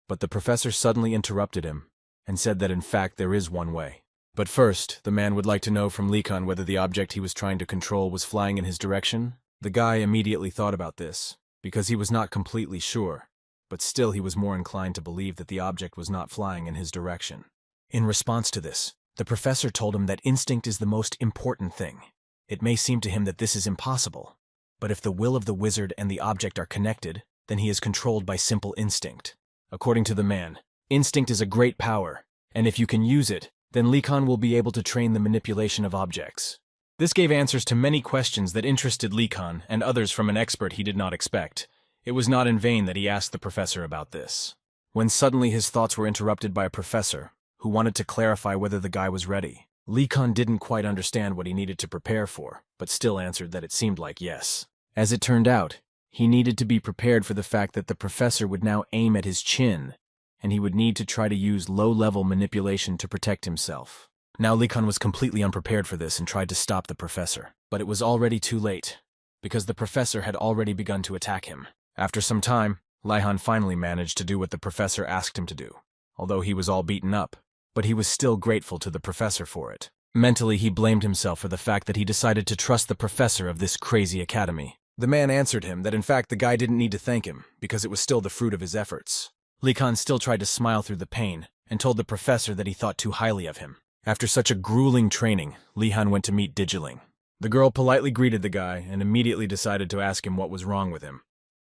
But the professor suddenly interrupted him, and said that in fact there is one way. But first, the man would like to know from Li Kan whether the object he was trying to control was flying in his direction. The guy immediately thought about this, because he was not completely sure, but still he was more inclined to believe that the object was not flying in his direction. In response to this, the professor told him that instinct is the most important thing. It may seem to him that this is impossible, but if the will of the wizard and the object are connected, then he is controlled by simple instinct. According to the man, instinct is a great power, and if you can use it, then Li Kan will be able to train the manipulation of objects. This gave answers to many questions that interested Li Kan and others from an expert he did not expect. It was not in vain that he asked the professor about this. When suddenly his thoughts were interrupted by a professor, who wanted to clarify whether the guy was ready. Li Kan didn't quite understand what he needed to prepare for, but still answered that it seemed like yes. As it turned out, he needed to be prepared for the fact that the professor would now aim at his chin, and he would need to try to use low-level manipulation to protect himself. Now Li Kan was completely unprepared for this and tried to stop the professor. But it was already too late, because the professor had already begun to attack him. After some time, Li Han finally managed to do what the professor asked him to do, although he was all beaten up, but he was still grateful to the professor for it. Mentally, he blamed himself for the fact that he decided to trust the professor of this crazy academy. The man answered him that in fact the guy didn't need to thank him because it was still the fruit of his efforts. Lee Khan still tried to smile through the pain and told the professor that he thought too highly of him. After such a grueling training, Lee Han went to meet Digiling. The girl politely greeted the guy and immediately decided to ask him what was wrong with him,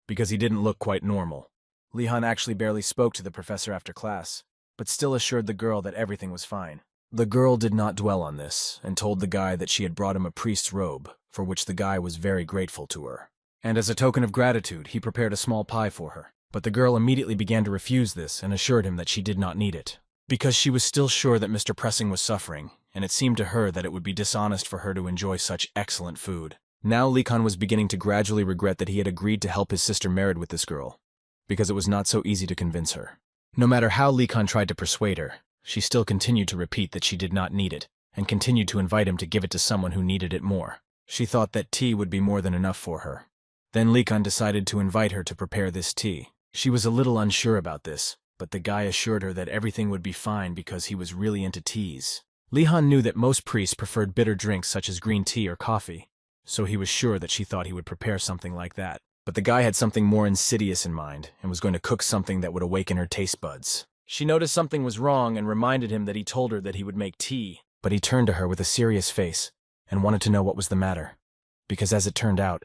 because he didn't look quite normal. Lee Han actually barely spoke to the professor after class, but still assured the girl that everything was fine. The girl did not dwell on this and told the guy that she had brought him a priest's robe, for which the guy was very grateful to her. And as a token of gratitude, he prepared a small pie for her. But the girl immediately began to refuse this and assured him that she did not need it, because she was still sure that Mr. Pressing was suffering, and it seemed to her that it would be dishonest for her to enjoy such excellent food. Now Lee Khan was beginning to gradually regret that he had agreed to help his sister Merid with this girl, because it was not so easy to convince her. No matter how Lee Khan tried to persuade her, she still continued to repeat that she did not need it, and continued to invite him to give it to someone who needed it more. She thought that tea would be more than enough for her. Then Lee Khan decided to invite her to prepare this tea. She was a little unsure about this, but the guy assured her that everything would be fine because he was really into teas. Lee Han knew that most priests preferred bitter drinks such as green tea or coffee, so he was sure that she thought he would prepare something like that. But the guy had something more insidious in mind and was going to cook something that would awaken her taste buds. She noticed something was wrong and reminded him that he told her that he would make tea, but he turned to her with a serious face and wanted to know what was the matter, because as it turned out,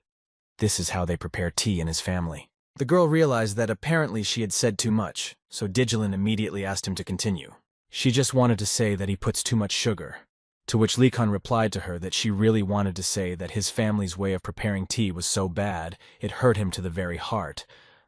this is how they prepare tea in his family. The girl realized that apparently she had said too much, so Digilin immediately asked him to continue. She just wanted to say that he puts too much sugar, to which Lee Khan replied to her that she really wanted to say that his family's way of preparing tea was so bad it hurt him to the very heart,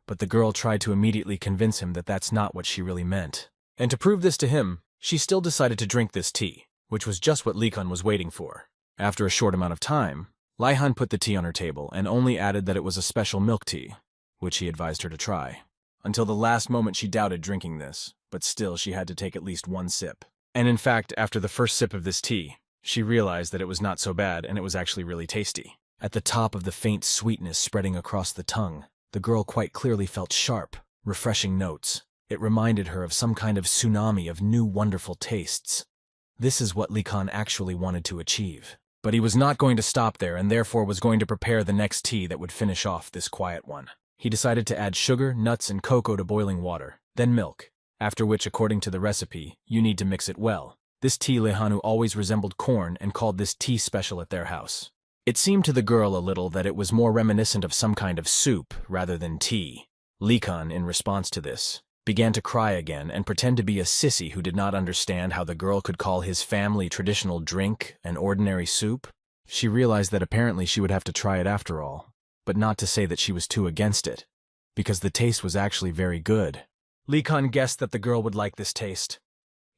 but the girl tried to immediately convince him that that's not what she really meant. And to prove this to him, she still decided to drink this tea, which was just what Lee Khan was waiting for. After a short amount of time, Lai Han put the tea on her table and only added that it was a special milk tea, which he advised her to try. Until the last moment she doubted drinking this, but still she had to take at least one sip. And in fact, after the first sip of this tea, she realized that it was not so bad and it was actually really tasty. At the top of the faint sweetness spreading across the tongue, the girl quite clearly felt sharp, refreshing notes. It reminded her of some kind of tsunami of new wonderful tastes. This is what Lee Khan actually wanted to achieve. But he was not going to stop there and therefore was going to prepare the next tea that would finish off this quiet one. He decided to add sugar, nuts, and cocoa to boiling water, then milk, after which, according to the recipe, you need to mix it well. This tea Lehanu always resembled corn and called this tea special at their house. It seemed to the girl a little that it was more reminiscent of some kind of soup rather than tea. Lee Khan, in response to this, began to cry again and pretend to be a sissy who did not understand how the girl could call his family traditional drink an ordinary soup. She realized that apparently she would have to try it after all, but not to say that she was too against it, because the taste was actually very good. Lee Khan guessed that the girl would like this taste.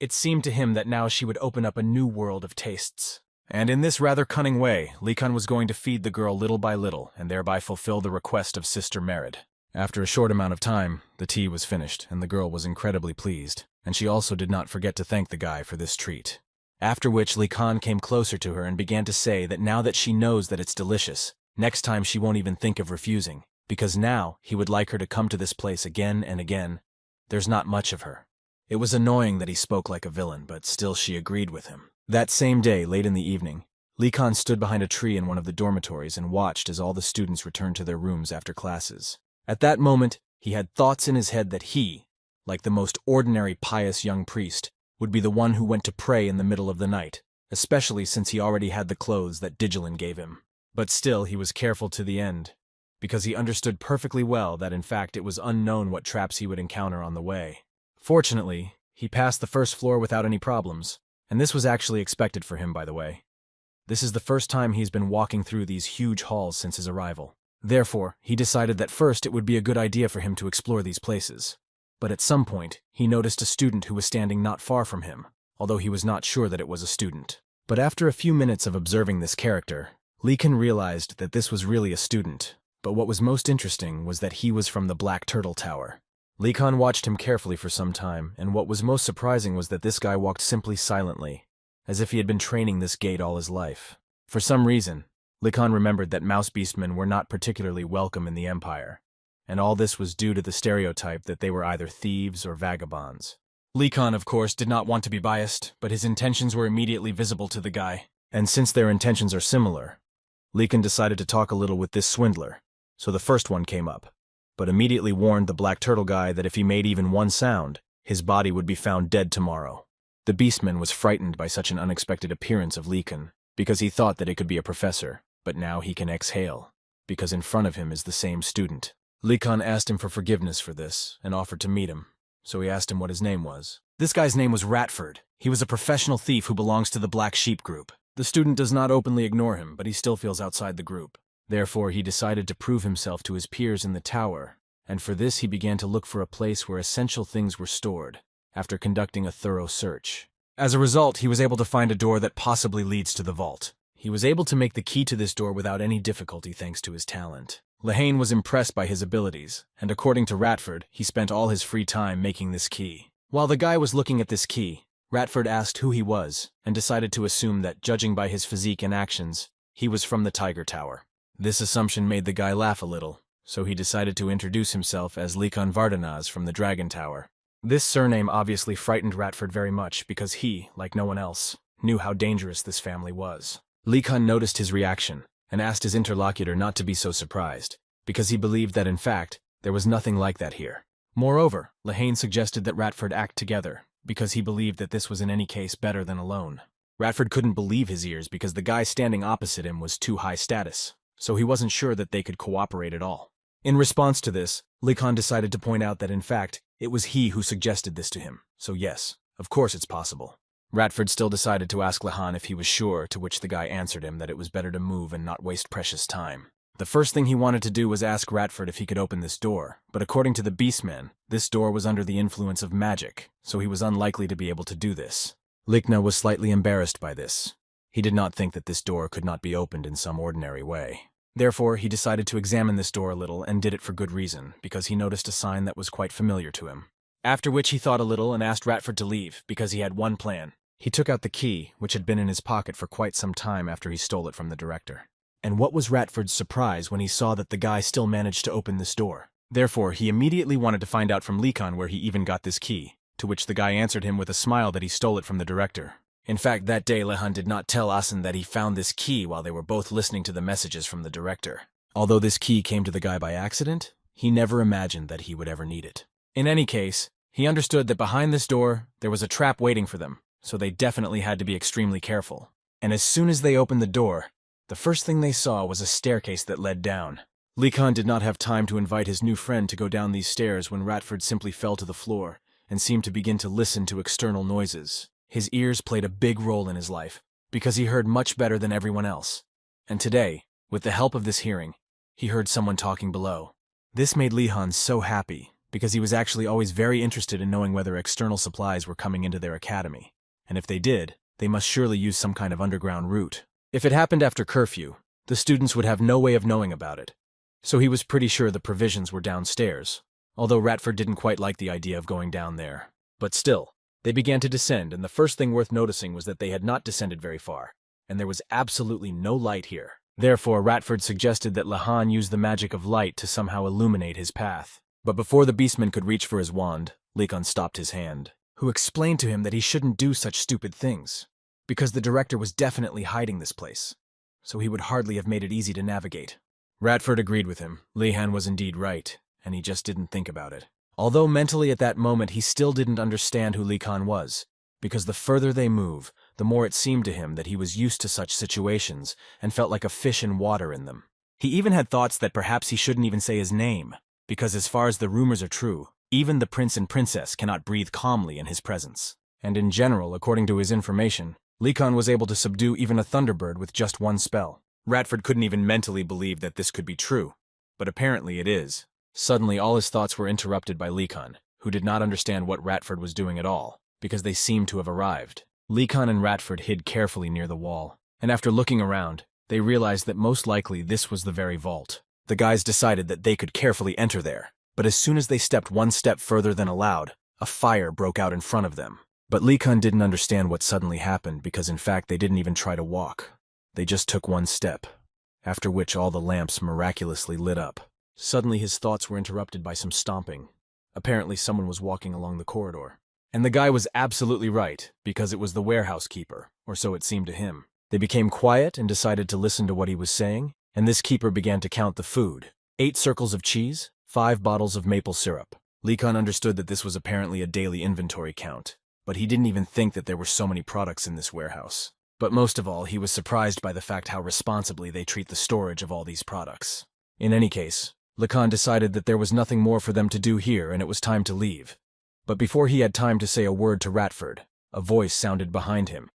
It seemed to him that now she would open up a new world of tastes. And in this rather cunning way, Lee Khan was going to feed the girl little by little and thereby fulfill the request of Sister Merid. After a short amount of time, the tea was finished and the girl was incredibly pleased, and she also did not forget to thank the guy for this treat. After which Lee Khan came closer to her and began to say that now that she knows that it's delicious, next time she won't even think of refusing, because now he would like her to come to this place again and again. There's not much of her. It was annoying that he spoke like a villain, but still she agreed with him. That same day, late in the evening, Lee Khan stood behind a tree in one of the dormitories and watched as all the students returned to their rooms after classes. At that moment, he had thoughts in his head that he, like the most ordinary pious young priest, would be the one who went to pray in the middle of the night, especially since he already had the clothes that Digilin gave him. But still he was careful to the end, because he understood perfectly well that in fact it was unknown what traps he would encounter on the way. Fortunately, he passed the first floor without any problems, and this was actually expected for him, by the way. This is the first time he's been walking through these huge halls since his arrival. Therefore, he decided that first it would be a good idea for him to explore these places. But at some point, he noticed a student who was standing not far from him, although he was not sure that it was a student. But after a few minutes of observing this character, Lee Khan realized that this was really a student. But what was most interesting was that he was from the Black Turtle Tower. Lee Khan watched him carefully for some time, and what was most surprising was that this guy walked simply silently, as if he had been training this gait all his life. For some reason, Lee Khan remembered that mouse beastmen were not particularly welcome in the Empire, and all this was due to the stereotype that they were either thieves or vagabonds. Lee Khan, of course, did not want to be biased, but his intentions were immediately visible to the guy. And since their intentions are similar, Lee Khan decided to talk a little with this swindler. So the first one came up, but immediately warned the Black Turtle guy that if he made even one sound, his body would be found dead tomorrow. The Beastman was frightened by such an unexpected appearance of Lee Khan, because he thought that it could be a professor, but now he can exhale, because in front of him is the same student. Lee Khan asked him for forgiveness for this, and offered to meet him, so he asked him what his name was. This guy's name was Ratford. He was a professional thief who belongs to the Black Sheep group. The student does not openly ignore him, but he still feels outside the group. Therefore, he decided to prove himself to his peers in the tower, and for this he began to look for a place where essential things were stored, after conducting a thorough search. As a result, he was able to find a door that possibly leads to the vault. He was able to make the key to this door without any difficulty thanks to his talent. Lehane was impressed by his abilities, and according to Ratford, he spent all his free time making this key. While the guy was looking at this key, Ratford asked who he was, and decided to assume that, judging by his physique and actions, he was from the Tiger Tower. This assumption made the guy laugh a little, so he decided to introduce himself as Likan Vardanaz from the Dragon Tower. This surname obviously frightened Ratford very much because he, like no one else, knew how dangerous this family was. Likan noticed his reaction and asked his interlocutor not to be so surprised, because he believed that in fact, there was nothing like that here. Moreover, Lehane suggested that Ratford act together, because he believed that this was in any case better than alone. Ratford couldn't believe his ears because the guy standing opposite him was too high status, so he wasn't sure that they could cooperate at all. In response to this, Likan decided to point out that in fact, it was he who suggested this to him, so yes, of course it's possible. Ratford still decided to ask Lehane if he was sure, to which the guy answered him that it was better to move and not waste precious time. The first thing he wanted to do was ask Ratford if he could open this door, but according to the Beastman, this door was under the influence of magic, so he was unlikely to be able to do this. Likhna was slightly embarrassed by this. He did not think that this door could not be opened in some ordinary way. Therefore, he decided to examine this door a little and did it for good reason, because he noticed a sign that was quite familiar to him. After which he thought a little and asked Ratford to leave, because he had one plan. He took out the key, which had been in his pocket for quite some time after he stole it from the director. And what was Ratford's surprise when he saw that the guy still managed to open this door? Therefore, he immediately wanted to find out from Likan where he even got this key, to which the guy answered him with a smile that he stole it from the director. In fact, that day Lehane did not tell Asen that he found this key while they were both listening to the messages from the director. Although this key came to the guy by accident, he never imagined that he would ever need it. In any case, he understood that behind this door, there was a trap waiting for them, so they definitely had to be extremely careful. And as soon as they opened the door, the first thing they saw was a staircase that led down. Likan did not have time to invite his new friend to go down these stairs when Ratford simply fell to the floor and seemed to begin to listen to external noises. His ears played a big role in his life, because he heard much better than everyone else. And today, with the help of this hearing, he heard someone talking below. This made Lihan so happy, because he was actually always very interested in knowing whether external supplies were coming into their academy. And if they did, they must surely use some kind of underground route. If it happened after curfew, the students would have no way of knowing about it. So he was pretty sure the provisions were downstairs, although Ratford didn't quite like the idea of going down there. But still, they began to descend, and the first thing worth noticing was that they had not descended very far, and there was absolutely no light here. Therefore, Ratford suggested that Lehane use the magic of light to somehow illuminate his path. But before the Beastman could reach for his wand, Likan stopped his hand, who explained to him that he shouldn't do such stupid things, because the director was definitely hiding this place, so he would hardly have made it easy to navigate. Ratford agreed with him. Lehane was indeed right, and he just didn't think about it. Although mentally at that moment he still didn't understand who Likan was, because the further they move, the more it seemed to him that he was used to such situations and felt like a fish in water in them. He even had thoughts that perhaps he shouldn't even say his name, because as far as the rumors are true, even the prince and princess cannot breathe calmly in his presence. And in general, according to his information, Likan was able to subdue even a thunderbird with just one spell. Ratford couldn't even mentally believe that this could be true, but apparently it is. Suddenly, all his thoughts were interrupted by Likan, who did not understand what Ratford was doing at all, because they seemed to have arrived. Likan and Ratford hid carefully near the wall, and after looking around, they realized that most likely this was the very vault. The guys decided that they could carefully enter there, but as soon as they stepped one step further than allowed, a fire broke out in front of them. But Likan didn't understand what suddenly happened because in fact they didn't even try to walk. They just took one step, after which all the lamps miraculously lit up. Suddenly his thoughts were interrupted by some stomping. Apparently someone was walking along the corridor. And the guy was absolutely right, because it was the warehouse keeper, or so it seemed to him. They became quiet and decided to listen to what he was saying, and this keeper began to count the food. 8 circles of cheese, 5 bottles of maple syrup. Lee Kun understood that this was apparently a daily inventory count, but he didn't even think that there were so many products in this warehouse. But most of all, he was surprised by the fact how responsibly they treat the storage of all these products. In any case, Lee Kun decided that there was nothing more for them to do here and it was time to leave. But before he had time to say a word to Ratford, a voice sounded behind him,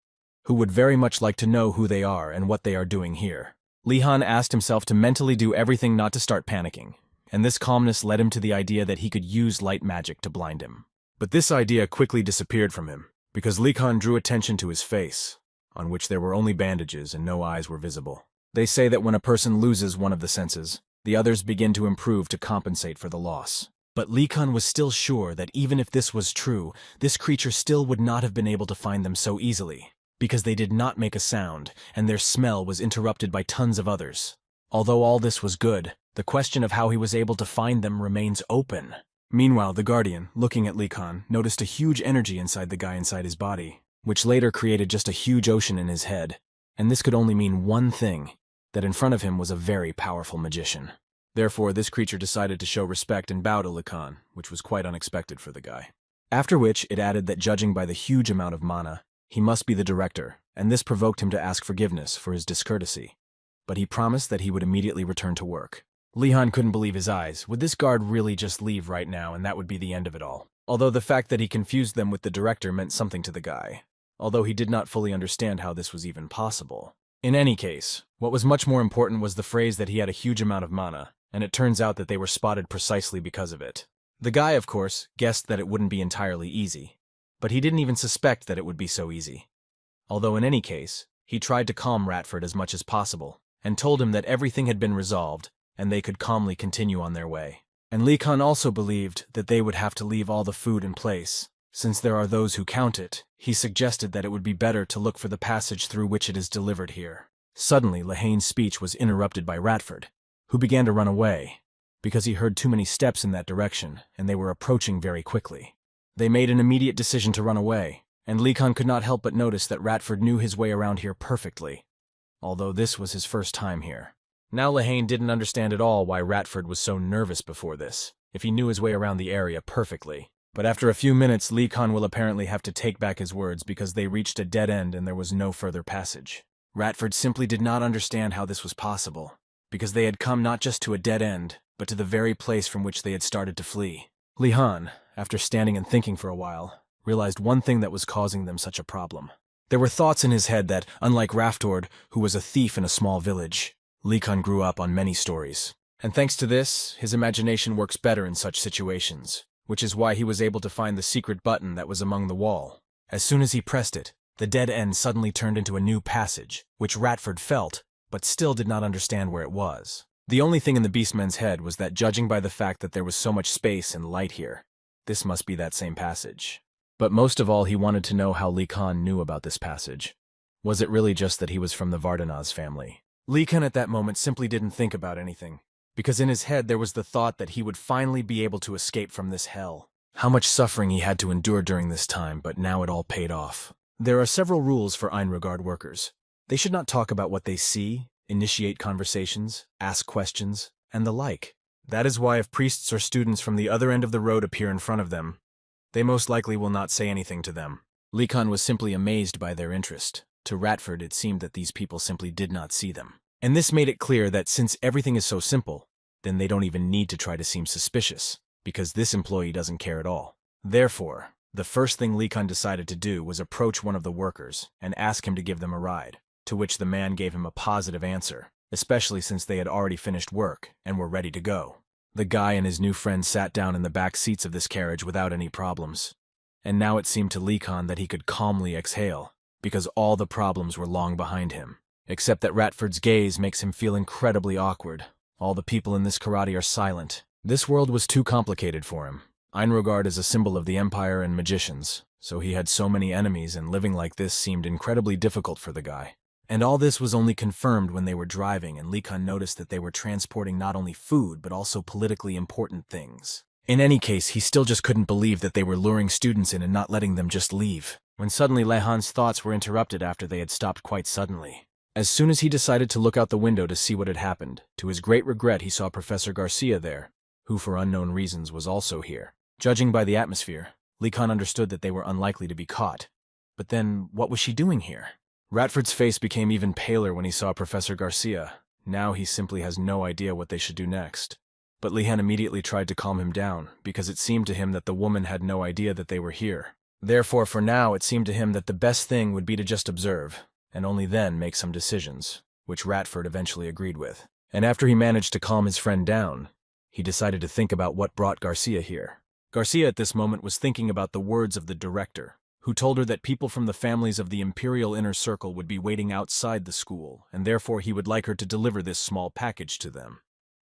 who would very much like to know who they are and what they are doing here. Lee Han asked himself to mentally do everything not to start panicking, and this calmness led him to the idea that he could use light magic to blind him. But this idea quickly disappeared from him, because Lee Han drew attention to his face, on which there were only bandages and no eyes were visible. They say that when a person loses one of the senses, the others begin to improve to compensate for the loss. But Lee Kun was still sure that even if this was true, this creature still would not have been able to find them so easily, because they did not make a sound, and their smell was interrupted by tons of others. Although all this was good, the question of how he was able to find them remains open. Meanwhile, the Guardian, looking at Lee Kun, noticed a huge energy inside the guy inside his body, which later created just a huge ocean in his head. And this could only mean one thing, that in front of him was a very powerful magician. Therefore, this creature decided to show respect and bow to Lee Kun, which was quite unexpected for the guy. After which, it added that judging by the huge amount of mana, he must be the director, and this provoked him to ask forgiveness for his discourtesy. But he promised that he would immediately return to work. Lee Han couldn't believe his eyes. Would this guard really just leave right now and that would be the end of it all? Although the fact that he confused them with the director meant something to the guy, although he did not fully understand how this was even possible. In any case, what was much more important was the phrase that he had a huge amount of mana, and it turns out that they were spotted precisely because of it. The guy, of course, guessed that it wouldn't be entirely easy, but he didn't even suspect that it would be so easy. Although in any case, he tried to calm Ratford as much as possible, and told him that everything had been resolved, and they could calmly continue on their way. And Lee Kun also believed that they would have to leave all the food in place. Since there are those who count it, he suggested that it would be better to look for the passage through which it is delivered here. Suddenly, Lehane's speech was interrupted by Ratford, who began to run away, because he heard too many steps in that direction, and they were approaching very quickly. They made an immediate decision to run away, and Lee Kun could not help but notice that Ratford knew his way around here perfectly, although this was his first time here. Now Lehane didn't understand at all why Ratford was so nervous before this, if he knew his way around the area perfectly. But after a few minutes, Lee Kun will apparently have to take back his words because they reached a dead end and there was no further passage. Ratford simply did not understand how this was possible, because they had come not just to a dead end, but to the very place from which they had started to flee. Lee Han, after standing and thinking for a while, realized one thing that was causing them such a problem. There were thoughts in his head that, unlike Raftord, who was a thief in a small village, Lee Kun grew up on many stories. And thanks to this, his imagination works better in such situations, which is why he was able to find the secret button that was among the wall. As soon as he pressed it, the dead end suddenly turned into a new passage, which Ratford felt, but still did not understand where it was. The only thing in the Beastman's head was that judging by the fact that there was so much space and light here, this must be that same passage. But most of all, he wanted to know how Lee Kun knew about this passage. Was it really just that he was from the Vardanaz family? Lee Kun at that moment simply didn't think about anything, because in his head there was the thought that he would finally be able to escape from this hell. How much suffering he had to endure during this time, but now it all paid off. There are several rules for Einrogard workers. They should not talk about what they see, initiate conversations, ask questions, and the like. That is why if priests or students from the other end of the road appear in front of them, they most likely will not say anything to them. Lee Kun was simply amazed by their interest. To Ratford, it seemed that these people simply did not see them. And this made it clear that since everything is so simple, then they don't even need to try to seem suspicious, because this employee doesn't care at all. Therefore, the first thing Lee Kun decided to do was approach one of the workers and ask him to give them a ride, to which the man gave him a positive answer, especially since they had already finished work and were ready to go. The guy and his new friend sat down in the back seats of this carriage without any problems, and now it seemed to Lee Kun that he could calmly exhale, because all the problems were long behind him. Except that Ratford's gaze makes him feel incredibly awkward. All the people in this karate are silent. This world was too complicated for him. Einrogard is a symbol of the Empire and magicians, so he had so many enemies and living like this seemed incredibly difficult for the guy. And all this was only confirmed when they were driving and Lee Kun noticed that they were transporting not only food but also politically important things. In any case, he still just couldn't believe that they were luring students in and not letting them just leave, when suddenly Lehan's thoughts were interrupted after they had stopped quite suddenly. As soon as he decided to look out the window to see what had happened, to his great regret he saw Professor Garcia there, who for unknown reasons was also here. Judging by the atmosphere, Lehan understood that they were unlikely to be caught. But then, what was she doing here? Ratford's face became even paler when he saw Professor Garcia. Now he simply has no idea what they should do next. But Lehan immediately tried to calm him down, because it seemed to him that the woman had no idea that they were here. Therefore, for now, it seemed to him that the best thing would be to just observe, and only then make some decisions, which Ratford eventually agreed with. And after he managed to calm his friend down, he decided to think about what brought Garcia here. Garcia at this moment was thinking about the words of the director, who told her that people from the families of the Imperial Inner Circle would be waiting outside the school, and therefore he would like her to deliver this small package to them.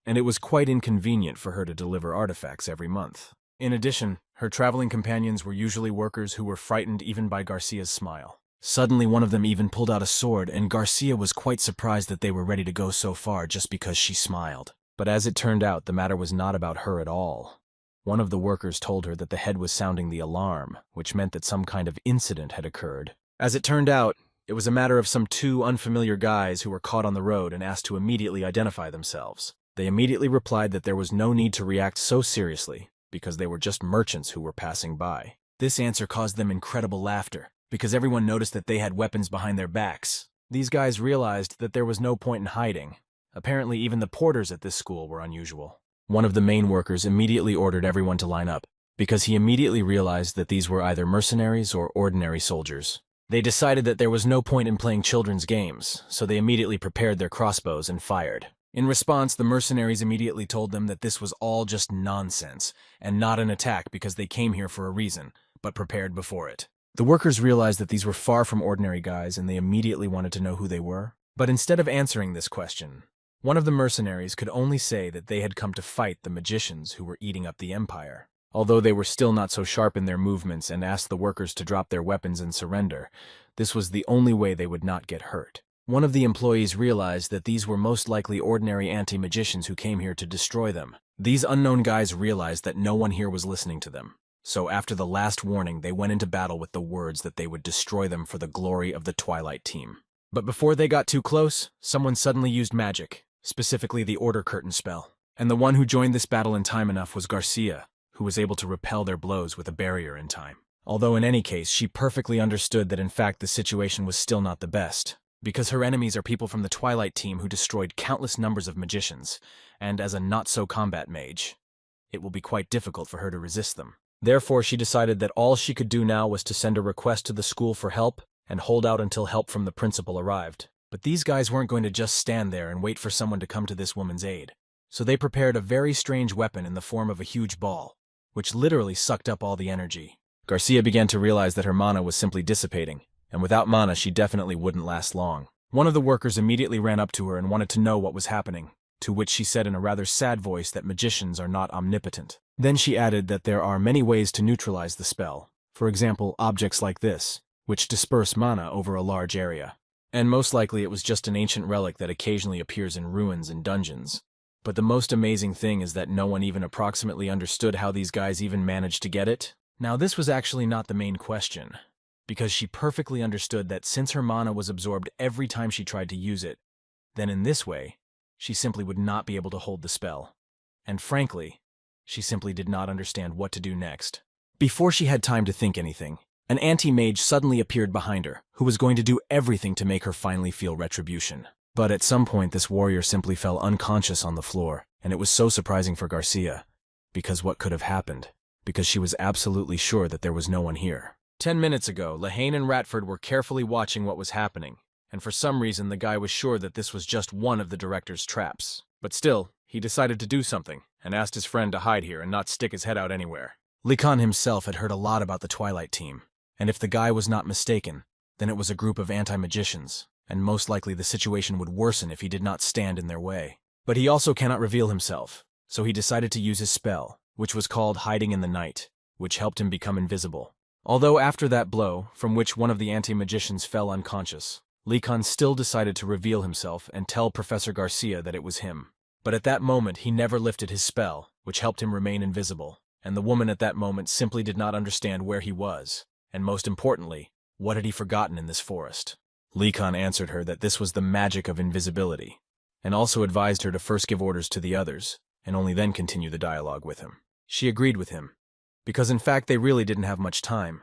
And it was quite inconvenient for her to deliver artifacts every month. In addition, her traveling companions were usually workers who were frightened even by Garcia's smile. Suddenly one of them even pulled out a sword, and Garcia was quite surprised that they were ready to go so far just because she smiled. But as it turned out, the matter was not about her at all. One of the workers told her that the head was sounding the alarm, which meant that some kind of incident had occurred. As it turned out, it was a matter of some two unfamiliar guys who were caught on the road and asked to immediately identify themselves. They immediately replied that there was no need to react so seriously, because they were just merchants who were passing by. This answer caused them incredible laughter, because everyone noticed that they had weapons behind their backs. These guys realized that there was no point in hiding. Apparently even the porters at this school were unusual. One of the main workers immediately ordered everyone to line up, because he immediately realized that these were either mercenaries or ordinary soldiers. They decided that there was no point in playing children's games, so they immediately prepared their crossbows and fired. In response, the mercenaries immediately told them that this was all just nonsense, and not an attack because they came here for a reason, but prepared before it. The workers realized that these were far from ordinary guys, and they immediately wanted to know who they were. But instead of answering this question, one of the mercenaries could only say that they had come to fight the magicians who were eating up the empire. Although they were still not so sharp in their movements and asked the workers to drop their weapons and surrender, this was the only way they would not get hurt. One of the employees realized that these were most likely ordinary anti-magicians who came here to destroy them. These unknown guys realized that no one here was listening to them. So after the last warning, they went into battle with the words that they would destroy them for the glory of the Twilight Team. But before they got too close, someone suddenly used magic, specifically the Order Curtain spell. And the one who joined this battle in time enough was Garcia, who was able to repel their blows with a barrier in time. Although in any case, she perfectly understood that in fact the situation was still not the best, because her enemies are people from the Twilight Team who destroyed countless numbers of magicians, and as a not-so-combat mage, it will be quite difficult for her to resist them. Therefore, she decided that all she could do now was to send a request to the school for help and hold out until help from the principal arrived. But these guys weren't going to just stand there and wait for someone to come to this woman's aid. So they prepared a very strange weapon in the form of a huge ball, which literally sucked up all the energy. Garcia began to realize that her mana was simply dissipating, and without mana she definitely wouldn't last long. One of the workers immediately ran up to her and wanted to know what was happening, to which she said in a rather sad voice that magicians are not omnipotent. Then she added that there are many ways to neutralize the spell, for example objects like this, which disperse mana over a large area. And most likely it was just an ancient relic that occasionally appears in ruins and dungeons. But the most amazing thing is that no one even approximately understood how these guys even managed to get it. Now this was actually not the main question, because she perfectly understood that since her mana was absorbed every time she tried to use it, then in this way, she simply would not be able to hold the spell. And frankly, she simply did not understand what to do next. Before she had time to think anything, an anti-mage suddenly appeared behind her, who was going to do everything to make her finally feel retribution. But at some point this warrior simply fell unconscious on the floor, and it was so surprising for Garcia, because what could have happened? Because she was absolutely sure that there was no one here. 10 minutes ago, Lehane and Ratford were carefully watching what was happening, and for some reason the guy was sure that this was just one of the director's traps. But still, he decided to do something, and asked his friend to hide here and not stick his head out anywhere. Lekan himself had heard a lot about the Twilight Team, and if the guy was not mistaken, then it was a group of anti-magicians, and most likely the situation would worsen if he did not stand in their way. But he also cannot reveal himself, so he decided to use his spell, which was called Hiding in the Night, which helped him become invisible. Although after that blow, from which one of the anti-magicians fell unconscious, Lekan still decided to reveal himself and tell Professor Garcia that it was him. But at that moment he never lifted his spell, which helped him remain invisible. and the woman at that moment simply did not understand where he was, and most importantly, what had he forgotten in this forest. Lee Kun answered her that this was the magic of invisibility, and also advised her to first give orders to the others, and only then continue the dialogue with him. She agreed with him, because in fact they really didn't have much time,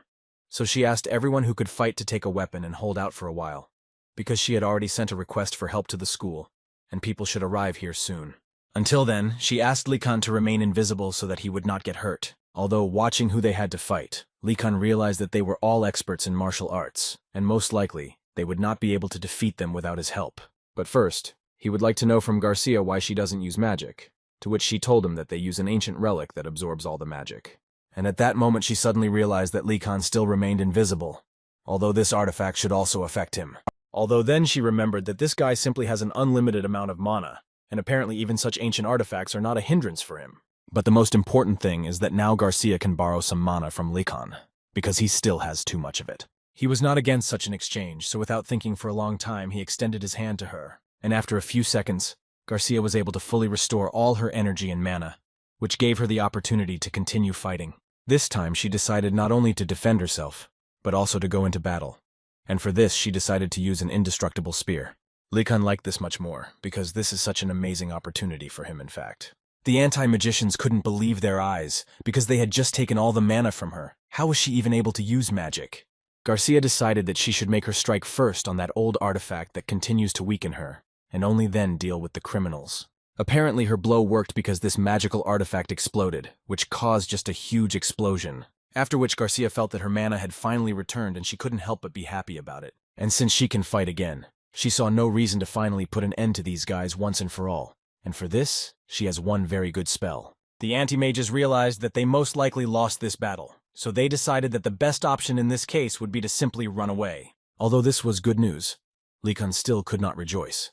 so she asked everyone who could fight to take a weapon and hold out for a while, because she had already sent a request for help to the school, and people should arrive here soon. Until then, she asked Lee Kun to remain invisible so that he would not get hurt. Although watching who they had to fight, Lee Kun realized that they were all experts in martial arts, and most likely, they would not be able to defeat them without his help. But first, he would like to know from Garcia why she doesn't use magic, to which she told him that they use an ancient relic that absorbs all the magic. And at that moment she suddenly realized that Lee Kun still remained invisible, although this artifact should also affect him. Although then she remembered that this guy simply has an unlimited amount of mana, and apparently even such ancient artifacts are not a hindrance for him. But the most important thing is that now Garcia can borrow some mana from Lee Kun, because he still has too much of it. He was not against such an exchange, so without thinking for a long time he extended his hand to her, and after a few seconds, Garcia was able to fully restore all her energy and mana, which gave her the opportunity to continue fighting. This time she decided not only to defend herself, but also to go into battle, and for this she decided to use an indestructible spear. Lee Kun liked this much more, because this is such an amazing opportunity for him in fact. The anti-magicians couldn't believe their eyes, because they had just taken all the mana from her. How was she even able to use magic? Garcia decided that she should make her strike first on that old artifact that continues to weaken her, and only then deal with the criminals. Apparently her blow worked because this magical artifact exploded, which caused just a huge explosion. After which Garcia felt that her mana had finally returned and she couldn't help but be happy about it. And since she can fight again, she saw no reason to finally put an end to these guys once and for all. And for this, she has one very good spell. The anti-mages realized that they most likely lost this battle, so they decided that the best option in this case would be to simply run away. Although this was good news, Lee Kun still could not rejoice,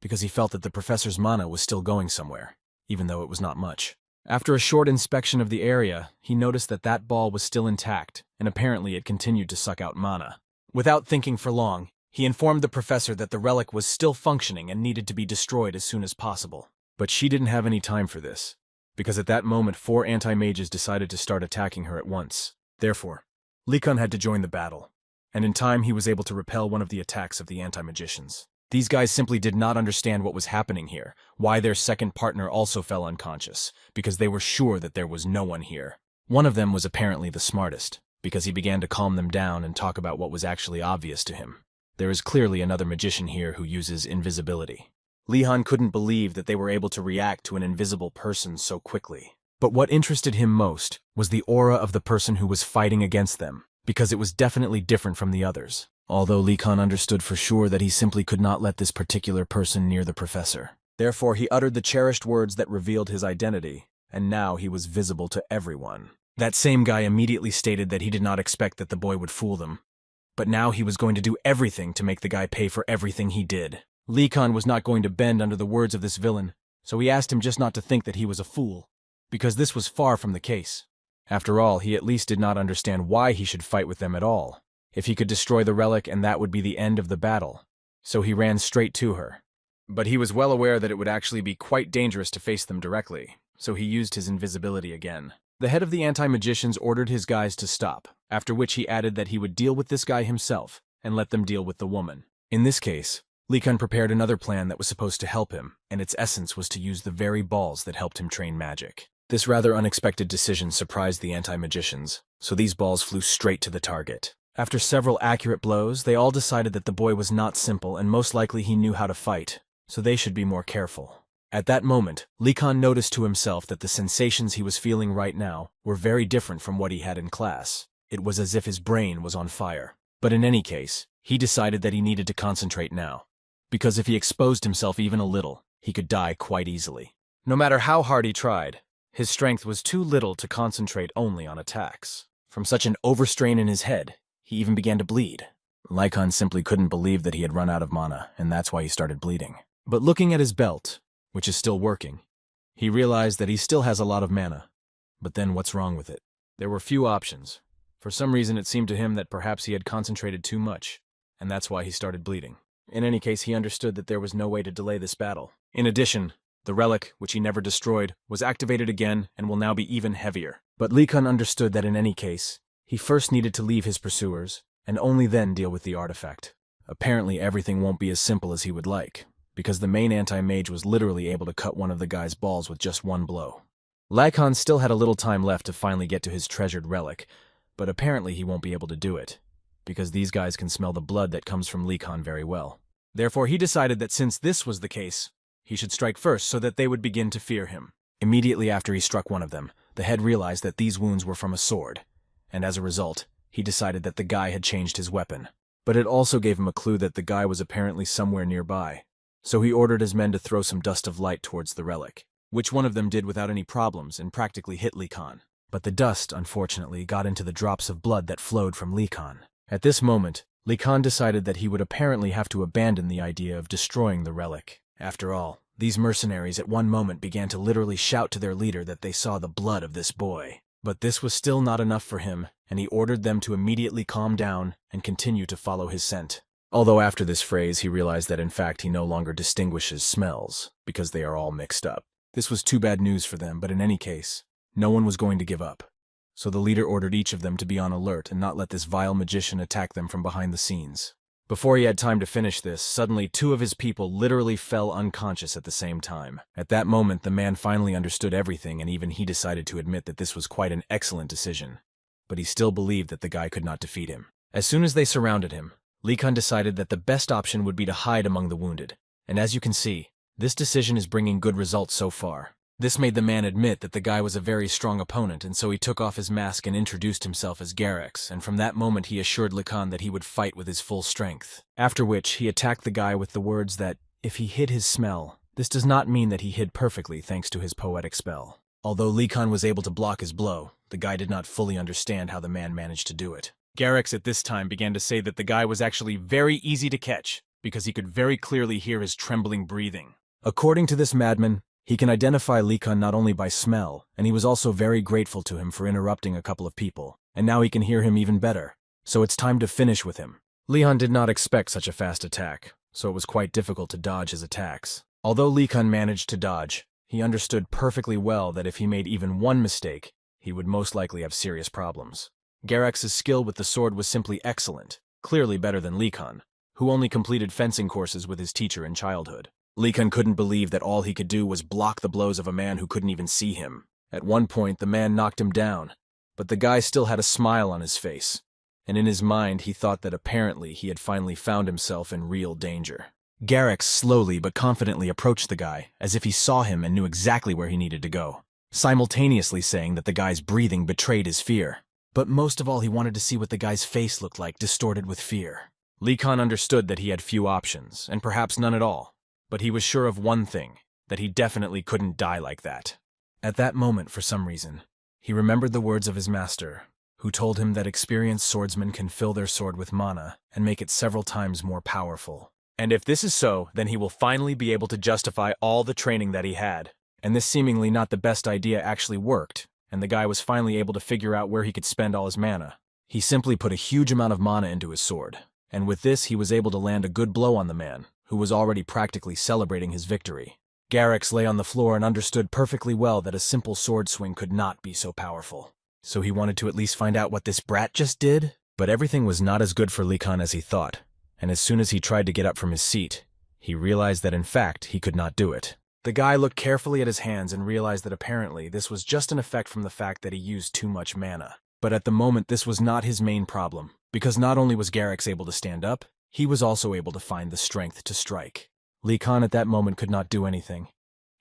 because he felt that the professor's mana was still going somewhere, even though it was not much. After a short inspection of the area, he noticed that that ball was still intact, and apparently it continued to suck out mana. Without thinking for long, he informed the professor that the relic was still functioning and needed to be destroyed as soon as possible. But she didn't have any time for this, because at that moment 4 anti-mages decided to start attacking her at once. Therefore, Lee Kun had to join the battle, and in time he was able to repel one of the attacks of the anti-magicians. These guys simply did not understand what was happening here, why their second partner also fell unconscious, because they were sure that there was no one here. One of them was apparently the smartest, because he began to calm them down and talk about what was actually obvious to him. There is clearly another magician here who uses invisibility. Lee Kun couldn't believe that they were able to react to an invisible person so quickly. But what interested him most was the aura of the person who was fighting against them, because it was definitely different from the others. Although Lee Kun understood for sure that he simply could not let this particular person near the professor. Therefore he uttered the cherished words that revealed his identity, and now he was visible to everyone. That same guy immediately stated that he did not expect that the boy would fool them. But now he was going to do everything to make the guy pay for everything he did. Lee Kun was not going to bend under the words of this villain, so he asked him just not to think that he was a fool, because this was far from the case. After all, he at least did not understand why he should fight with them at all, if he could destroy the relic and that would be the end of the battle. So he ran straight to her. But he was well aware that it would actually be quite dangerous to face them directly, so he used his invisibility again. The head of the anti-magicians ordered his guys to stop, after which he added that he would deal with this guy himself and let them deal with the woman. In this case, Lee Kun prepared another plan that was supposed to help him, and its essence was to use the very balls that helped him train magic. This rather unexpected decision surprised the anti-magicians, so these balls flew straight to the target. After several accurate blows, they all decided that the boy was not simple and most likely he knew how to fight, so they should be more careful. At that moment, Lee Kun noticed to himself that the sensations he was feeling right now were very different from what he had in class. It was as if his brain was on fire. But in any case, he decided that he needed to concentrate now, because if he exposed himself even a little, he could die quite easily. No matter how hard he tried, his strength was too little to concentrate only on attacks. From such an overstrain in his head, he even began to bleed. Lee Kun simply couldn't believe that he had run out of mana, and that's why he started bleeding. But looking at his belt, which is still working, he realized that he still has a lot of mana. But then what's wrong with it? There were few options. For some reason it seemed to him that perhaps he had concentrated too much, and that's why he started bleeding. In any case, he understood that there was no way to delay this battle. In addition, The relic, which he never destroyed, was activated again and will now be even heavier. But Lee Kun understood that in any case, he first needed to leave his pursuers, and only then deal with the artifact. Apparently everything won't be as simple as he would like, because the main anti-mage was literally able to cut one of the guy's balls with just one blow. Lycan still had a little time left to finally get to his treasured relic, but apparently he won't be able to do it, because these guys can smell the blood that comes from Lycan very well. Therefore he decided that since this was the case, he should strike first so that they would begin to fear him. Immediately after he struck one of them, the head realized that these wounds were from a sword, and as a result, he decided that the guy had changed his weapon. But it also gave him a clue that the guy was apparently somewhere nearby, so he ordered his men to throw some dust of light towards the relic, which one of them did without any problems and practically hit Lycan. But the dust, unfortunately, got into the drops of blood that flowed from Lycan. At this moment, Lycan decided that he would apparently have to abandon the idea of destroying the relic. After all, these mercenaries at one moment began to literally shout to their leader that they saw the blood of this boy. But this was still not enough for him, and he ordered them to immediately calm down and continue to follow his scent. Although after this phrase he realized that in fact he no longer distinguishes smells, because they are all mixed up. This was too bad news for them, but in any case, no one was going to give up. So the leader ordered each of them to be on alert and not let this vile magician attack them from behind the scenes. Before he had time to finish this, suddenly two of his people literally fell unconscious at the same time. At that moment, the man finally understood everything, and even he decided to admit that this was quite an excellent decision. But he still believed that the guy could not defeat him. As soon as they surrounded him, Lycan decided that the best option would be to hide among the wounded. And as you can see, this decision is bringing good results so far. This made the man admit that the guy was a very strong opponent, and so he took off his mask and introduced himself as Garrix, and from that moment he assured Lycan that he would fight with his full strength. After which, he attacked the guy with the words that, if he hid his smell, this does not mean that he hid perfectly thanks to his poetic spell. Although Lycan was able to block his blow, the guy did not fully understand how the man managed to do it. Garrix at this time began to say that the guy was actually very easy to catch, because he could very clearly hear his trembling breathing. According to this madman, he can identify Lycan not only by smell, and he was also very grateful to him for interrupting a couple of people, and now he can hear him even better. So it's time to finish with him. Lycan did not expect such a fast attack, so it was quite difficult to dodge his attacks. Although Lycan managed to dodge, he understood perfectly well that if he made even one mistake, he would most likely have serious problems. Garrix's skill with the sword was simply excellent, clearly better than Lycan, who only completed fencing courses with his teacher in childhood. Lycan couldn't believe that all he could do was block the blows of a man who couldn't even see him. At one point, the man knocked him down, but the guy still had a smile on his face, and in his mind he thought that apparently he had finally found himself in real danger. Garrix slowly but confidently approached the guy, as if he saw him and knew exactly where he needed to go, simultaneously saying that the guy's breathing betrayed his fear. But most of all, he wanted to see what the guy's face looked like, distorted with fear. Lycan understood that he had few options, and perhaps none at all. But he was sure of one thing, that he definitely couldn't die like that. At that moment, for some reason, he remembered the words of his master, who told him that experienced swordsmen can fill their sword with mana and make it several times more powerful. And if this is so, then he will finally be able to justify all the training that he had. And this seemingly not the best idea actually worked, and the guy was finally able to figure out where he could spend all his mana. He simply put a huge amount of mana into his sword, and with this he was able to land a good blow on the man, who was already practically celebrating his victory. Garrix lay on the floor and understood perfectly well that a simple sword swing could not be so powerful. So he wanted to at least find out what this brat just did? But everything was not as good for Lycan as he thought, and as soon as he tried to get up from his seat, he realized that in fact he could not do it. The guy looked carefully at his hands and realized that apparently this was just an effect from the fact that he used too much mana. But at the moment this was not his main problem, because not only was Garrix able to stand up, he was also able to find the strength to strike. Lycan at that moment could not do anything,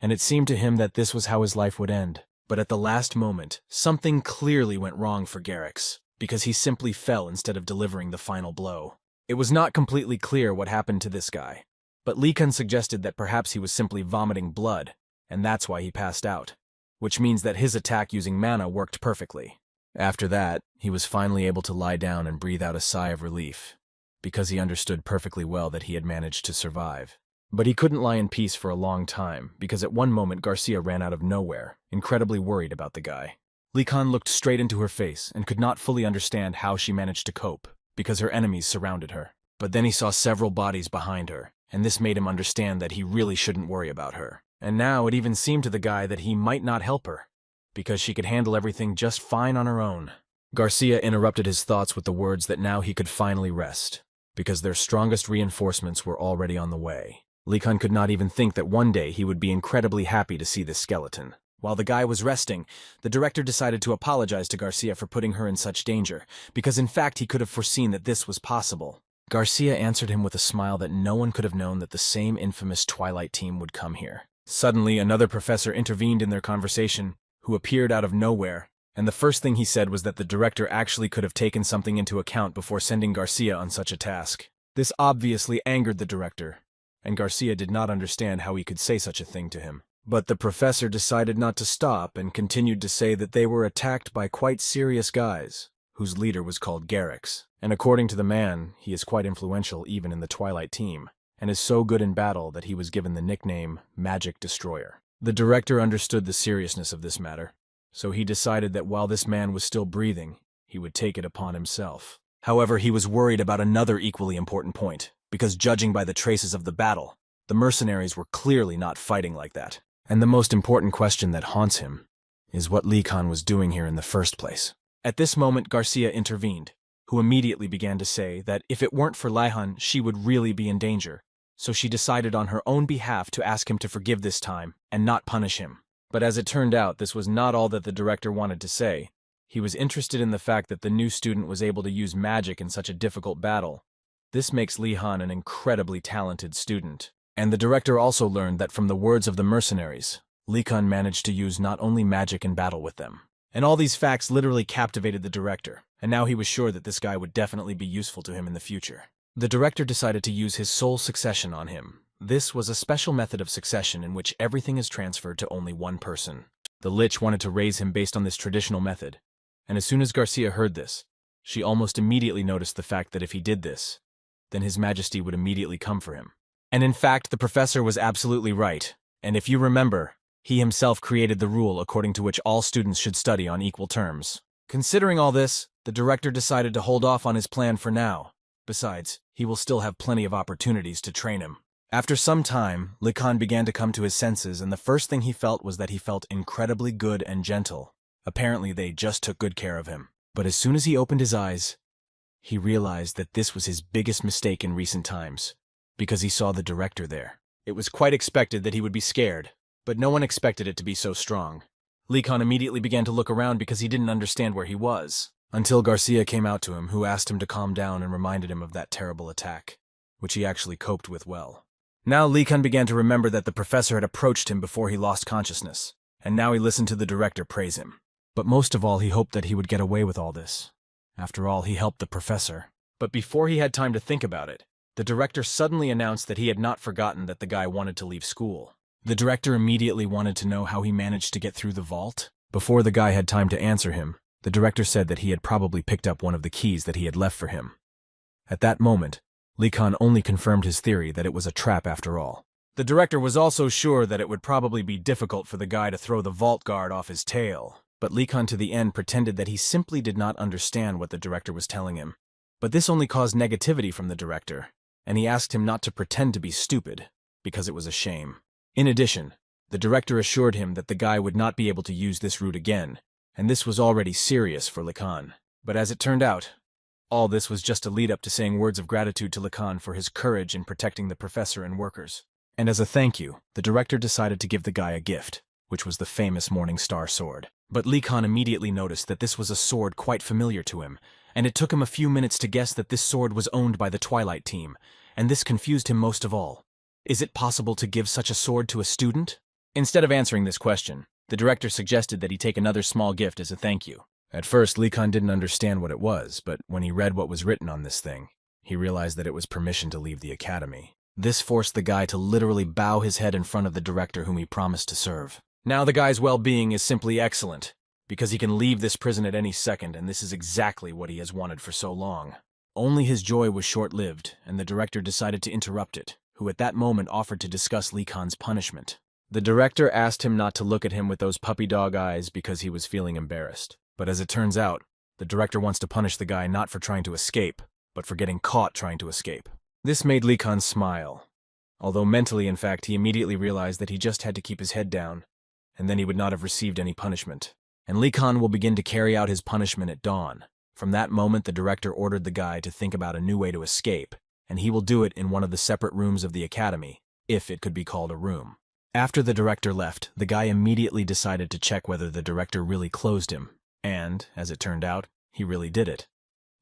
and it seemed to him that this was how his life would end. But at the last moment, something clearly went wrong for Garrix, because he simply fell instead of delivering the final blow. It was not completely clear what happened to this guy, but Lycan suggested that perhaps he was simply vomiting blood, and that's why he passed out, which means that his attack using mana worked perfectly. After that, he was finally able to lie down and breathe out a sigh of relief, because he understood perfectly well that he had managed to survive. But he couldn't lie in peace for a long time, because at one moment Garcia ran out of nowhere, incredibly worried about the guy. Lycan looked straight into her face and could not fully understand how she managed to cope, because her enemies surrounded her. But then he saw several bodies behind her, and this made him understand that he really shouldn't worry about her. And now it even seemed to the guy that he might not help her, because she could handle everything just fine on her own. Garcia interrupted his thoughts with the words that now he could finally rest, because their strongest reinforcements were already on the way. Lee Kun could not even think that one day he would be incredibly happy to see this skeleton. While the guy was resting, the director decided to apologize to Garcia for putting her in such danger, because in fact he could have foreseen that this was possible. Garcia answered him with a smile that no one could have known that the same infamous Twilight team would come here. Suddenly, another professor intervened in their conversation, who appeared out of nowhere, and the first thing he said was that the director actually could have taken something into account before sending Garcia on such a task. This obviously angered the director, and Garcia did not understand how he could say such a thing to him. But the professor decided not to stop and continued to say that they were attacked by quite serious guys, whose leader was called Garrix. And according to the man, he is quite influential even in the Twilight team, and is so good in battle that he was given the nickname Magic Destroyer. The director understood the seriousness of this matter, so he decided that while this man was still breathing, he would take it upon himself. However, he was worried about another equally important point, because judging by the traces of the battle, the mercenaries were clearly not fighting like that. And the most important question that haunts him is what Lee Kun was doing here in the first place. At this moment, Garcia intervened, who immediately began to say that if it weren't for Laihan, she would really be in danger, so she decided on her own behalf to ask him to forgive this time and not punish him. But as it turned out, this was not all that the director wanted to say. He was interested in the fact that the new student was able to use magic in such a difficult battle. This makes Lee Han an incredibly talented student. And the director also learned that from the words of the mercenaries, Lee Kun managed to use not only magic in battle with them. And all these facts literally captivated the director, and now he was sure that this guy would definitely be useful to him in the future. The director decided to use his soul succession on him. This was a special method of succession in which everything is transferred to only one person. The Lich wanted to raise him based on this traditional method, and as soon as Garcia heard this, she almost immediately noticed the fact that if he did this, then His Majesty would immediately come for him. And in fact, the professor was absolutely right, and if you remember, he himself created the rule according to which all students should study on equal terms. Considering all this, the director decided to hold off on his plan for now. Besides, he will still have plenty of opportunities to train him. After some time, Lee Kun began to come to his senses, and the first thing he felt was that he felt incredibly good and gentle. Apparently, they just took good care of him. But as soon as he opened his eyes, he realized that this was his biggest mistake in recent times, because he saw the director there. It was quite expected that he would be scared, but no one expected it to be so strong. Lee Kun immediately began to look around because he didn't understand where he was, until Garcia came out to him, who asked him to calm down and reminded him of that terrible attack, which he actually coped with well. Now Lee Kun began to remember that the professor had approached him before he lost consciousness, and now he listened to the director praise him. But most of all, he hoped that he would get away with all this. After all, he helped the professor. But before he had time to think about it, the director suddenly announced that he had not forgotten that the guy wanted to leave school. The director immediately wanted to know how he managed to get through the vault. Before the guy had time to answer him, the director said that he had probably picked up one of the keys that he had left for him. At that moment, Lee Kun only confirmed his theory that it was a trap after all. The director was also sure that it would probably be difficult for the guy to throw the vault guard off his tail, but Lee Kun to the end pretended that he simply did not understand what the director was telling him. But this only caused negativity from the director, and he asked him not to pretend to be stupid, because it was a shame. In addition, the director assured him that the guy would not be able to use this route again, and this was already serious for Lee Kun. But as it turned out, all this was just a lead-up to saying words of gratitude to Lee Kun for his courage in protecting the professor and workers. And as a thank you, the director decided to give the guy a gift, which was the famous Morning Star sword. But Lee Kun immediately noticed that this was a sword quite familiar to him, and it took him a few minutes to guess that this sword was owned by the Twilight team, and this confused him most of all. Is it possible to give such a sword to a student? Instead of answering this question, the director suggested that he take another small gift as a thank you. At first, Lee Kun didn't understand what it was, but when he read what was written on this thing, he realized that it was permission to leave the academy. This forced the guy to literally bow his head in front of the director whom he promised to serve. Now the guy's well-being is simply excellent, because he can leave this prison at any second, and this is exactly what he has wanted for so long. Only his joy was short-lived, and the director decided to interrupt it, who at that moment offered to discuss Lee Kun's punishment. The director asked him not to look at him with those puppy dog eyes because he was feeling embarrassed. But as it turns out, the director wants to punish the guy not for trying to escape, but for getting caught trying to escape. This made Lee Kun smile, Although mentally, in fact, he immediately realized that he just had to keep his head down, and then he would not have received any punishment. And Lee Khan will begin to carry out his punishment at dawn. From that moment, the director ordered the guy to think about a new way to escape, and he will do it in one of the separate rooms of the academy, if it could be called a room. After the director left, the guy immediately decided to check whether the director really closed him, and, as it turned out, he really did it,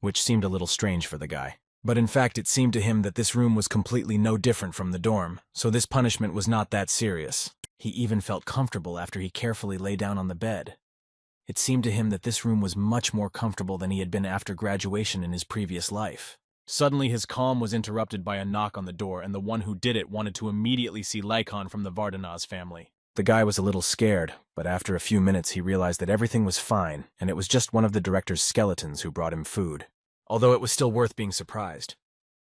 which seemed a little strange for the guy. But in fact, it seemed to him that this room was completely no different from the dorm, so this punishment was not that serious. He even felt comfortable after he carefully lay down on the bed. It seemed to him that this room was much more comfortable than he had been after graduation in his previous life. Suddenly, his calm was interrupted by a knock on the door, and the one who did it wanted to immediately see Lycon from the Vardanaz family. The guy was a little scared, but after a few minutes he realized that everything was fine, and it was just one of the director's skeletons who brought him food. Although it was still worth being surprised,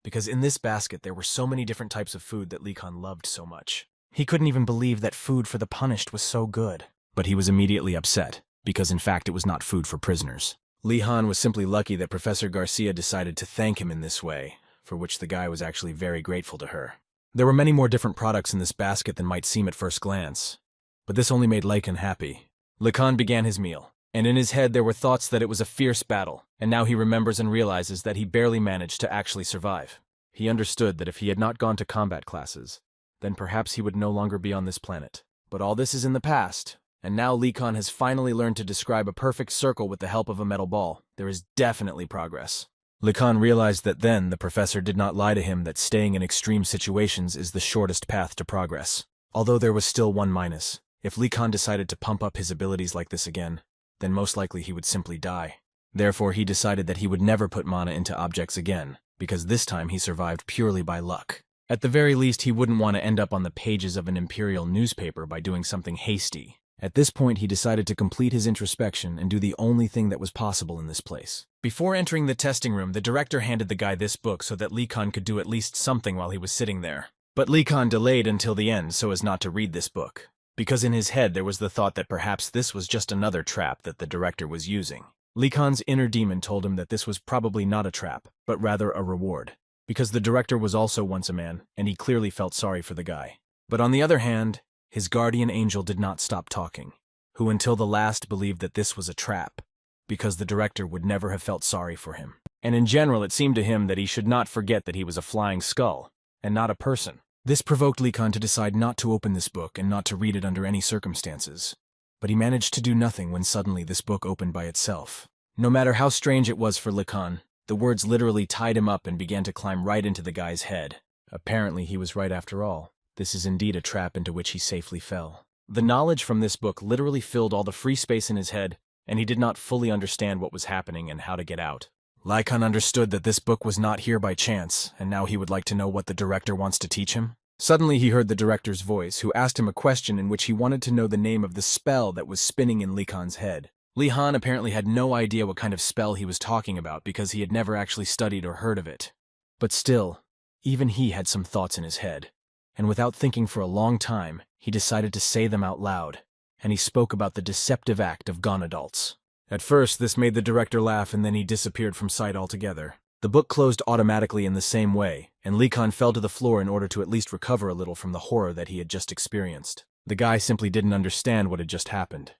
because in this basket there were so many different types of food that Lycon loved so much. He couldn't even believe that food for the punished was so good. But he was immediately upset, because in fact it was not food for prisoners. Lycon was simply lucky that Professor Garcia decided to thank him in this way, for which the guy was actually very grateful to her. There were many more different products in this basket than might seem at first glance, but this only made Lycon happy. Lycon began his meal, and in his head there were thoughts that it was a fierce battle, and now he remembers and realizes that he barely managed to actually survive. He understood that if he had not gone to combat classes, then perhaps he would no longer be on this planet. But all this is in the past, and now Lycon has finally learned to describe a perfect circle with the help of a metal ball. There is definitely progress. Lycon realized that then the professor did not lie to him that staying in extreme situations is the shortest path to progress. Although there was still one minus. If Lycon decided to pump up his abilities like this again, then most likely he would simply die. Therefore, he decided that he would never put mana into objects again, because this time he survived purely by luck. At the very least, he wouldn't want to end up on the pages of an imperial newspaper by doing something hasty. At this point, he decided to complete his introspection and do the only thing that was possible in this place. Before entering the testing room, the director handed the guy this book so that Lycon could do at least something while he was sitting there. But Lycon delayed until the end so as not to read this book, because in his head there was the thought that perhaps this was just another trap that the director was using. Lycon's inner demon told him that this was probably not a trap, but rather a reward, because the director was also once a man, and he clearly felt sorry for the guy. But on the other hand, his guardian angel did not stop talking, who until the last believed that this was a trap, because the director would never have felt sorry for him. And in general, it seemed to him that he should not forget that he was a flying skull, and not a person. This provoked Lycon to decide not to open this book and not to read it under any circumstances. But he managed to do nothing when suddenly this book opened by itself. No matter how strange it was for Lycon, the words literally tied him up and began to climb right into the guy's head. Apparently he was right after all. This is indeed a trap into which he safely fell. The knowledge from this book literally filled all the free space in his head, and he did not fully understand what was happening and how to get out. Lycon understood that this book was not here by chance, and now he would like to know what the director wants to teach him. Suddenly he heard the director's voice, who asked him a question in which he wanted to know the name of the spell that was spinning in Lycon's head. Lycon apparently had no idea what kind of spell he was talking about because he had never actually studied or heard of it. But still, even he had some thoughts in his head. And without thinking for a long time, he decided to say them out loud, and he spoke about the deceptive act of gone adults. At first, this made the director laugh, and then he disappeared from sight altogether. The book closed automatically in the same way, and Lycon fell to the floor in order to at least recover a little from the horror that he had just experienced. The guy simply didn't understand what had just happened.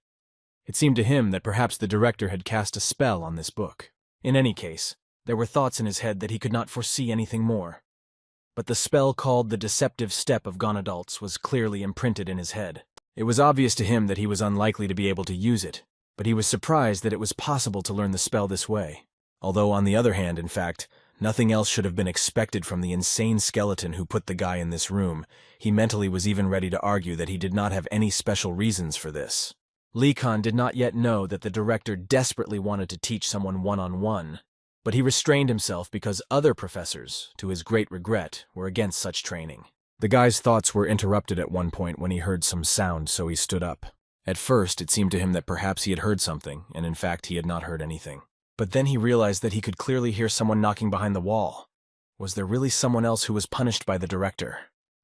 It seemed to him that perhaps the director had cast a spell on this book. In any case, there were thoughts in his head that he could not foresee anything more. But the spell called the deceptive step of gone adults was clearly imprinted in his head. It was obvious to him that he was unlikely to be able to use it, but he was surprised that it was possible to learn the spell this way. Although on the other hand, in fact, nothing else should have been expected from the insane skeleton who put the guy in this room, he mentally was even ready to argue that he did not have any special reasons for this. Lycon did not yet know that the director desperately wanted to teach someone one-on-one, but he restrained himself because other professors, to his great regret, were against such training. The guy's thoughts were interrupted at one point when he heard some sound, so he stood up. At first, it seemed to him that perhaps he had heard something, and in fact he had not heard anything. But then he realized that he could clearly hear someone knocking behind the wall. Was there really someone else who was punished by the director?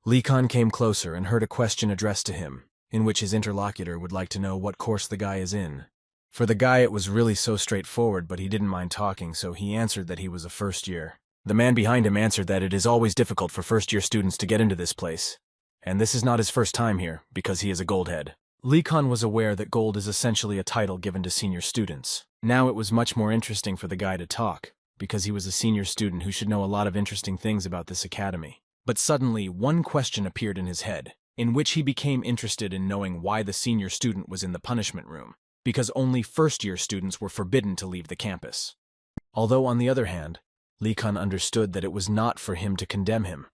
Lycon came closer and heard a question addressed to him, in which his interlocutor would like to know what course the guy is in. For the guy it was really so straightforward, but he didn't mind talking, so he answered that he was a first year. The man behind him answered that it is always difficult for first-year students to get into this place, and this is not his first time here, because he is a goldhead. Lee Khan was aware that gold is essentially a title given to senior students. Now it was much more interesting for the guy to talk, because he was a senior student who should know a lot of interesting things about this academy. But suddenly, one question appeared in his head, in which he became interested in knowing why the senior student was in the punishment room, because only first-year students were forbidden to leave the campus. Although, on the other hand, Lee Khan understood that it was not for him to condemn him,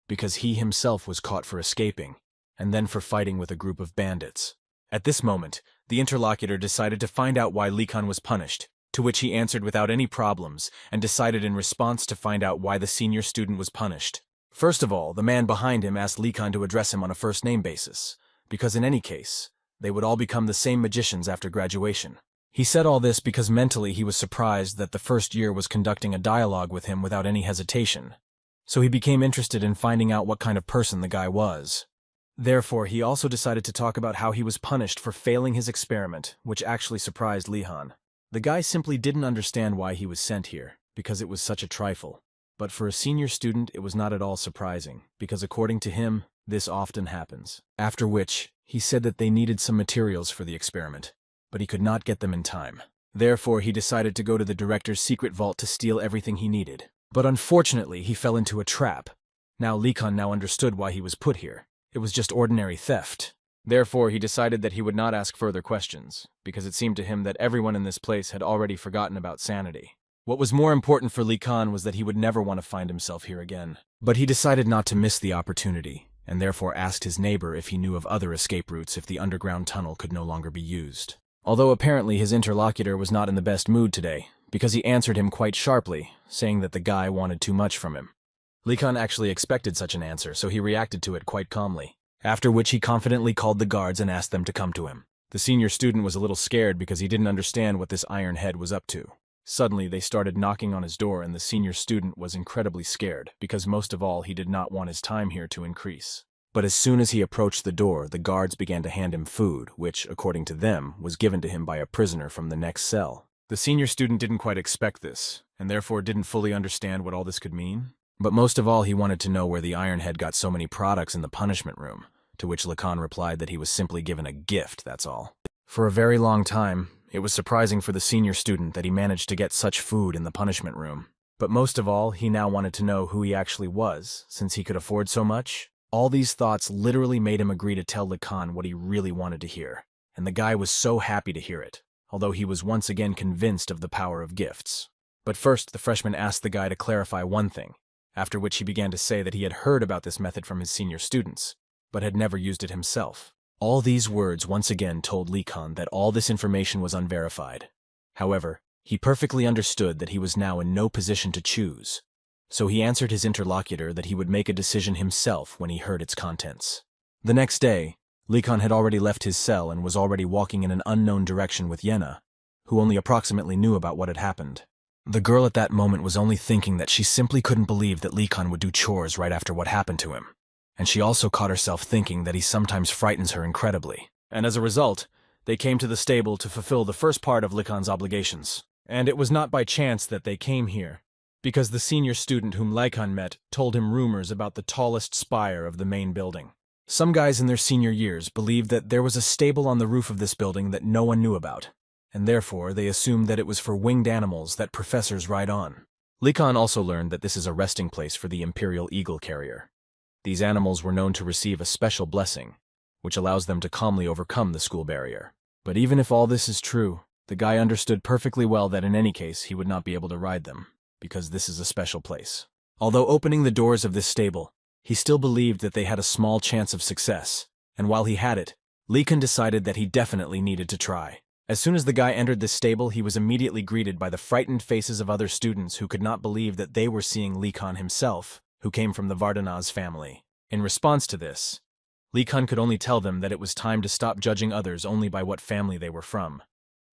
because he himself was caught for escaping, and then for fighting with a group of bandits. At this moment, the interlocutor decided to find out why Lee Khan was punished, to which he answered without any problems, and decided in response to find out why the senior student was punished. First of all, the man behind him asked Lee Khan to address him on a first-name basis, because in any case, they would all become the same magicians after graduation. He said all this because mentally he was surprised that the first year was conducting a dialogue with him without any hesitation, so he became interested in finding out what kind of person the guy was. Therefore, he also decided to talk about how he was punished for failing his experiment, which actually surprised Lee Khan. The guy simply didn't understand why he was sent here, because it was such a trifle. But for a senior student, it was not at all surprising, because according to him, this often happens. After which, he said that they needed some materials for the experiment, but he could not get them in time. Therefore, he decided to go to the director's secret vault to steal everything he needed. But unfortunately, he fell into a trap. Now Lee Khan now understood why he was put here. It was just ordinary theft. Therefore, he decided that he would not ask further questions, because it seemed to him that everyone in this place had already forgotten about sanity. What was more important for Lee Khan was that he would never want to find himself here again. But he decided not to miss the opportunity, and therefore asked his neighbor if he knew of other escape routes if the underground tunnel could no longer be used. Although apparently his interlocutor was not in the best mood today, because he answered him quite sharply, saying that the guy wanted too much from him. Lee Khan actually expected such an answer, so he reacted to it quite calmly, after which he confidently called the guards and asked them to come to him. The senior student was a little scared because he didn't understand what this iron head was up to. Suddenly, they started knocking on his door, and the senior student was incredibly scared, because most of all, he did not want his time here to increase. But as soon as he approached the door, the guards began to hand him food, which, according to them, was given to him by a prisoner from the next cell. The senior student didn't quite expect this, and therefore didn't fully understand what all this could mean. But most of all, he wanted to know where the Ironhead got so many products in the punishment room, to which Lacan replied that he was simply given a gift, that's all. For a very long time, it was surprising for the senior student that he managed to get such food in the punishment room. But most of all, he now wanted to know who he actually was, since he could afford so much. All these thoughts literally made him agree to tell Lacan what he really wanted to hear, and the guy was so happy to hear it, although he was once again convinced of the power of gifts. But first, the freshman asked the guy to clarify one thing, after which he began to say that he had heard about this method from his senior students, but had never used it himself. All these words once again told Lacan that all this information was unverified. However, he perfectly understood that he was now in no position to choose, so he answered his interlocutor that he would make a decision himself when he heard its contents. The next day, Lacan had already left his cell and was already walking in an unknown direction with Yenna, who only approximately knew about what had happened. The girl at that moment was only thinking that she simply couldn't believe that Lacan would do chores right after what happened to him, and she also caught herself thinking that he sometimes frightens her incredibly. And as a result, they came to the stable to fulfill the first part of Lacan's obligations. And it was not by chance that they came here, because the senior student whom Lacan met told him rumors about the tallest spire of the main building. Some guys in their senior years believed that there was a stable on the roof of this building that no one knew about, and therefore they assumed that it was for winged animals that professors ride on. Lacan also learned that this is a resting place for the Imperial Eagle Carrier. These animals were known to receive a special blessing, which allows them to calmly overcome the school barrier. But even if all this is true, the guy understood perfectly well that in any case he would not be able to ride them, because this is a special place. Although opening the doors of this stable, he still believed that they had a small chance of success, and while he had it, Lacan decided that he definitely needed to try. As soon as the guy entered the stable, he was immediately greeted by the frightened faces of other students who could not believe that they were seeing Lacan himself, who came from the Vardanaz family. In response to this, Lacan could only tell them that it was time to stop judging others only by what family they were from.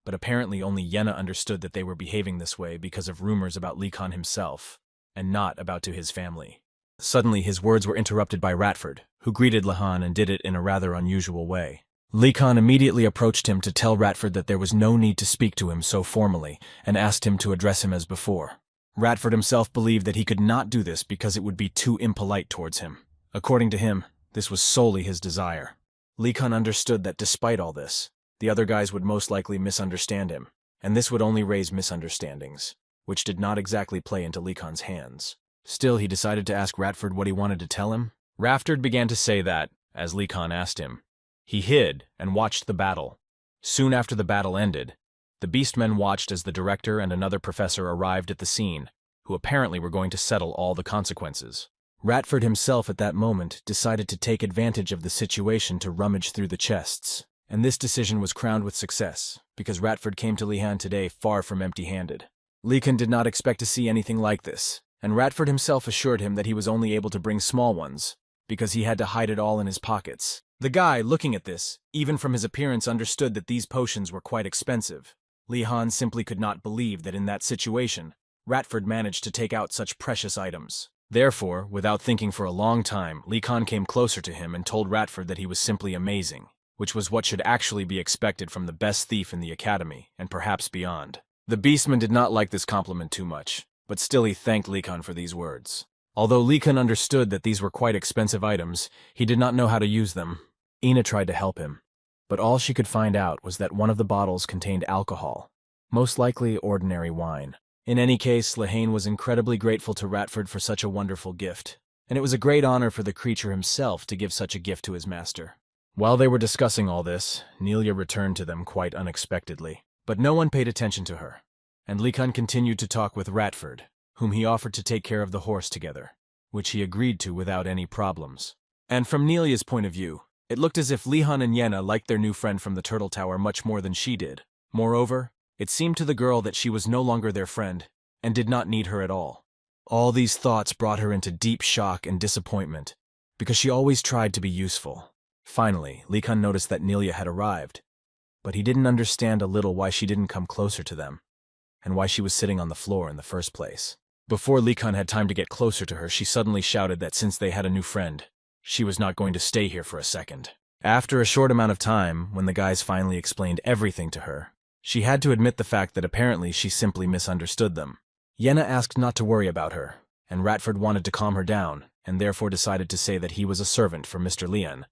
But apparently only Yenna understood that they were behaving this way because of rumors about Lacan himself, and not about to his family. Suddenly his words were interrupted by Ratford, who greeted Lacan and did it in a rather unusual way. Lacan immediately approached him to tell Ratford that there was no need to speak to him so formally, and asked him to address him as before. Radford himself believed that he could not do this because it would be too impolite towards him. According to him, this was solely his desire. Lee Kun understood that despite all this, the other guys would most likely misunderstand him, and this would only raise misunderstandings, which did not exactly play into Lee Kun's hands. Still, he decided to ask Radford what he wanted to tell him. Radford began to say that, as Lee Kun asked him, he hid and watched the battle. Soon after the battle ended, the Beastmen watched as the director and another professor arrived at the scene, who apparently were going to settle all the consequences. Radford himself at that moment decided to take advantage of the situation to rummage through the chests, and this decision was crowned with success, because Radford came to Lihan today far from empty-handed. Lee Kun did not expect to see anything like this, and Radford himself assured him that he was only able to bring small ones, because he had to hide it all in his pockets. The guy, looking at this, even from his appearance understood that these potions were quite expensive. Lihan simply could not believe that in that situation, Radford managed to take out such precious items. Therefore, without thinking for a long time, Lee Kun came closer to him and told Radford that he was simply amazing, which was what should actually be expected from the best thief in the academy, and perhaps beyond. The Beastman did not like this compliment too much, but still he thanked Lee Kun for these words. Although Lee Kun understood that these were quite expensive items, he did not know how to use them. Ina tried to help him, but all she could find out was that one of the bottles contained alcohol, most likely ordinary wine. In any case, Lehane was incredibly grateful to Radford for such a wonderful gift, and it was a great honor for the creature himself to give such a gift to his master. While they were discussing all this, Nelia returned to them quite unexpectedly, but no one paid attention to her, and Lee Kun continued to talk with Radford, whom he offered to take care of the horse together, which he agreed to without any problems. And from Nelia's point of view, it looked as if Lihan and Yenna liked their new friend from the Turtle Tower much more than she did. Moreover, it seemed to the girl that she was no longer their friend, and did not need her at all. All these thoughts brought her into deep shock and disappointment, because she always tried to be useful. Finally, Lee Kun noticed that Nelia had arrived, but he didn't understand a little why she didn't come closer to them, and why she was sitting on the floor in the first place. Before Lee Kun had time to get closer to her, she suddenly shouted that since they had a new friend, she was not going to stay here for a second. After a short amount of time, when the guys finally explained everything to her, she had to admit the fact that apparently she simply misunderstood them. Yenna asked not to worry about her, and Radford wanted to calm her down, and therefore decided to say that he was a servant for Mr. Lian.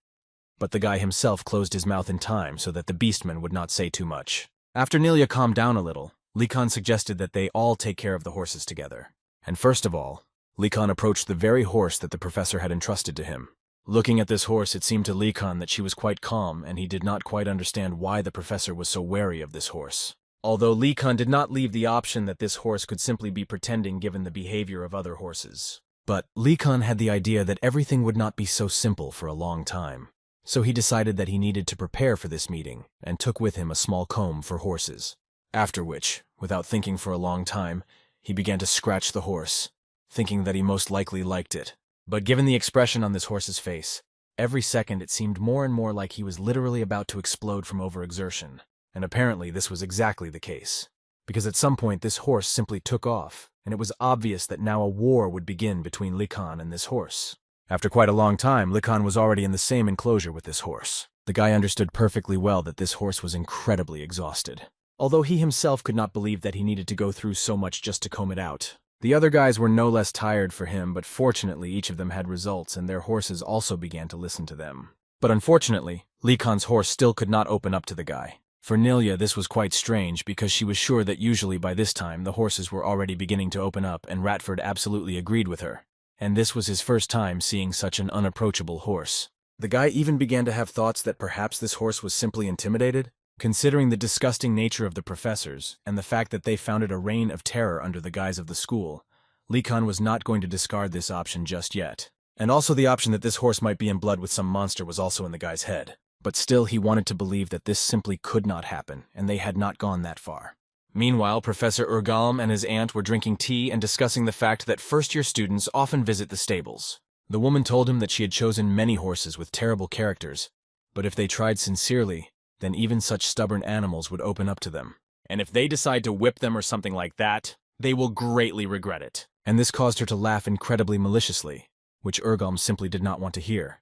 But the guy himself closed his mouth in time so that the Beastman would not say too much. After Nelia calmed down a little, Lee Kun suggested that they all take care of the horses together. And first of all, Lee Kun approached the very horse that the professor had entrusted to him. Looking at this horse, it seemed to Lee Kun that she was quite calm, and he did not quite understand why the professor was so wary of this horse. Although Lee Kun did not leave the option that this horse could simply be pretending given the behavior of other horses. But Lee Kun had the idea that everything would not be so simple for a long time. So he decided that he needed to prepare for this meeting, and took with him a small comb for horses. After which, without thinking for a long time, he began to scratch the horse, thinking that he most likely liked it. But given the expression on this horse's face, every second it seemed more and more like he was literally about to explode from overexertion. And apparently this was exactly the case, because at some point this horse simply took off, and it was obvious that now a war would begin between Lee Kun and this horse. After quite a long time, Lee Kun was already in the same enclosure with this horse. The guy understood perfectly well that this horse was incredibly exhausted. Although he himself could not believe that he needed to go through so much just to comb it out. The other guys were no less tired for him, but fortunately each of them had results and their horses also began to listen to them. But unfortunately, Lee Kun's horse still could not open up to the guy. For Nelia, this was quite strange because she was sure that usually by this time the horses were already beginning to open up, and Radford absolutely agreed with her. And this was his first time seeing such an unapproachable horse. The guy even began to have thoughts that perhaps this horse was simply intimidated. Considering the disgusting nature of the professors, and the fact that they founded a reign of terror under the guise of the school, Lee Kun was not going to discard this option just yet. And also the option that this horse might be in blood with some monster was also in the guy's head. But still he wanted to believe that this simply could not happen, and they had not gone that far. Meanwhile, Professor Urgalm and his aunt were drinking tea and discussing the fact that first-year students often visit the stables. The woman told him that she had chosen many horses with terrible characters, but if they tried sincerely, then even such stubborn animals would open up to them. And if they decide to whip them or something like that, they will greatly regret it. And this caused her to laugh incredibly maliciously, which Urgalm simply did not want to hear.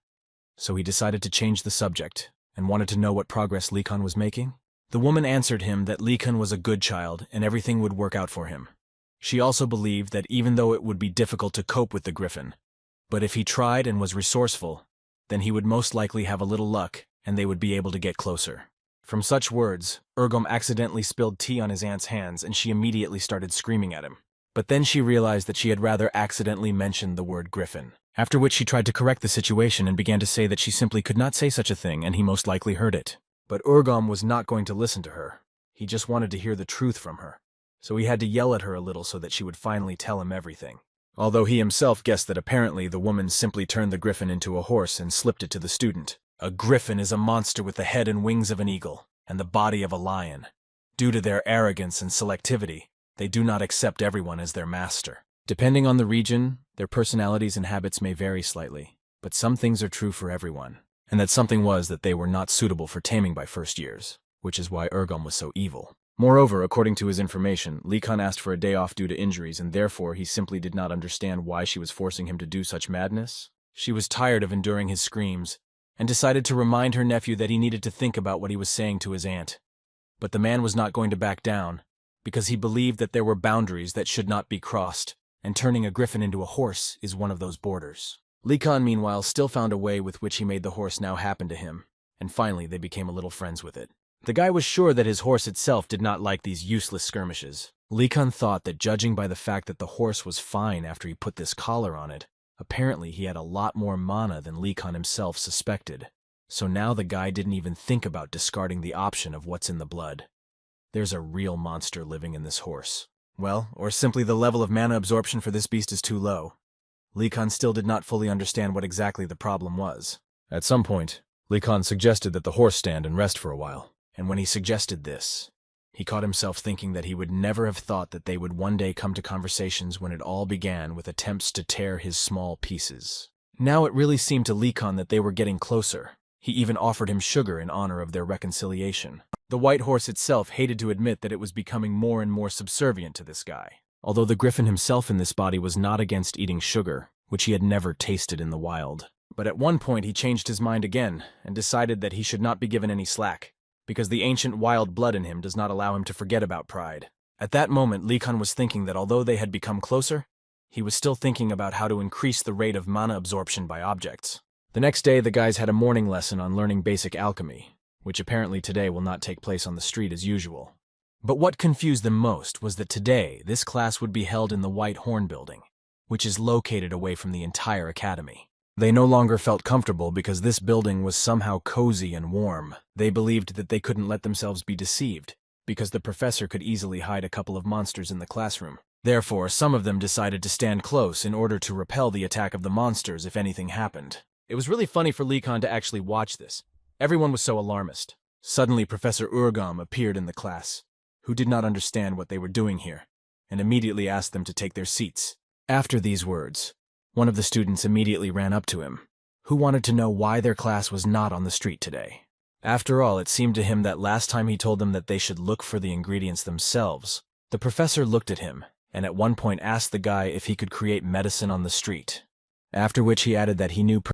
So he decided to change the subject, and wanted to know what progress Lee Kun was making. The woman answered him that Lee Kun was a good child and everything would work out for him. She also believed that even though it would be difficult to cope with the griffin, but if he tried and was resourceful, then he would most likely have a little luck and they would be able to get closer. From such words, Urgom accidentally spilled tea on his aunt's hands and she immediately started screaming at him. But then she realized that she had rather accidentally mentioned the word griffin. After which she tried to correct the situation and began to say that she simply could not say such a thing and he most likely heard it. But Urgom was not going to listen to her. He just wanted to hear the truth from her. So he had to yell at her a little so that she would finally tell him everything. Although he himself guessed that apparently the woman simply turned the griffin into a horse and slipped it to the student. A griffin is a monster with the head and wings of an eagle and the body of a lion. Due to their arrogance and selectivity, they do not accept everyone as their master. Depending on the region, their personalities and habits may vary slightly, but some things are true for everyone. And that something was that they were not suitable for taming by first years, which is why Urgom was so evil. Moreover, according to his information, Lee Kun asked for a day off due to injuries and therefore he simply did not understand why she was forcing him to do such madness. She was tired of enduring his screams and decided to remind her nephew that he needed to think about what he was saying to his aunt. But the man was not going to back down, because he believed that there were boundaries that should not be crossed, and turning a griffin into a horse is one of those borders. Lee Kun, meanwhile, still found a way with which he made the horse now happen to him, and finally they became a little friends with it. The guy was sure that his horse itself did not like these useless skirmishes. Lee Kun thought that judging by the fact that the horse was fine after he put this collar on it, apparently he had a lot more mana than Lee Kun himself suspected. So now the guy didn't even think about discarding the option of what's in the blood. There's a real monster living in this horse. Well, or simply the level of mana absorption for this beast is too low. Lee Kun still did not fully understand what exactly the problem was. At some point, Lee Kun suggested that the horse stand and rest for a while. And when he suggested this, he caught himself thinking that he would never have thought that they would one day come to conversations when it all began with attempts to tear his small pieces. Now it really seemed to Lee Kun that they were getting closer. He even offered him sugar in honor of their reconciliation. The white horse itself hated to admit that it was becoming more and more subservient to this guy. Although the griffin himself in this body was not against eating sugar, which he had never tasted in the wild. But at one point he changed his mind again and decided that he should not be given any slack, because the ancient wild blood in him does not allow him to forget about pride. At that moment, Lee Kun was thinking that although they had become closer, he was still thinking about how to increase the rate of mana absorption by objects. The next day, the guys had a morning lesson on learning basic alchemy, which apparently today will not take place on the street as usual. But what confused them most was that today, this class would be held in the White Horn building, which is located away from the entire academy. They no longer felt comfortable because this building was somehow cozy and warm. They believed that they couldn't let themselves be deceived, because the professor could easily hide a couple of monsters in the classroom. Therefore, some of them decided to stand close in order to repel the attack of the monsters if anything happened. It was really funny for Lee Kun to actually watch this. Everyone was so alarmist. Suddenly, Professor Urgom appeared in the class, who did not understand what they were doing here, and immediately asked them to take their seats. After these words, one of the students immediately ran up to him, who wanted to know why their class was not on the street today. After all, it seemed to him that last time he told them that they should look for the ingredients themselves. The professor looked at him, and at one point asked the guy if he could create medicine on the street. After which he added that he knew